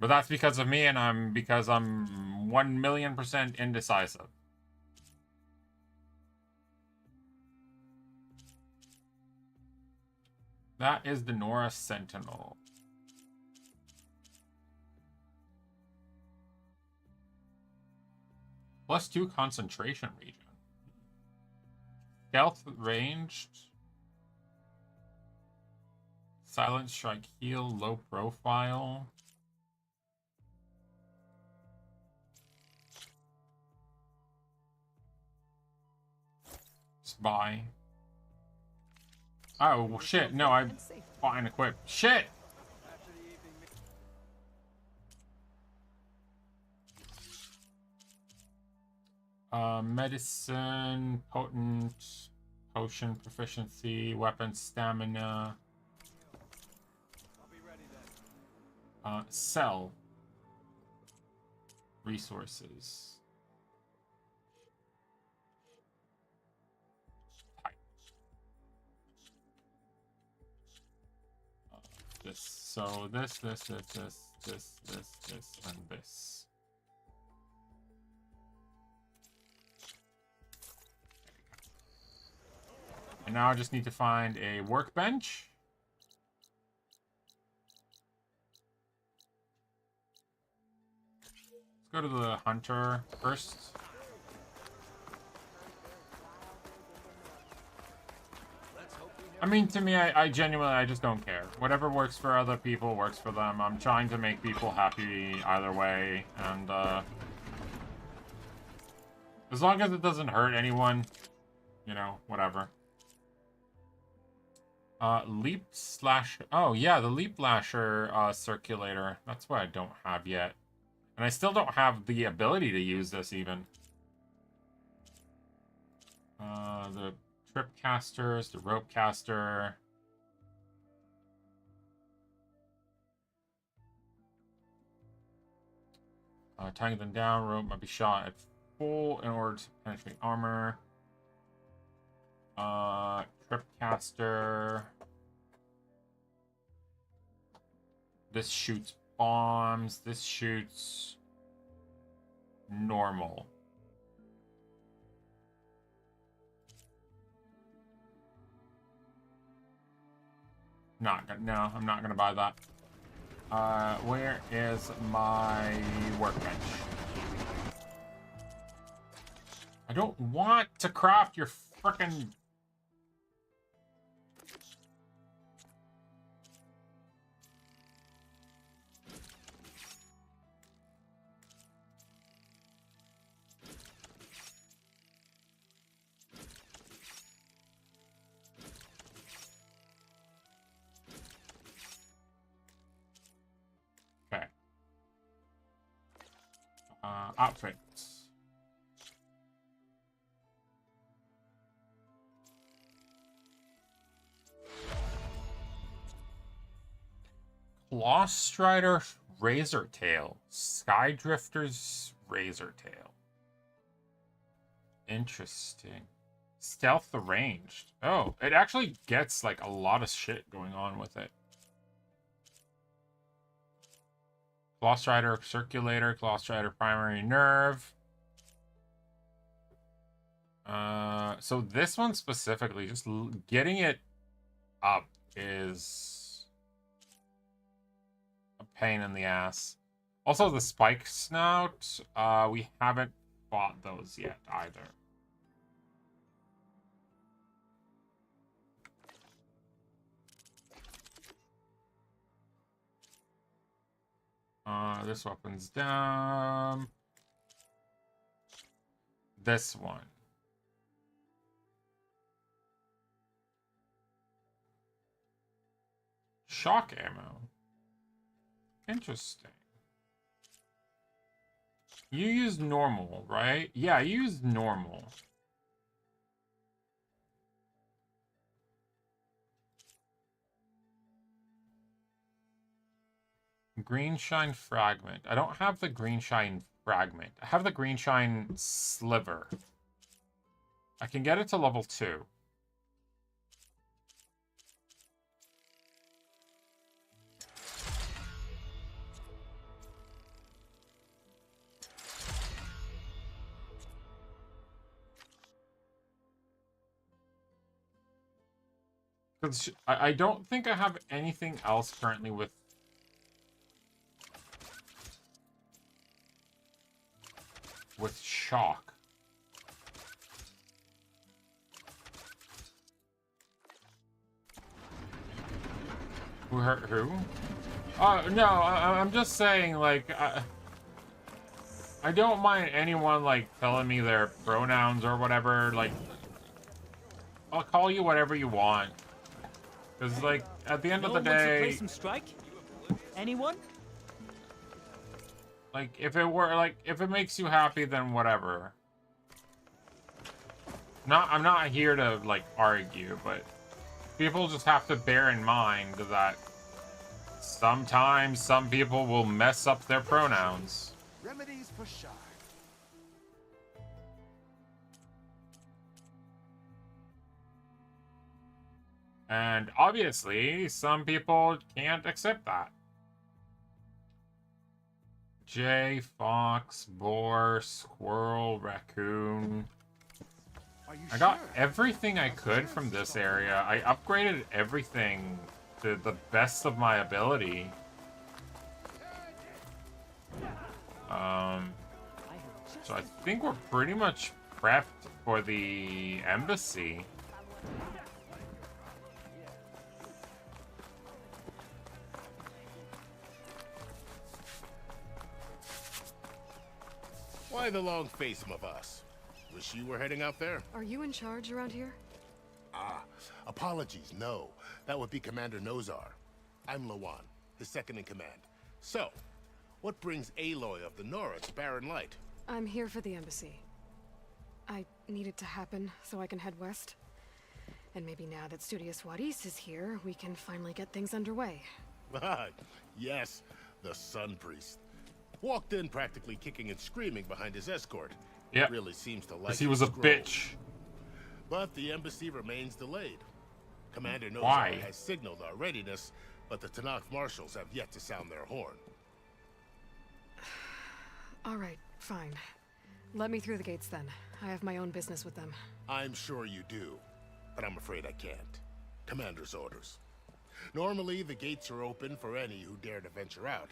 But that's because of me, and because I'm 1,000,000% indecisive. That is the Nora Sentinel. +2 concentration region. Stealth ranged. Silent strike heal, low profile. Spy. Oh, shit. No, I bought and equipped. Shit! Medicine, potent, potion proficiency, weapon stamina. Sell. Resources. This. So this, and this. And now I just need to find a workbench. Let's go to the hunter first. I mean, to me, I genuinely, I just don't care. Whatever works for other people works for them. I'm trying to make people happy either way, and as long as it doesn't hurt anyone, you know, whatever. Leap slash... Oh, yeah, the Leap Lasher circulator. That's what I don't have yet. And I still don't have the ability to use this, even. The trip casters, the rope caster. Tying them down, rope might be shot at full in order to penetrate armor. Trip caster. This shoots bombs. This shoots normal. No, I'm not gonna buy that. Where is my workbench? I don't want to craft your frickin'... Okay. Outfits. Claw Strider Razor Tail. Skydrifter's Razor Tail. Interesting. Stealth Arranged. Oh, it actually gets like a lot of shit going on with it. Claw Strider Circulator, Claw Strider Primary Nerve. So this one specifically, just getting it up is a pain in the ass. Also, the Spike Snout, we haven't bought those yet either. This weapon's down. This one. Shock ammo. Interesting. You use normal, right? Yeah, you use normal. Green shine fragment. I don't have the green shine fragment. I have the green shine sliver. I can get it to level 2. Because I don't think I have anything else currently with shock. Who hurt who? No, I'm just saying, like, I don't mind anyone, like, telling me their pronouns or whatever. Like, I'll call you whatever you want. Because, like, at the end of the No one wants to day... play some strike? Anyone? Like, if it makes you happy, then whatever. I'm not here to, like, argue, but people just have to bear in mind that sometimes some people will mess up their pronouns. Remedies for shy. And obviously, some people can't accept that. Jay, fox, boar, squirrel, raccoon. I got everything I could from this area. I upgraded everything to the best of my ability. So I think we're pretty much prepped for the embassy. Why the long face, my boss? Wish you were heading out there? Are you in charge around here? Ah, apologies, no. That would be Commander Nozar. I'm Lawan, his second in command. So, what brings Aloy of the Nora to Barren Light? I'm here for the embassy. I need it to happen so I can head west. And maybe now that Studious Wadis is here, we can finally get things underway. Yes, the Sun Priest. Walked in practically kicking and screaming behind his escort. Yeah. Really seems to like he was a scroll. bitch. But the embassy remains delayed. Commander Nozar Why? has signaled our readiness, but the Tanakh marshals have yet to sound their horn. All right, fine. Let me through the gates then. I have my own business with them. I'm sure you do, but I'm afraid I can't. Commander's orders. Normally, the gates are open for any who dare to venture out.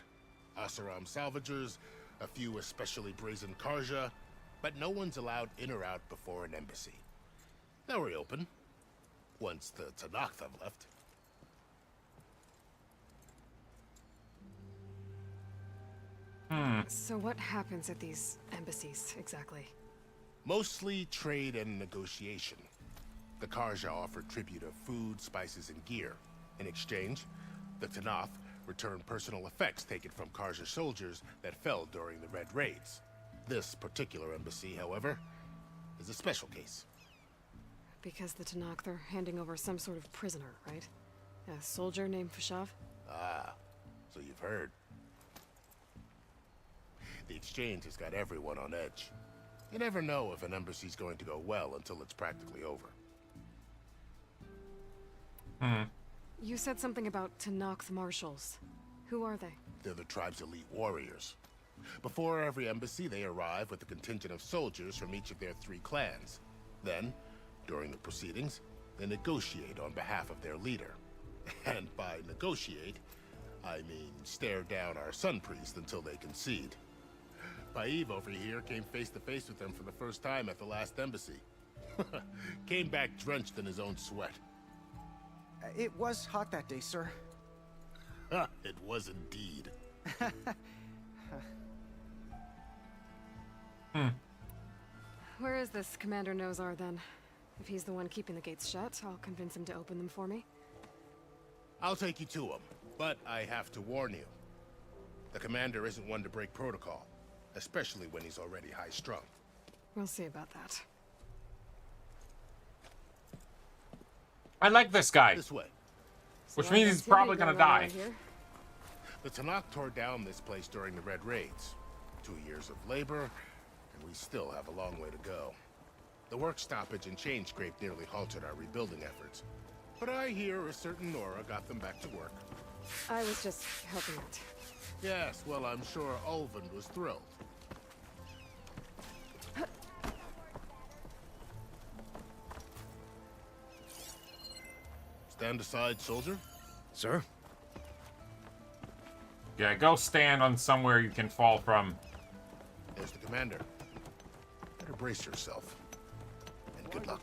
Asaram salvagers, a few especially brazen Karja, but no one's allowed in or out before an embassy. They'll reopen, once the Tanakh have left. So what happens at these embassies, exactly? Mostly trade and negotiation. The Karja offer tribute of food, spices, and gear. In exchange, the Tanakh return personal effects taken from Karja soldiers that fell during the Red Raids. This particular embassy, however, is a special case. Because the Tanakh, they're handing over some sort of prisoner, right? A soldier named Fashav? Ah, so you've heard. The exchange has got everyone on edge. You never know if an embassy's going to go well until it's practically over. You said something about Tanakh marshals. Who are they? They're the tribe's elite warriors. Before every embassy, they arrive with a contingent of soldiers from each of their 3 clans. Then, during the proceedings, they negotiate on behalf of their leader. And by negotiate, I mean stare down our Sun Priest until they concede. Paiv over here came face to face with them for the first time at the last embassy. Came back drenched in his own sweat. It was hot that day, sir. It was indeed. Where is this Commander Nozar, then? If he's the one keeping the gates shut, I'll convince him to open them for me. I'll take you to him, but I have to warn you. The commander isn't one to break protocol, especially when he's already high-strung. We'll see about that. I like this guy. This way. Which means he's probably gonna die. The Tanakh tore down this place during the Red Raids. 2 years of labor, and we still have a long way to go. The work stoppage and chain scrape nearly halted our rebuilding efforts. But I hear a certain Nora got them back to work. I was just helping out. Yes, well, I'm sure Ulvund was thrilled. Stand aside, soldier. Sir? Yeah, go stand on somewhere you can fall from. There's the commander. Better brace yourself. And good luck.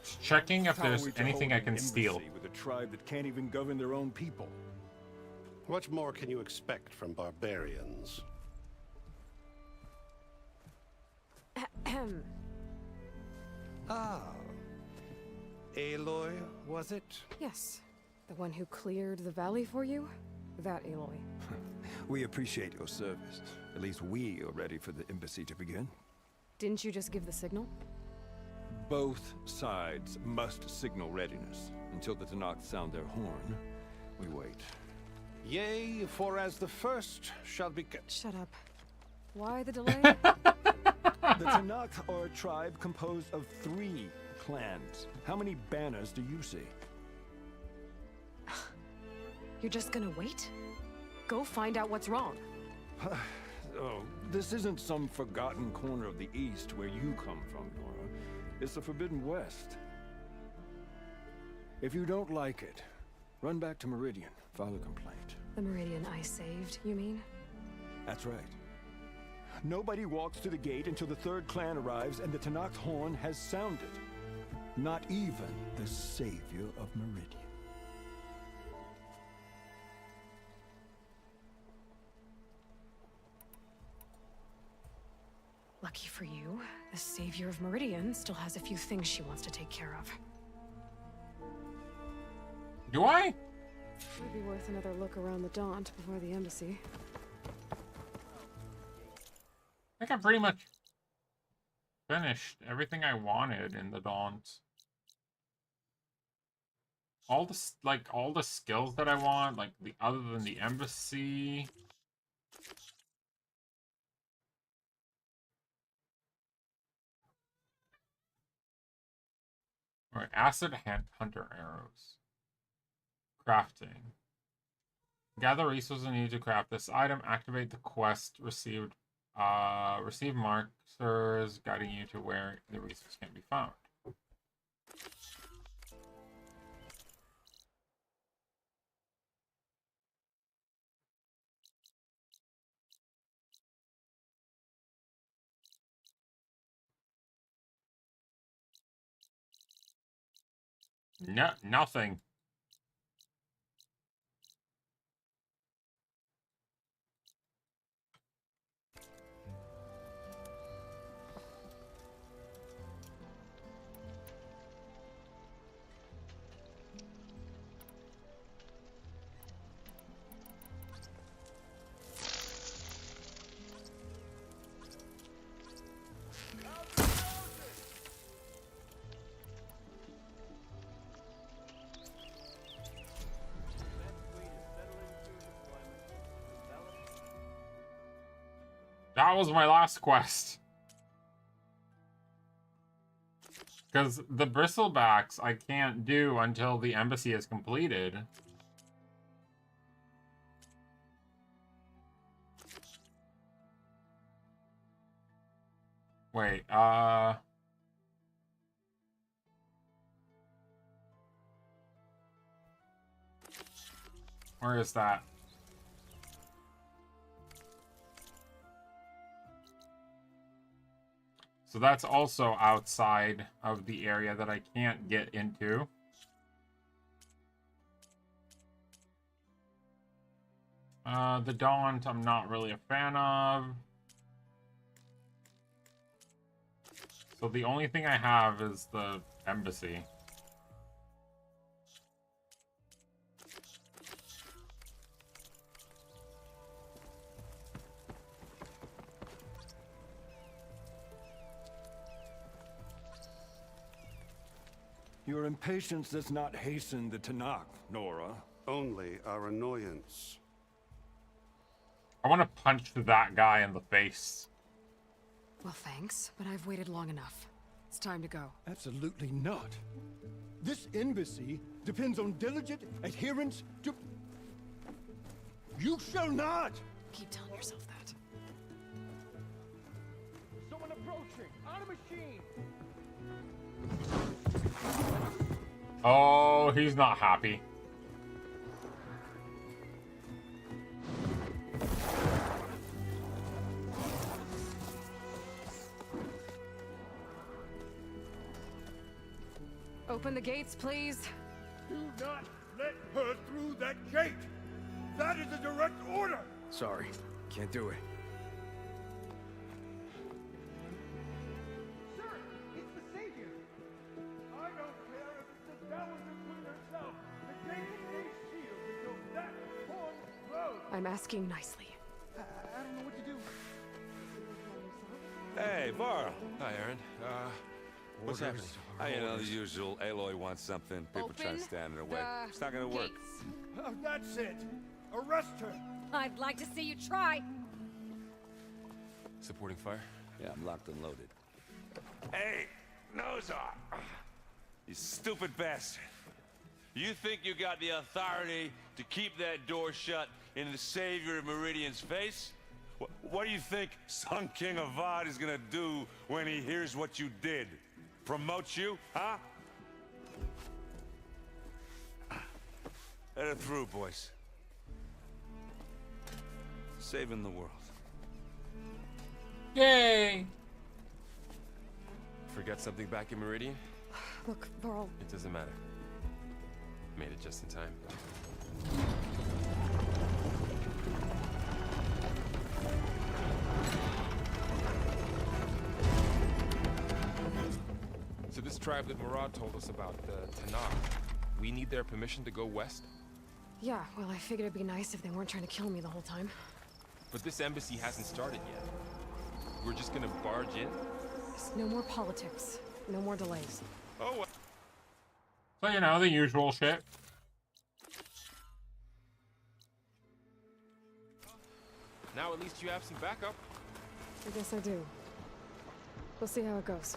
Just checking if How are there's we to anything hold I can an steal. embassy with a tribe that can't even govern their own people? What more can you expect from barbarians? Ahem. Ah. Aloy, was it? Yes. The one who cleared the valley for you? That Aloy. We appreciate your service. At least we are ready for the embassy to begin. Didn't you just give the signal? Both sides must signal readiness. Until the Tanakh sound their horn, we wait. Yea, for as the first shall be... Shut up. Why the delay? The Tanakh are a tribe composed of 3 clans. How many banners do you see? You're just gonna wait? Go find out what's wrong. Oh, this isn't some forgotten corner of the East where you come from, Nora. It's the Forbidden West. If you don't like it, run back to Meridian, file a complaint. The Meridian I saved, you mean? That's right. Nobody walks to the gate until the 3rd clan arrives and the Tanakh's horn has sounded. Not even the savior of Meridian. Lucky for you, the savior of Meridian still has a few things she wants to take care of. Do I? Might be worth another look around the Daunt before the embassy. I think I pretty much finished everything I wanted in the Daunt. All the skills that I want, like other than the embassy. Alright, acid hunter arrows. Crafting. Gather resources needed to craft this item. Activate the quest received. Receive markers guiding you to where the resource can be found. No, nothing. That was my last quest. Because the bristlebacks I can't do until the embassy is completed. Wait, where is that? So that's also outside of the area that I can't get into. The Daunt, I'm not really a fan of. So the only thing I have is the Embassy. Your impatience does not hasten the Tanakh, Nora. Only our annoyance. I want to punch that guy in the face. Well, thanks, but I've waited long enough. It's time to go. Absolutely not. This embassy depends on diligent adherence to... You shall not! Keep telling yourself that. Someone approaching! On a machine! Oh, he's not happy. Open the gates, please. Do not let her through that gate! That is a direct order! Sorry, can't do it. Sir, it's the Savior! I don't care if it's the Dowager Queen herself! The gate stays sealed until that horn blows! I'm asking nicely. I don't know what to do. Hey, Varl. Hi, Aaron. What's happening? You know, the usual. Aloy wants something. People trying to stand in her way. It's not gonna work. That's it! Arrest her! I'd like to see you try. Supporting fire? Yeah, I'm locked and loaded. Hey, Nozar! You stupid bastard. You think you got the authority to keep that door shut in the Savior of Meridian's face? What do you think Sun King Avad is gonna do when he hears what you did? Promote you, huh? Let her through, boys. Saving the world. Yay! Forget something back in Meridian? Look, Varl. It doesn't matter. Made it just in time. So this tribe that Murad told us about, the Tanakh, we need their permission to go west? Yeah, well, I figured it'd be nice if they weren't trying to kill me the whole time. But this embassy hasn't started yet. We're just gonna barge in? Just no more politics. No more delays. Oh, well. So, you know, the usual shit. Now at least you have some backup. I guess I do. We'll see how it goes.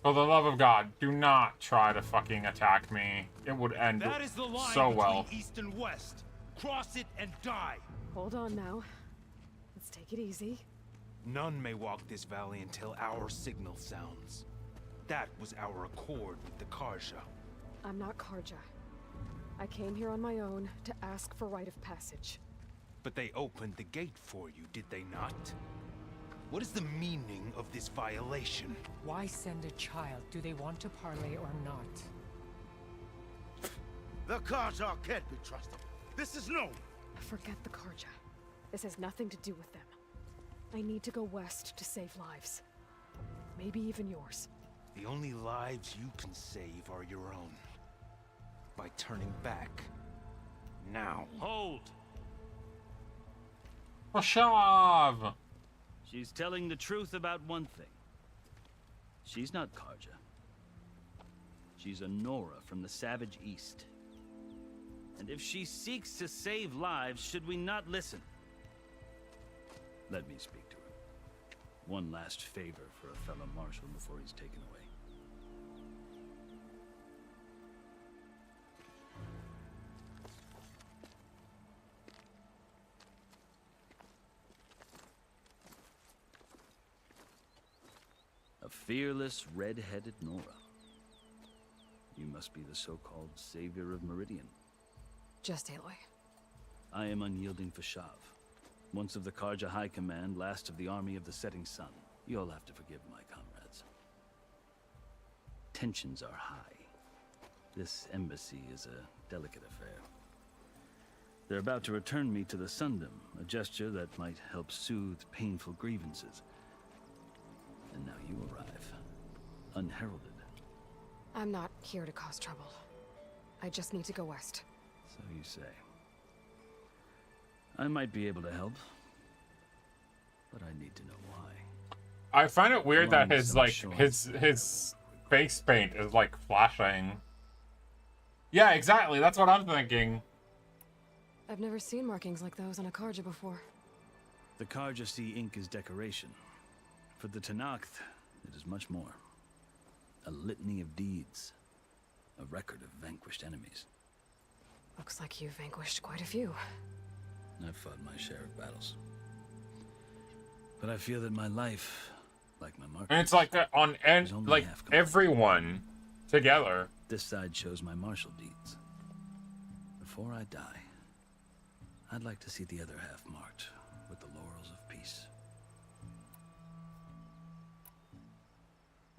For the love of God, do not try to fucking attack me. It would end That is the line so between well. East and West. Cross it and die. Hold on now. Let's take it easy. None may walk this valley until our signal sounds. That was our accord with the Karja. I'm not Karja. I came here on my own to ask for rite of passage. But they opened the gate for you, did they not? What is the meaning of this violation? Why send a child? Do they want to parley or not? The Karja can't be trusted. This is known. Forget the Karja. This has nothing to do with them. I need to go west to save lives. Maybe even yours. The only lives you can save are your own. By turning back. Now. Hold! Rashav! She's telling the truth about one thing. She's not Karja. She's a Nora from the Savage East. And if she seeks to save lives, should we not listen? Let me speak to her. One last favor for a fellow marshal before he's taken away. A fearless, red-headed Nora. You must be the so-called savior of Meridian. Just Aloy. I am unyielding Fashav, once of the Karja High Command, last of the army of the setting sun. You'll have to forgive my comrades. Tensions are high. This embassy is a delicate affair. They're about to return me to the Sundom, a gesture that might help soothe painful grievances. And now you arrive, unheralded. I'm not here to cause trouble. I just need to go west. So you say. I might be able to help, but I need to know why. I find it weird Allow that me his some like assurance. his face paint is like flashing. Yeah, exactly. That's what I'm thinking. I've never seen markings like those on a Karja before. The Karja see ink as decoration. For the Tenakth, it is much more. A litany of deeds. A record of vanquished enemies. Looks like you've vanquished quite a few. I've fought my share of battles. But I feel that my life, like my mark, And it's like on end, like everyone together. this side shows my martial deeds. Before I die, I'd like to see the other half marked with the laurels of peace.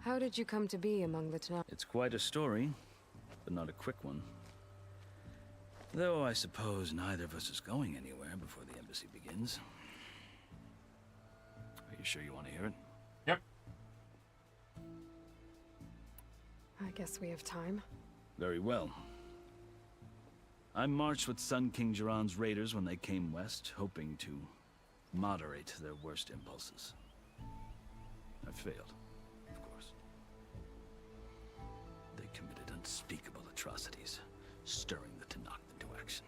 How did you come to be among the Tenakth? It's quite a story, but not a quick one. Though I suppose neither of us is going anywhere before the embassy begins. Are you sure you want to hear it? Yep. I guess we have time. Very well. I marched with Sun King Jiran's raiders when they came west, hoping to moderate their worst impulses. I failed, of course. They committed unspeakable atrocities, stirring the Tenakth into action.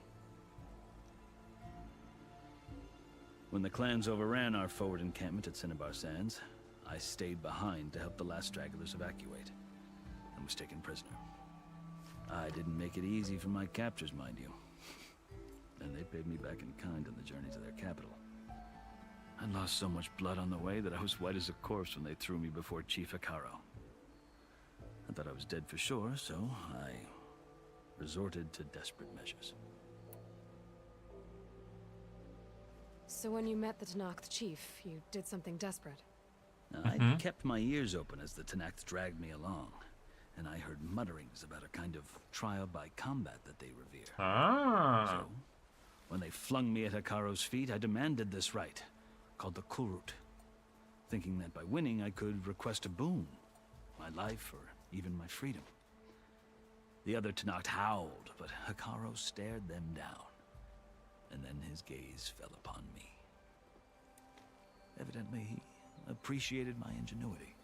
When the clans overran our forward encampment at Cinnabar Sands, I stayed behind to help the last stragglers evacuate, and was taken prisoner. I didn't make it easy for my captors, mind you. And they paid me back in kind on the journey to their capital. I lost so much blood on the way that I was white as a corpse when they threw me before Chief Hikaro. I thought I was dead for sure, so I resorted to desperate measures. So when you met the Tenakth chief, you did something desperate. I kept my ears open as the Tenakth dragged me along, and I heard mutterings about a kind of trial by combat that they revere. So, when they flung me at Hikaro's feet, I demanded this right, called the Kulrut, thinking that by winning I could request a boon, my life or even my freedom. The other Tenakth howled, but Hikaro stared them down, and then his gaze fell upon me. Evidently, he appreciated my ingenuity.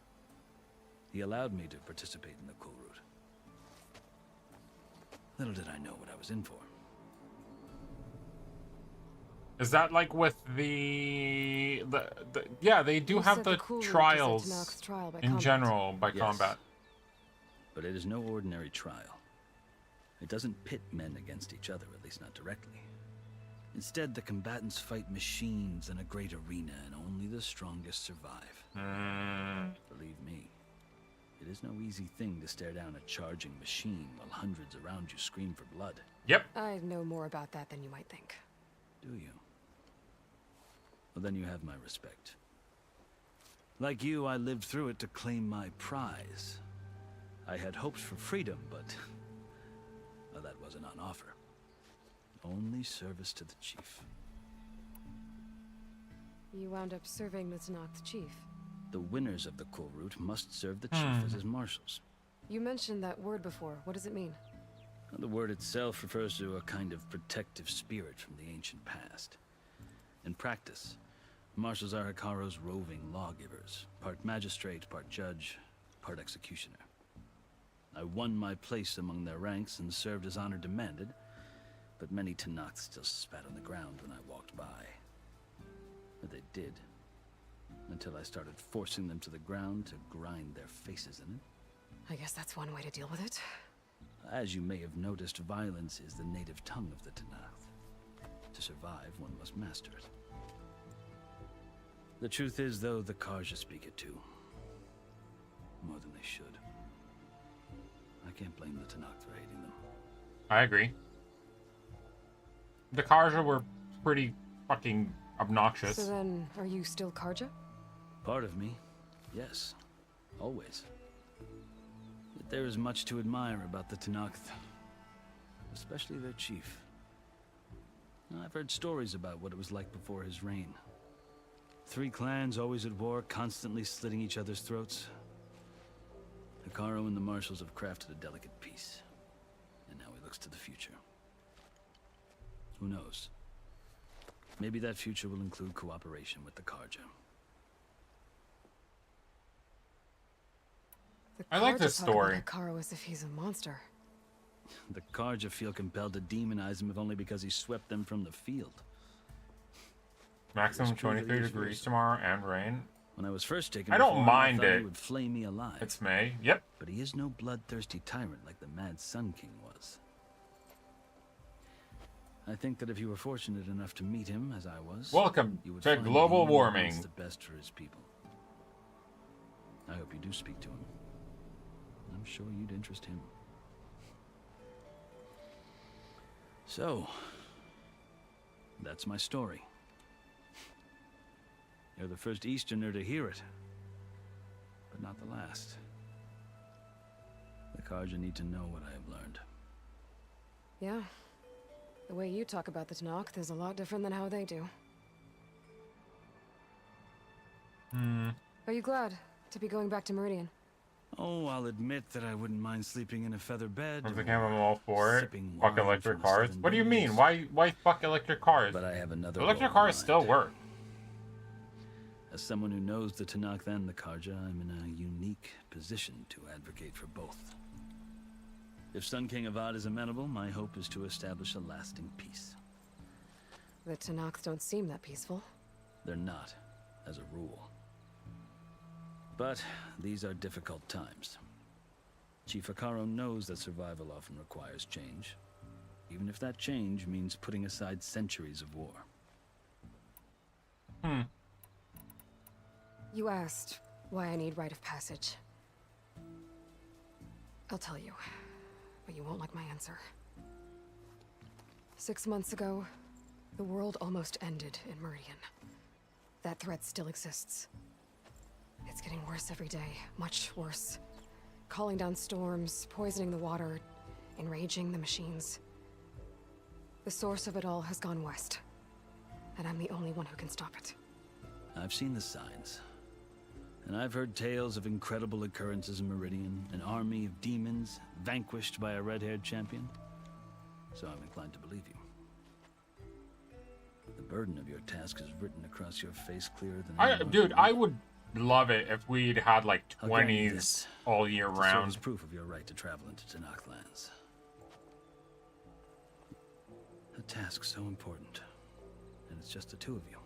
He allowed me to participate in the Kulrut. Little did I know what I was in for. Is that like with the yeah, they do have the trials in general by combat. But it is no ordinary trial. It doesn't pit men against each other, at least not directly. Instead, the combatants fight machines in a great arena, and only the strongest survive. Believe me, it is no easy thing to stare down a charging machine while hundreds around you scream for blood. Yep. I know more about that than you might think. Do you? Well, then you have my respect. Like you, I lived through it to claim my prize. I had hopes for freedom, but well, that wasn't on offer. Only service to the chief. You wound up serving the Tenakth chief. The winners of the Kulrut must serve the chief as his marshals. You mentioned that word before. What does it mean? The word itself refers to a kind of protective spirit from the ancient past. In practice, marshals are Hikaro's roving lawgivers, part magistrate, part judge, part executioner. I won my place among their ranks and served as honor demanded, but many Tenakth still spat on the ground when I walked by. But they did, until I started forcing them to the ground to grind their faces in it. I guess that's one way to deal with it. As you may have noticed, violence is the native tongue of the Tenakth. To survive, one must master it. The truth is, though, the Karja speak it too. More than they should. I can't blame the Tanakh for hating them. I agree. The Karja were pretty fucking obnoxious. So then, are you still Karja? Part of me, yes. Always. Yet there is much to admire about the Tanakh, especially their chief. I've heard stories about what it was like before his reign. 3 clans always at war, constantly slitting each other's throats. Hekarro and the Marshals have crafted a delicate peace. And now he looks to the future. Who knows? Maybe that future will include cooperation with the Karja. I like this story. Hekarro as if he's a monster. The Karja feel compelled to demonize him if only because he swept them from the field. Maximum 23 degrees tomorrow and rain. When I was first taken, I don't mind it. He would flay me alive. It's May. Yep. But he is no bloodthirsty tyrant like the Mad Sun King was. I think that if you were fortunate enough to meet him, as I was, welcome you would to find global he warming. wants the best for his people. I hope you do speak to him. I'm sure you'd interest him. So, that's my story. You're the first Easterner to hear it, but not the last. The Karja need to know what I have learned. Yeah. The way you talk about the Tanakh is a lot different than how they do. Are you glad to be going back to Meridian? Oh, I'll admit that I wouldn't mind sleeping in a feather bed. I think I'm all for it. Fuck electric cars. What do you mean? Why fuck electric cars? But I have another. Electric cars still work. As someone who knows the Tanakh and the Karja, I'm in a unique position to advocate for both. If Sun King Avad is amenable, my hope is to establish a lasting peace. The Tanakh don't seem that peaceful. They're not, as a rule. But these are difficult times. Chief Hekarro knows that survival often requires change, even if that change means putting aside centuries of war. You asked why I need rite of passage. I'll tell you, but you won't like my answer. 6 months ago, the world almost ended in Meridian. That threat still exists. It's getting worse every day, much worse. Calling down storms, poisoning the water, enraging the machines. The source of it all has gone west, and I'm the only one who can stop it. I've seen the signs. And I've heard tales of incredible occurrences in Meridian, an army of demons vanquished by a red-haired champion. So I'm inclined to believe you. The burden of your task is written across your face clearer than Dude, I would love it if we'd had like 20s all year round. As proof of your right to travel into Tanakh lands. A task so important, and it's just the two of you.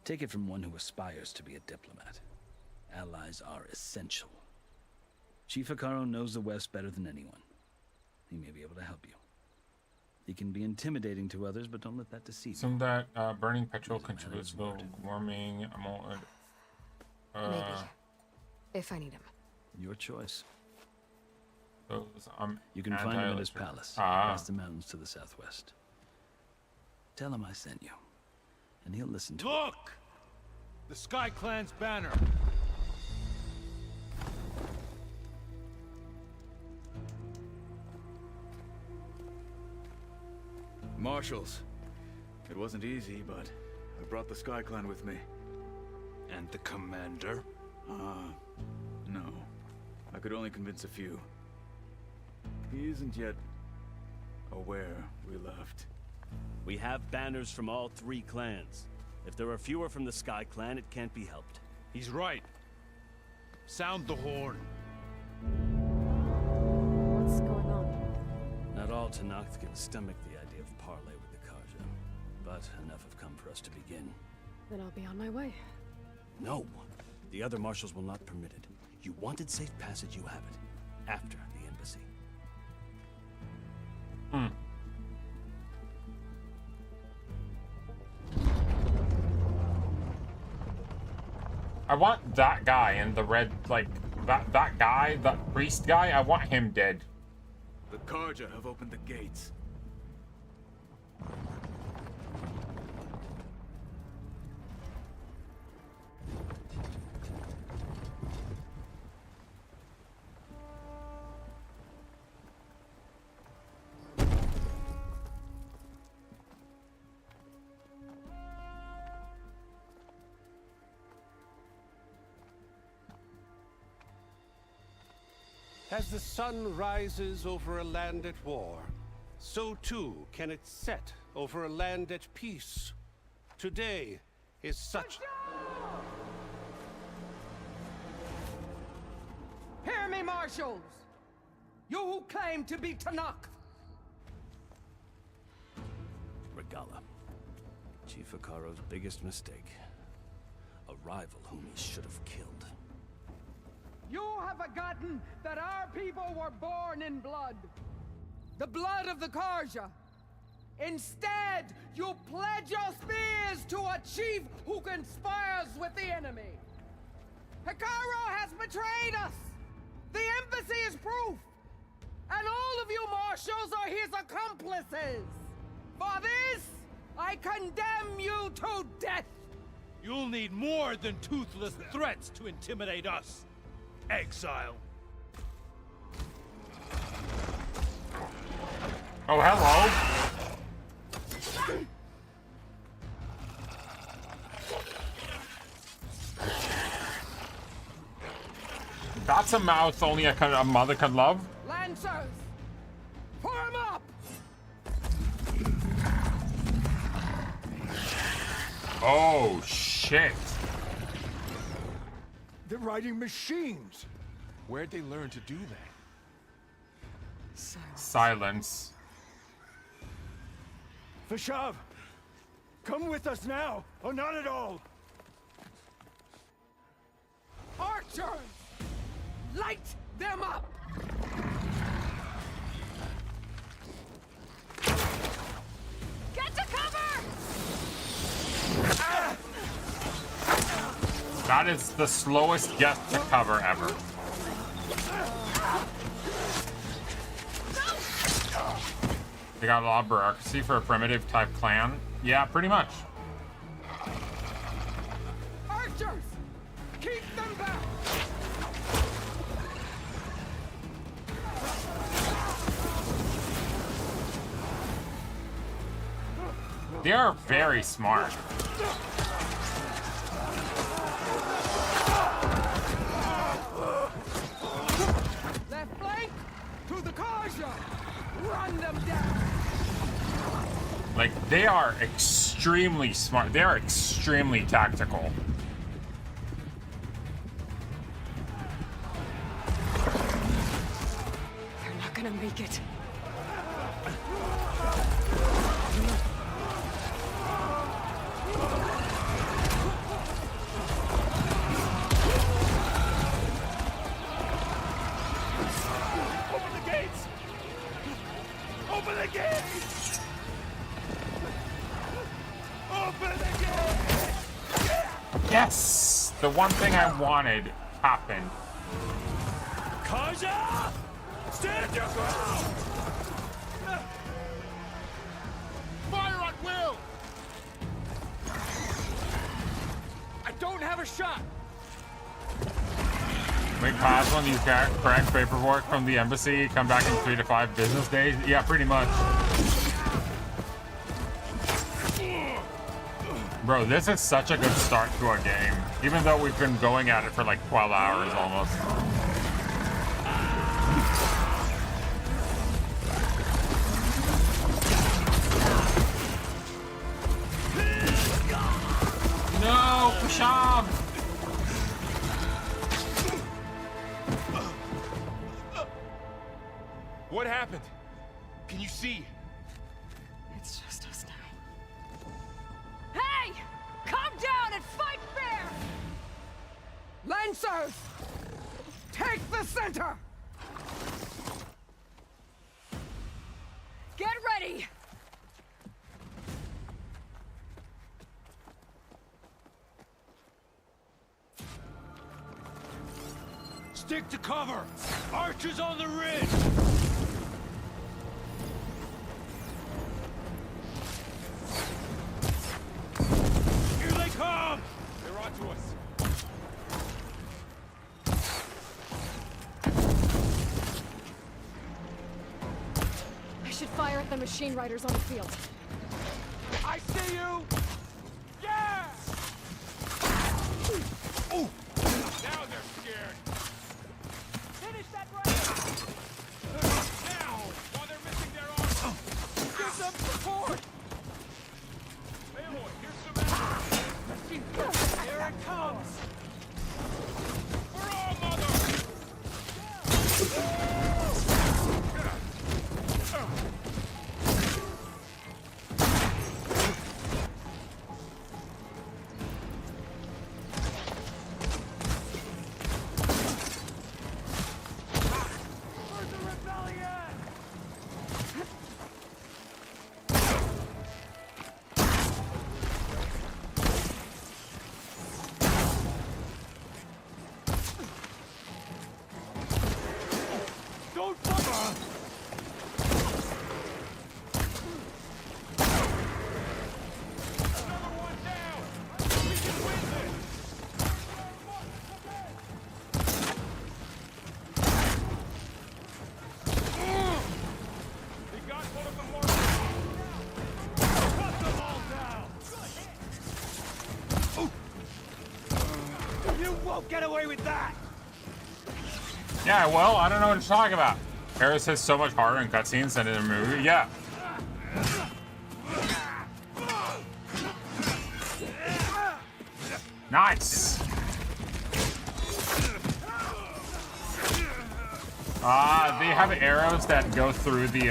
Take it from one who aspires to be a diplomat. Allies are essential. Chief Hekarro knows the West better than anyone. He may be able to help you. He can be intimidating to others, but don't let that deceive you. Some that burning petrol contributes to global warming. Maybe. If I need him. Your choice. So, you can find him at his palace, past the mountains to the southwest. Tell him I sent you, and he'll listen to Look! The Sky Clan's banner. Marshals. It wasn't easy, but I brought the Sky Clan with me. And the commander? No. I could only convince a few. He isn't yet aware we left. We have banners from all 3 clans. If there are fewer from the Sky Clan, it can't be helped. He's right. Sound the horn. What's going on? Not all Tanakh can stomach the idea of parley with the Karja, but enough have come for us to begin. Then I'll be on my way. No, the other marshals will not permit it. You wanted safe passage, you have it. After the embassy. I want that guy in the red, like, That guy, that priest guy, I want him dead. The Karja have opened the gates. As the sun rises over a land at war, so too can it set over a land at peace. Today is such... Hear me, marshals! You who claim to be Tanakh! Regala. Chief Hikaro's biggest mistake. A rival whom he should have killed. You have forgotten that our people were born in blood. The blood of the Karja. Instead, you pledge your spears to a chief who conspires with the enemy. Hikaro has betrayed us! The embassy is proof! And all of you marshals are his accomplices! For this, I condemn you to death! You'll need more than toothless threats to intimidate us. Exile. Oh, hello. That's a mouth only a mother can love. Lancers! Form up! Oh, shit. They're riding machines. Where'd they learn to do that? Silence. Vashav, come with us now, or not at all. Archers! Light them up! Get to cover! Ah! That is the slowest get to cover ever. They got a lot of bureaucracy for a primitive type clan. Yeah, pretty much. Archers! Keep them back! They are very smart. Left flank to the Karja! Run them down! Like, they are extremely smart. They are extremely tactical. They're not gonna make it. Open the gates! Open the gates! Open the gates! Yes! The one thing I wanted happened. Karja! Stand your ground! Fire at will! I don't have a shot! Make pause when you correct paperwork from the embassy, come back in 3 to 5 business days? Yeah, pretty much. Bro, this is such a good start to a game. Even though we've been going at it for like 12 hours almost. No, Pashab! What happened? Can you see? It's just us now. Hey! Come down and fight fair! Lancers! Take the center! Get ready! Stick to cover! Archers on the ridge! Here they come! They're onto us. I should fire at the machine riders on the field. I see you! Yeah! Ooh! Now they're scared. Finish that right! Now! While they're missing their armor! Give them support! Aloy, here's some ammo! Here it comes! For all, mother! Don't fuck! Another one down! We can win this! They got one of the markers! Cut them all down! You won't get away with that! Yeah, well, I don't know what you're talking about. Paris hits so much harder in cutscenes than in a movie. Yeah. Nice. They have arrows that go through the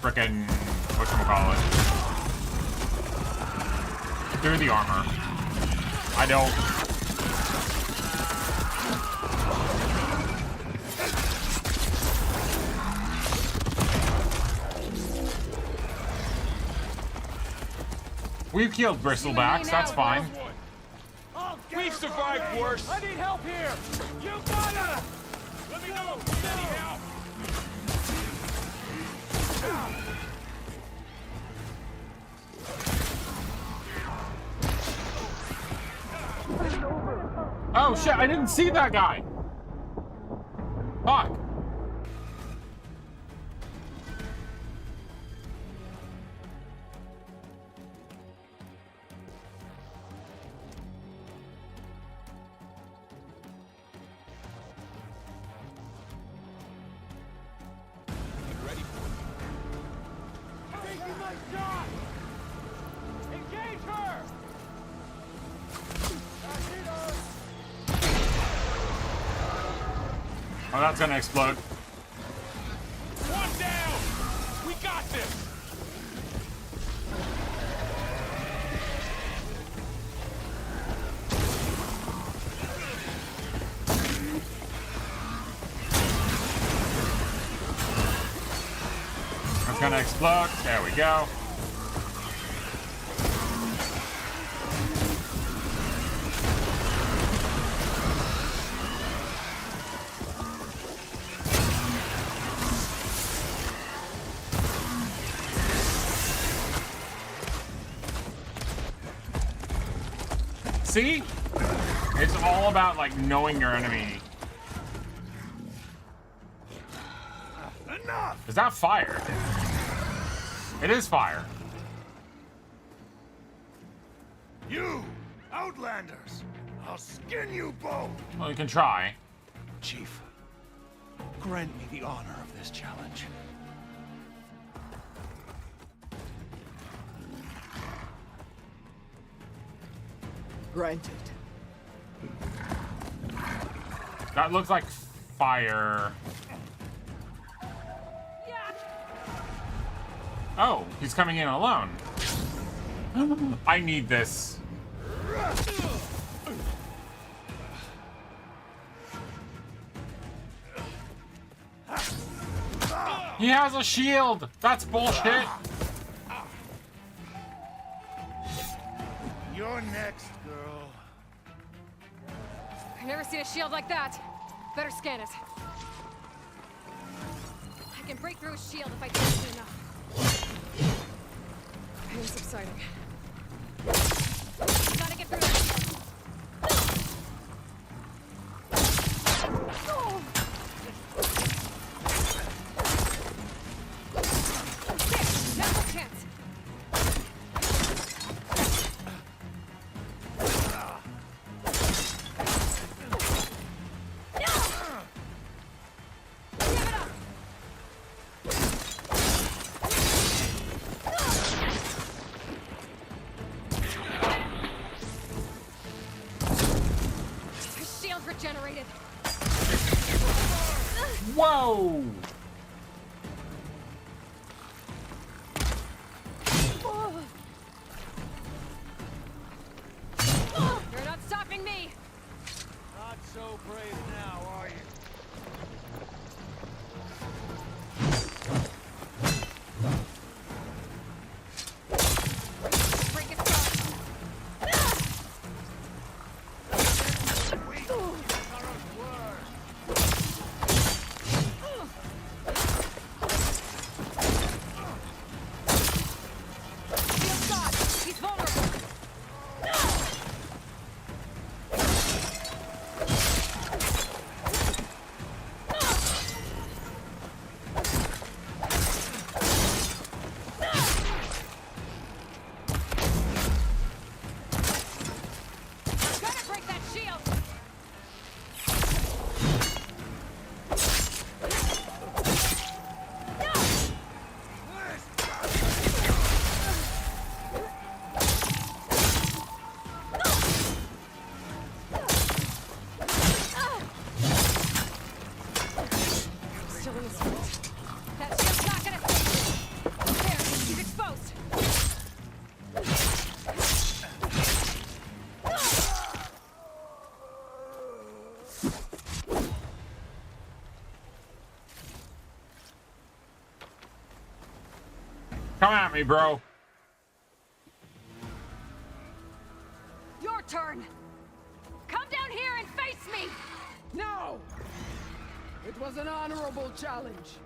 frickin' whatchamacallit. Through the armor. I don't. We've killed bristlebacks, that's fine. We've survived worse! I need help here! You gotta! Let me know if you need any help! Oh shit, I didn't see that guy! Fuck. Taking my shot! Engage her! Oh, that's gonna explode. One down! We got this! That's gonna explode. There we go. See? It's all about, like, knowing your enemy. Enough! Is that fire? It is fire. You! Outlanders! I'll skin you both! Well, you can try. Chief, grant me the honor of this challenge. Granted. That looks like fire. Oh, he's coming in alone. I need this. He has a shield. That's bullshit. You're next, girl. Never seen a shield like that. Better scan it. I can break through a shield if I do it enough. Pain subsiding. Gotta get through that shield. Regenerated. Whoa! You're not stopping me. Not so brave now, are you? Break it down. Come at me, bro. Your turn. Come down here and face me. No! It was an honorable challenge.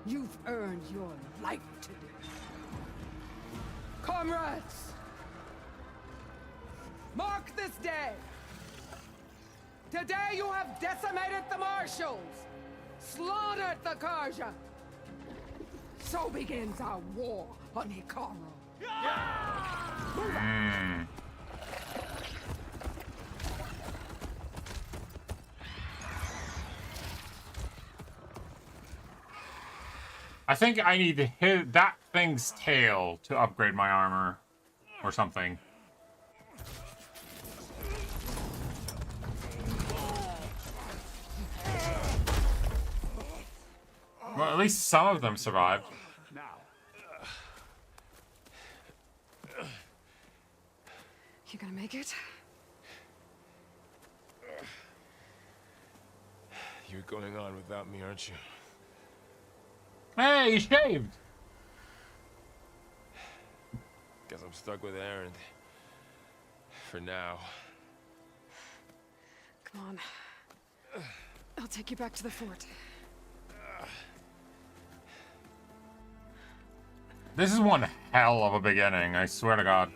You've earned your life today. Comrades! Mark this day! Today you have decimated the Marshals! Slaughtered the Karja! So begins our war on Hikaru. I think I need to hit that thing's tail to upgrade my armor or something. Well, at least some of them survived. You gonna make it? You're going on without me, aren't you? Hey, you shaved! Guess I'm stuck with Aaron. For now. Come on. I'll take you back to the fort. This is one hell of a beginning, I swear to God.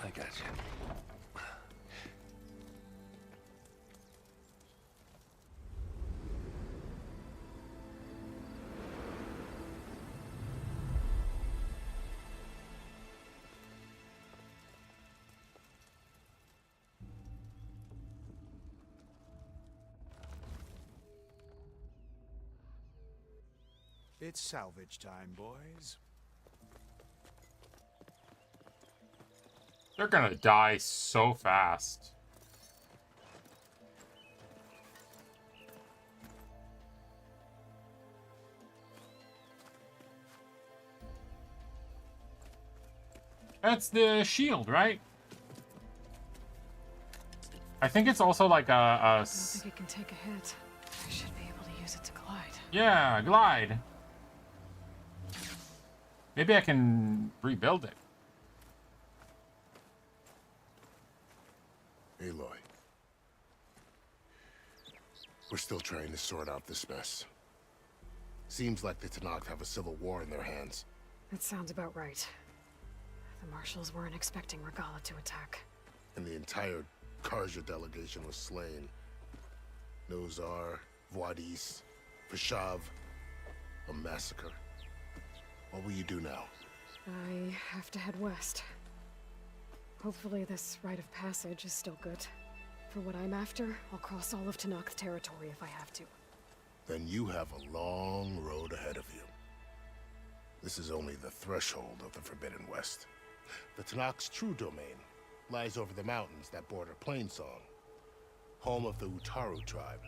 I got you. It's salvage time, boys. They're gonna die so fast. That's the shield, right? I think it's also like I don't think it can take a hit. I should be able to use it to glide. Yeah, glide. Maybe I can rebuild it. Aloy. We're still trying to sort out this mess. Seems like the Tenakth have a civil war in their hands. That sounds about right. The marshals weren't expecting Regala to attack. And the entire Karja delegation was slain. Nozar, Voidis, Vashav. A massacre. What will you do now? I have to head west. Hopefully this rite of passage is still good. For what I'm after, I'll cross all of Tenakth territory if I have to. Then you have a long road ahead of you. This is only the threshold of the Forbidden West. The Tenakth's true domain lies over the mountains that border Plainsong, home of the Utaru tribe.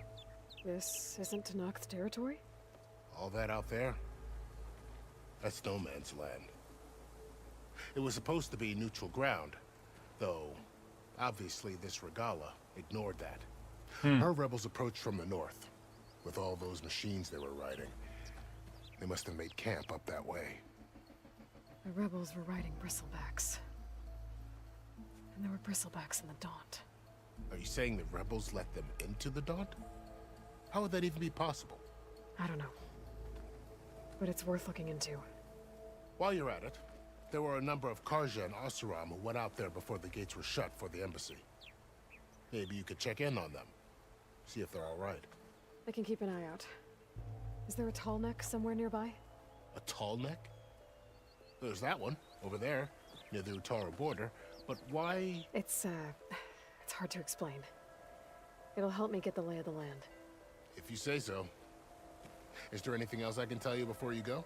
This isn't Tenakth territory? All that out there? That's no man's land. It was supposed to be neutral ground, though obviously this Regala ignored that. Our rebels approached from the north. With all those machines they were riding, they must have made camp up that way. The rebels were riding bristlebacks. And there were bristlebacks in the Daunt. Are you saying the rebels let them into the Daunt? How would that even be possible? I don't know. But it's worth looking into. While you're at it, there were a number of Karja and Oseram who went out there before the gates were shut for the embassy. Maybe you could check in on them. See if they're all right. I can keep an eye out. Is there a tall neck somewhere nearby? A tall neck? There's that one, over there, near the Utaru border. But why? It's hard to explain. It'll help me get the lay of the land. If you say so. Is there anything else I can tell you before you go?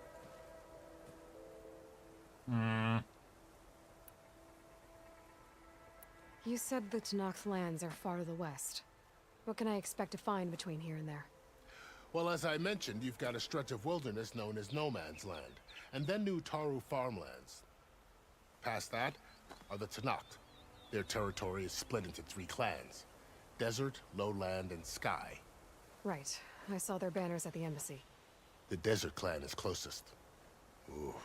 You said the Tenakth lands are far to the west. What can I expect to find between here and there? Well, as I mentioned, you've got a stretch of wilderness known as No Man's Land, and then the Utaru farmlands. Past that are the Tenakth. Their territory is split into 3 clans: Desert, Lowland, and Sky. Right. I saw their banners at the embassy. The Desert clan is closest. Ooh,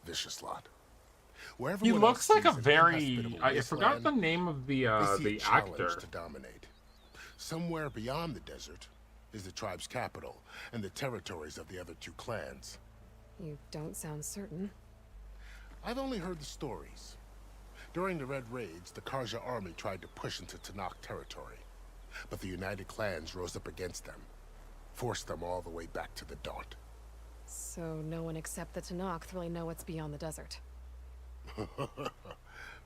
vicious lot. Wherever He looks like a very... I forgot the name of the actor. To dominate. Somewhere beyond the desert is the tribe's capital and the territories of the other 2 clans. You don't sound certain. I've only heard the stories. During the Red Raids, the Karja army tried to push into Tenakth territory, but the United Clans rose up against them, forced them all the way back to the Daunt. So no one except the Tenakth really know what's beyond the desert.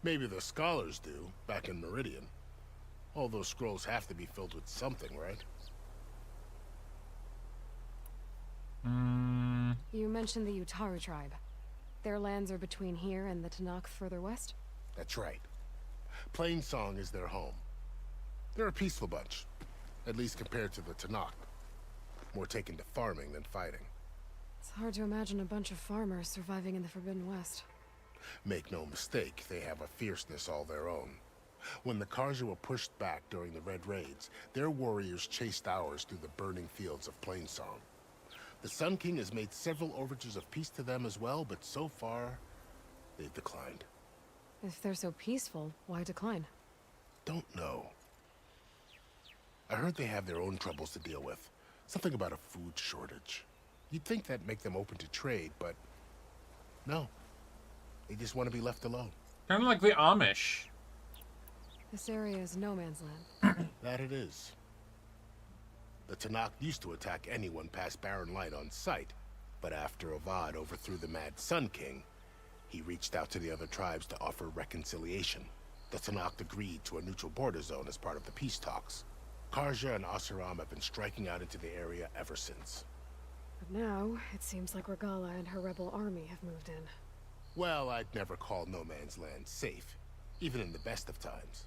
Maybe the scholars do, back in Meridian. All those scrolls have to be filled with something, right? You mentioned the Utaru tribe. Their lands are between here and the Tenakth further west? That's right. Plainsong is their home. They're a peaceful bunch, at least compared to the Tenakth. More taken to farming than fighting. It's hard to imagine a bunch of farmers surviving in the Forbidden West. Make no mistake, they have a fierceness all their own. When the Karja were pushed back during the Red Raids, their warriors chased ours through the burning fields of Plainsong. The Sun King has made several overtures of peace to them as well, but so far, they've declined. If they're so peaceful, why decline? Don't know. I heard they have their own troubles to deal with. Something about a food shortage. You'd think that'd make them open to trade, but no. They just want to be left alone. Kind of like the Amish. This area is no man's land. That it is. The Tenakth used to attack anyone past Barren Light on sight, but after Avad overthrew the Mad Sun King, he reached out to the other tribes to offer reconciliation. The Tenakth agreed to a neutral border zone as part of the peace talks. Karja and Oseram have been striking out into the area ever since. But now, it seems like Regala and her rebel army have moved in. Well, I'd never call No Man's Land safe, even in the best of times.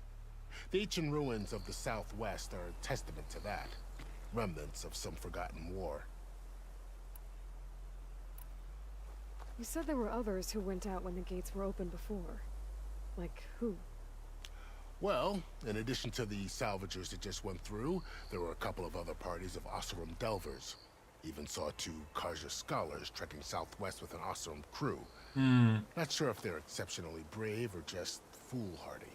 The ancient ruins of the Southwest are a testament to that. Remnants of some forgotten war. You said there were others who went out when the gates were open before. Like who? Well, in addition to the salvagers that just went through, there were a couple of other parties of Oseram delvers. Even saw 2 Karja scholars trekking southwest with an Oseram crew. Not sure if they're exceptionally brave or just foolhardy.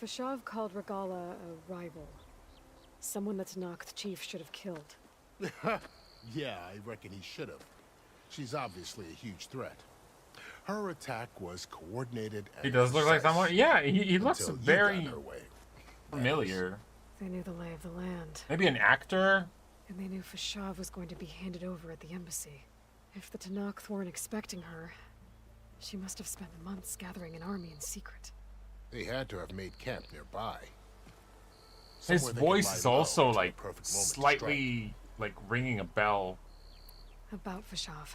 Fashav called Regala a rival. Someone that Tanakh chief should have killed. Yeah, I reckon he should have. She's obviously a huge threat. Her attack was coordinated and He does look like precise someone. Yeah, he looks until you very got her way. familiar. They knew the lay of the land. Maybe an actor? And they knew Fashav was going to be handed over at the embassy. If the Tanakh weren't expecting her, she must have spent months gathering an army in secret. They had to have made camp nearby. His Somewhere they could voice lie is low also until the like perfect moment to slightly like ringing a bell. About Fashav.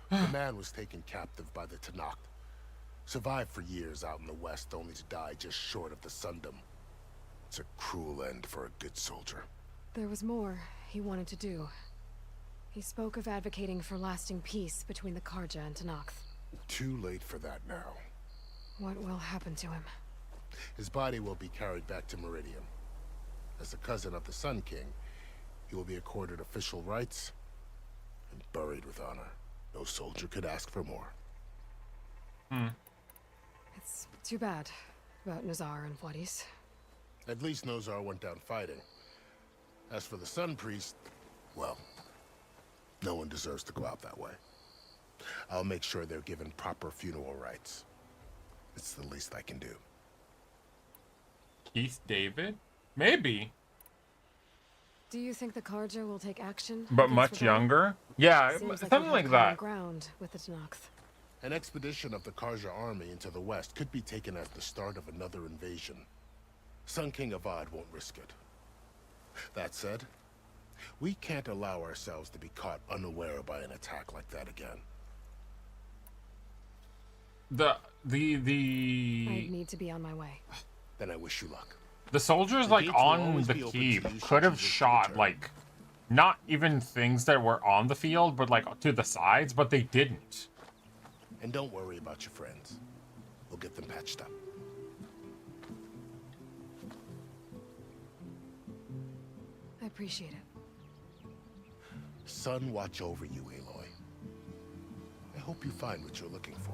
The man was taken captive by the Tanakh. Survived for years out in the west, only to die just short of the Sundom. It's a cruel end for a good soldier. There was more he wanted to do. He spoke of advocating for lasting peace between the Karja and Tanakh. Too late for that now. What will happen to him? His body will be carried back to Meridian. As a cousin of the Sun King, he will be accorded official rights and buried with honor. No soldier could ask for more. It's too bad about Nazar and Wadis. At least Nozar went down fighting. As for the Sun Priest, well, no one deserves to go out that way. I'll make sure they're given proper funeral rites. It's the least I can do. Keith David? Maybe. Do you think the Karja will take action? But against much Regala? younger? Yeah, Seems something we like have that. common ground with the Tanakh. An expedition of the Karja army into the west could be taken as the start of another invasion. Sun King Avad won't risk it. That said, we can't allow ourselves to be caught unaware by an attack like that again. I need to be on my way. Then I wish you luck. The soldiers The like gates will on always the be open to keep you could should have you wish to shot return. like not even things that were on the field, but like to the sides, but they didn't. And don't worry about your friends. We'll get them patched up. I appreciate it. Sun watch over you, Aloy. I hope you find what you're looking for.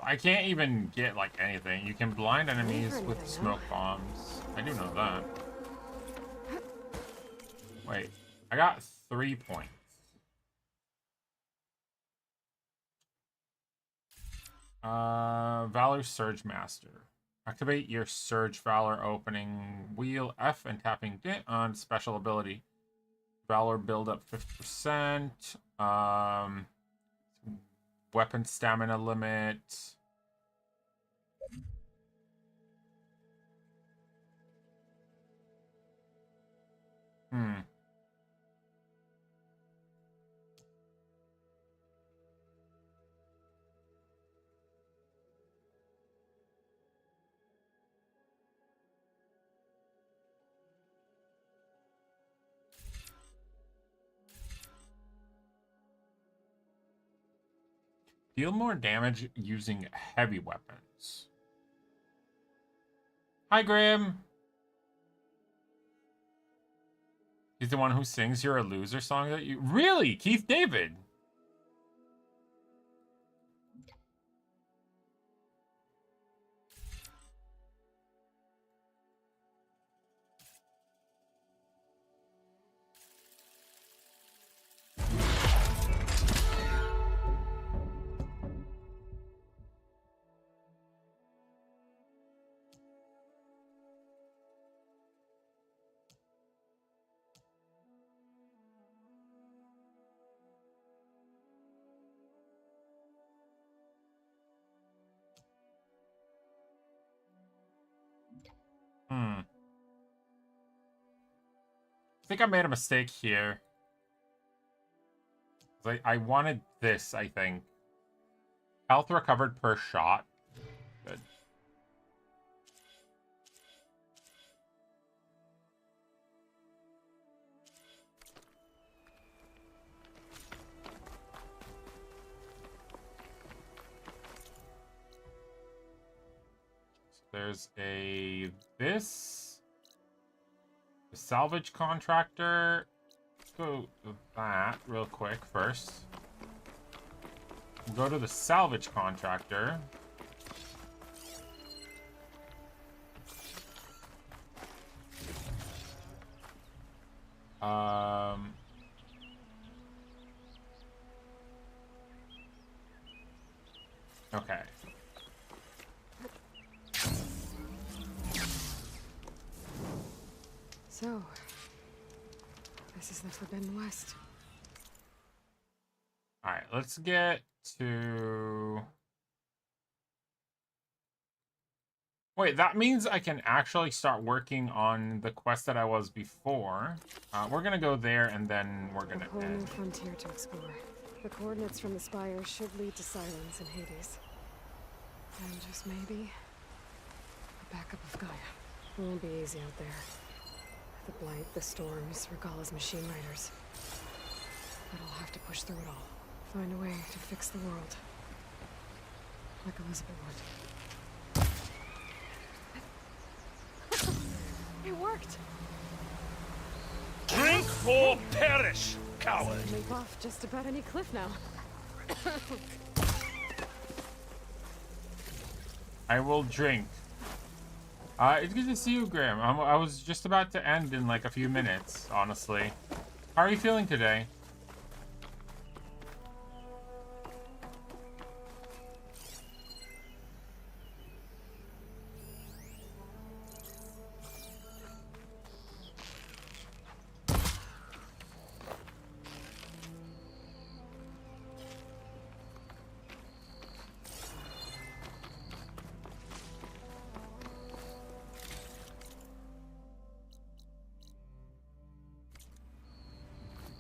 I can't even get like anything. You can blind enemies anything, with huh? smoke bombs. I do know that. Wait, I got 3 points. Valor Surge Master. Activate your Surge Valor opening wheel F and tapping D on special ability. Valor build up 50%. Weapon stamina limit. Deal more damage using heavy weapons. Hi, Grim. He's the one who sings "You're a Loser" song that you really, Keith David. I think I made a mistake here. I wanted this, I think. Health recovered per shot. there's a salvage contractor. Let's go to that real quick first. We'll go to the salvage contractor. Okay. So, this is the Forbidden West. Alright, let's get to... Wait, that means I can actually start working on the quest that I was before. We're gonna go there and then we're gonna A whole end. new frontier to explore. The coordinates from the spire should lead to Silence and Hades. And just maybe, a backup of Gaia. It won't be easy out there. The Blight, the Storms, Regalla's machine riders. But I'll have to push through it all. Find a way to fix the world. Like Elizabeth would. It worked! Drink or perish, coward! Leap off just about any cliff now. I will drink. It's good to see you, Graham. I was just about to end in like a few minutes, honestly. How are you feeling today?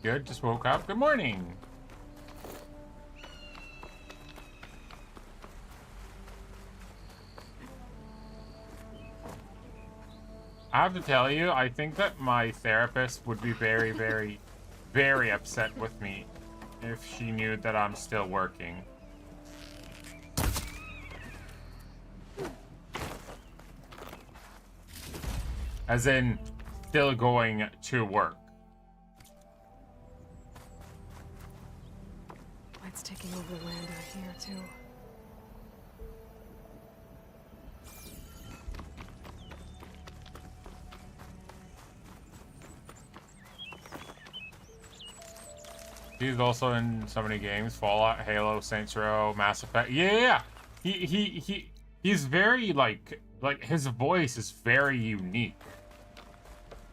Good, just woke up. Good morning. I have to tell you, I think that my therapist would be very, very, very upset with me if she knew that I'm still working. As in, still going to work. Light's taking over the land out here, too. He's also in so many games: Fallout, Halo, Saints Row, Mass Effect. Yeah, he's very like his voice is very unique,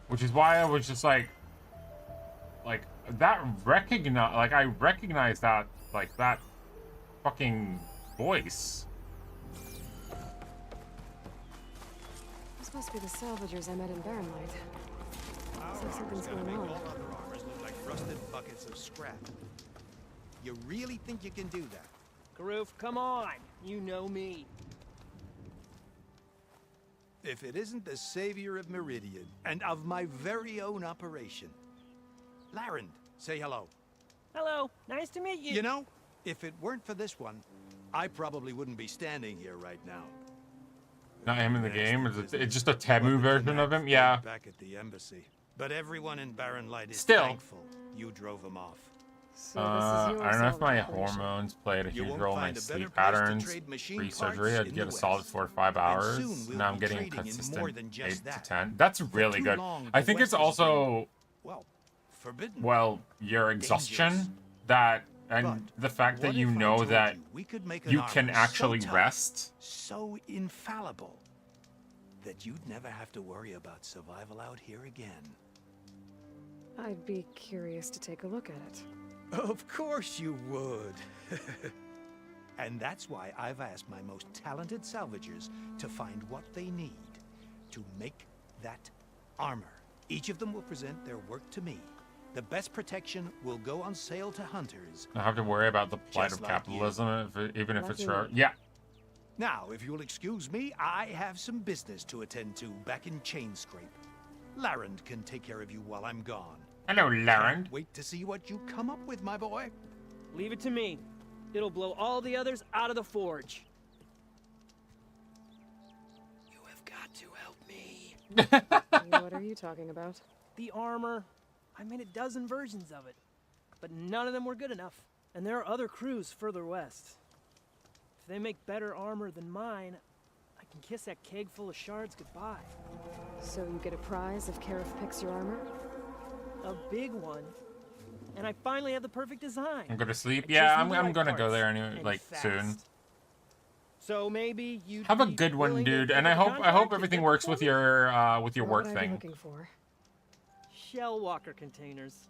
which is why I was just like that I recognize that that fucking voice. This must be the salvagers I met in Barren Light. Looks like something's going on. Like rusted buckets of scrap. You really think you can do that? Karoof, come on. You know me. If it isn't the savior of Meridian, and of my very own operation. Larend, say hello. Hello. Nice to meet you. You know, if it weren't for this one, I probably wouldn't be standing here right now. Not him in the game? It's just a Temu version of him? Yeah. Back at the embassy. But everyone in Barren Light is Still thankful you drove him off. I don't know if my hormones played a huge role in my sleep patterns. Pre-surgery, I'd get a solid 4 to 5 hours. Now I'm getting a consistent 8 to 10. That's really good. I think it's also, well, your exhaustion that, and the fact that you know that you can actually rest. So infallible that you'd never have to worry about survival out here again. I'd be curious to take a look at it. Of course you would. And that's why I've asked my most talented salvagers to find what they need to make that armor. Each of them will present their work to me. The best protection will go on sale to hunters. I have to worry about the plight of capitalism, even if it's short. Yeah. Now, if you'll excuse me, I have some business to attend to back in Chainscrape. Larend can take care of you while I'm gone. Hello, Larend. Can't wait to see what you come up with, my boy. Leave it to me. It'll blow all the others out of the forge. You have What are you talking about? The armor. I made a dozen versions of it, but none of them were good enough. And there are other crews further west. If they make better armor than mine, I can kiss that keg full of shards goodbye. So you get a prize if Karif picks your armor? A big one. And I finally have the perfect design. I'm gonna sleep. I Yeah, just I'm need the right gonna go parts, there anyway, and like fast. soon. So maybe you Have a good one, dude. And I hope everything works with your work What would I be thing. looking for? Shell walker containers.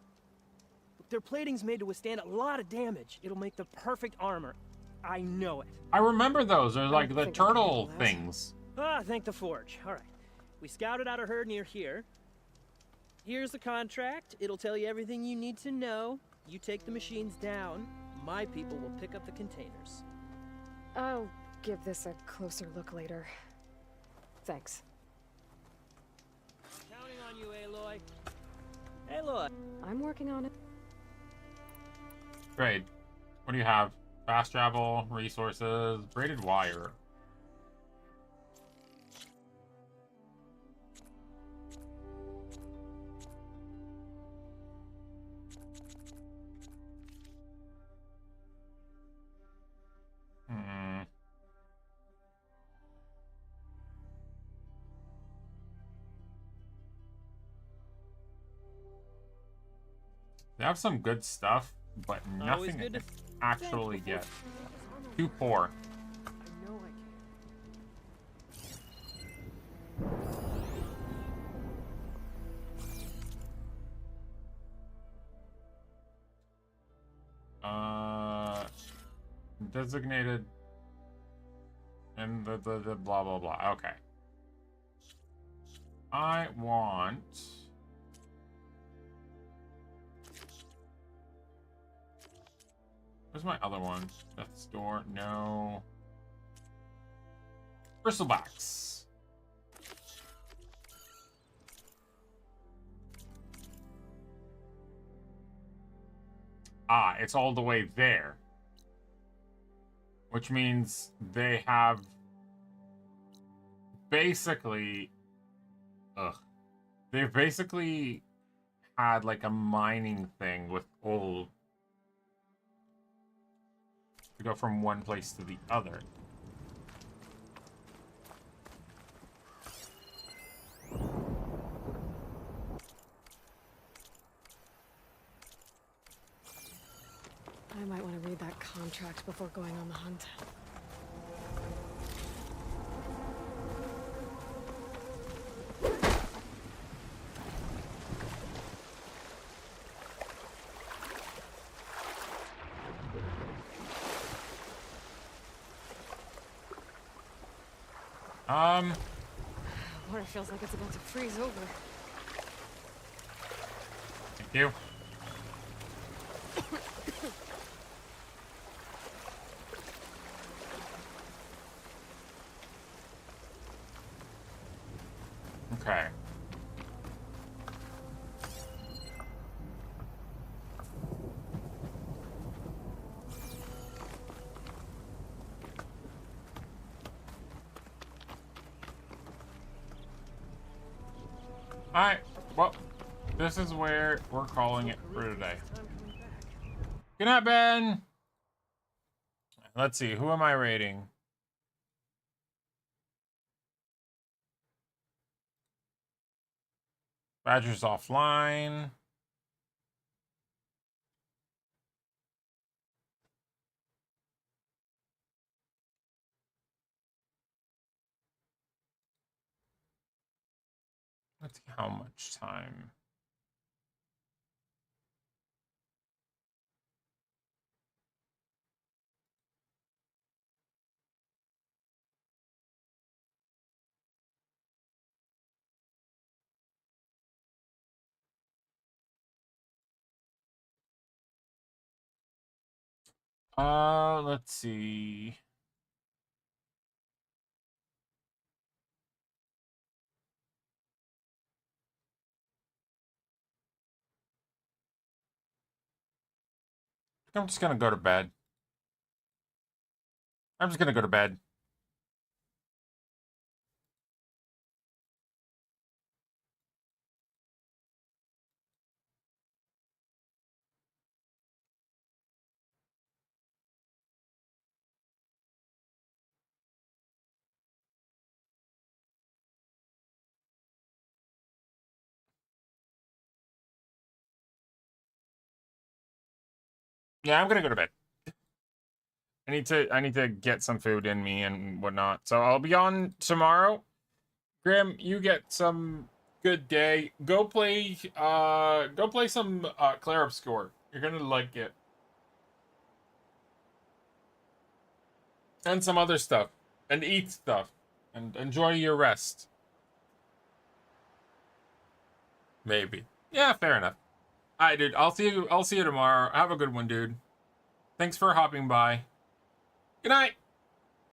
Look, their plating's made to withstand a lot of damage. It'll make the perfect armor. I know it. I remember those. They're like the think I can turtle handle that. things. Ah, thank the forge. All right. We scouted out a herd near here. Here's the contract. It'll tell you everything you need to know. You take the machines down. My people will pick up the containers. I'll give this a closer look later. Thanks. Counting on you, Aloy. Aloy. I'm working on it. Great. What do you have? Fast travel, resources, braided wire. Hmm. They have some good stuff, but Always nothing I good to can actually get. Too poor. I know I Designated and the blah blah blah. Okay. I want where's my other one? Death's door, no. Bristlebacks. Ah, it's all the way there. Which means they have basically they've basically had like a mining thing with old to go from one place to the other. I might want to read that contract before going on the hunt. Water feels like it's about to freeze over. Thank you. Okay. Alright, well, this is where we're calling it for today. Good night, Ben! Let's see, who am I rating? Badger's offline. Let's see how much time. Let's see. I'm just gonna go to bed. I'm just gonna go to bed. Yeah, I'm gonna go to bed. I need to get some food in me and whatnot. So I'll be on tomorrow. Grim, you get some good day. Go play some Clair Obscur. You're gonna like it. And some other stuff. And eat stuff. And enjoy your rest. Maybe. Yeah, fair enough. Alright, dude. I'll see you tomorrow. Have a good one, dude. Thanks for hopping by. Good night.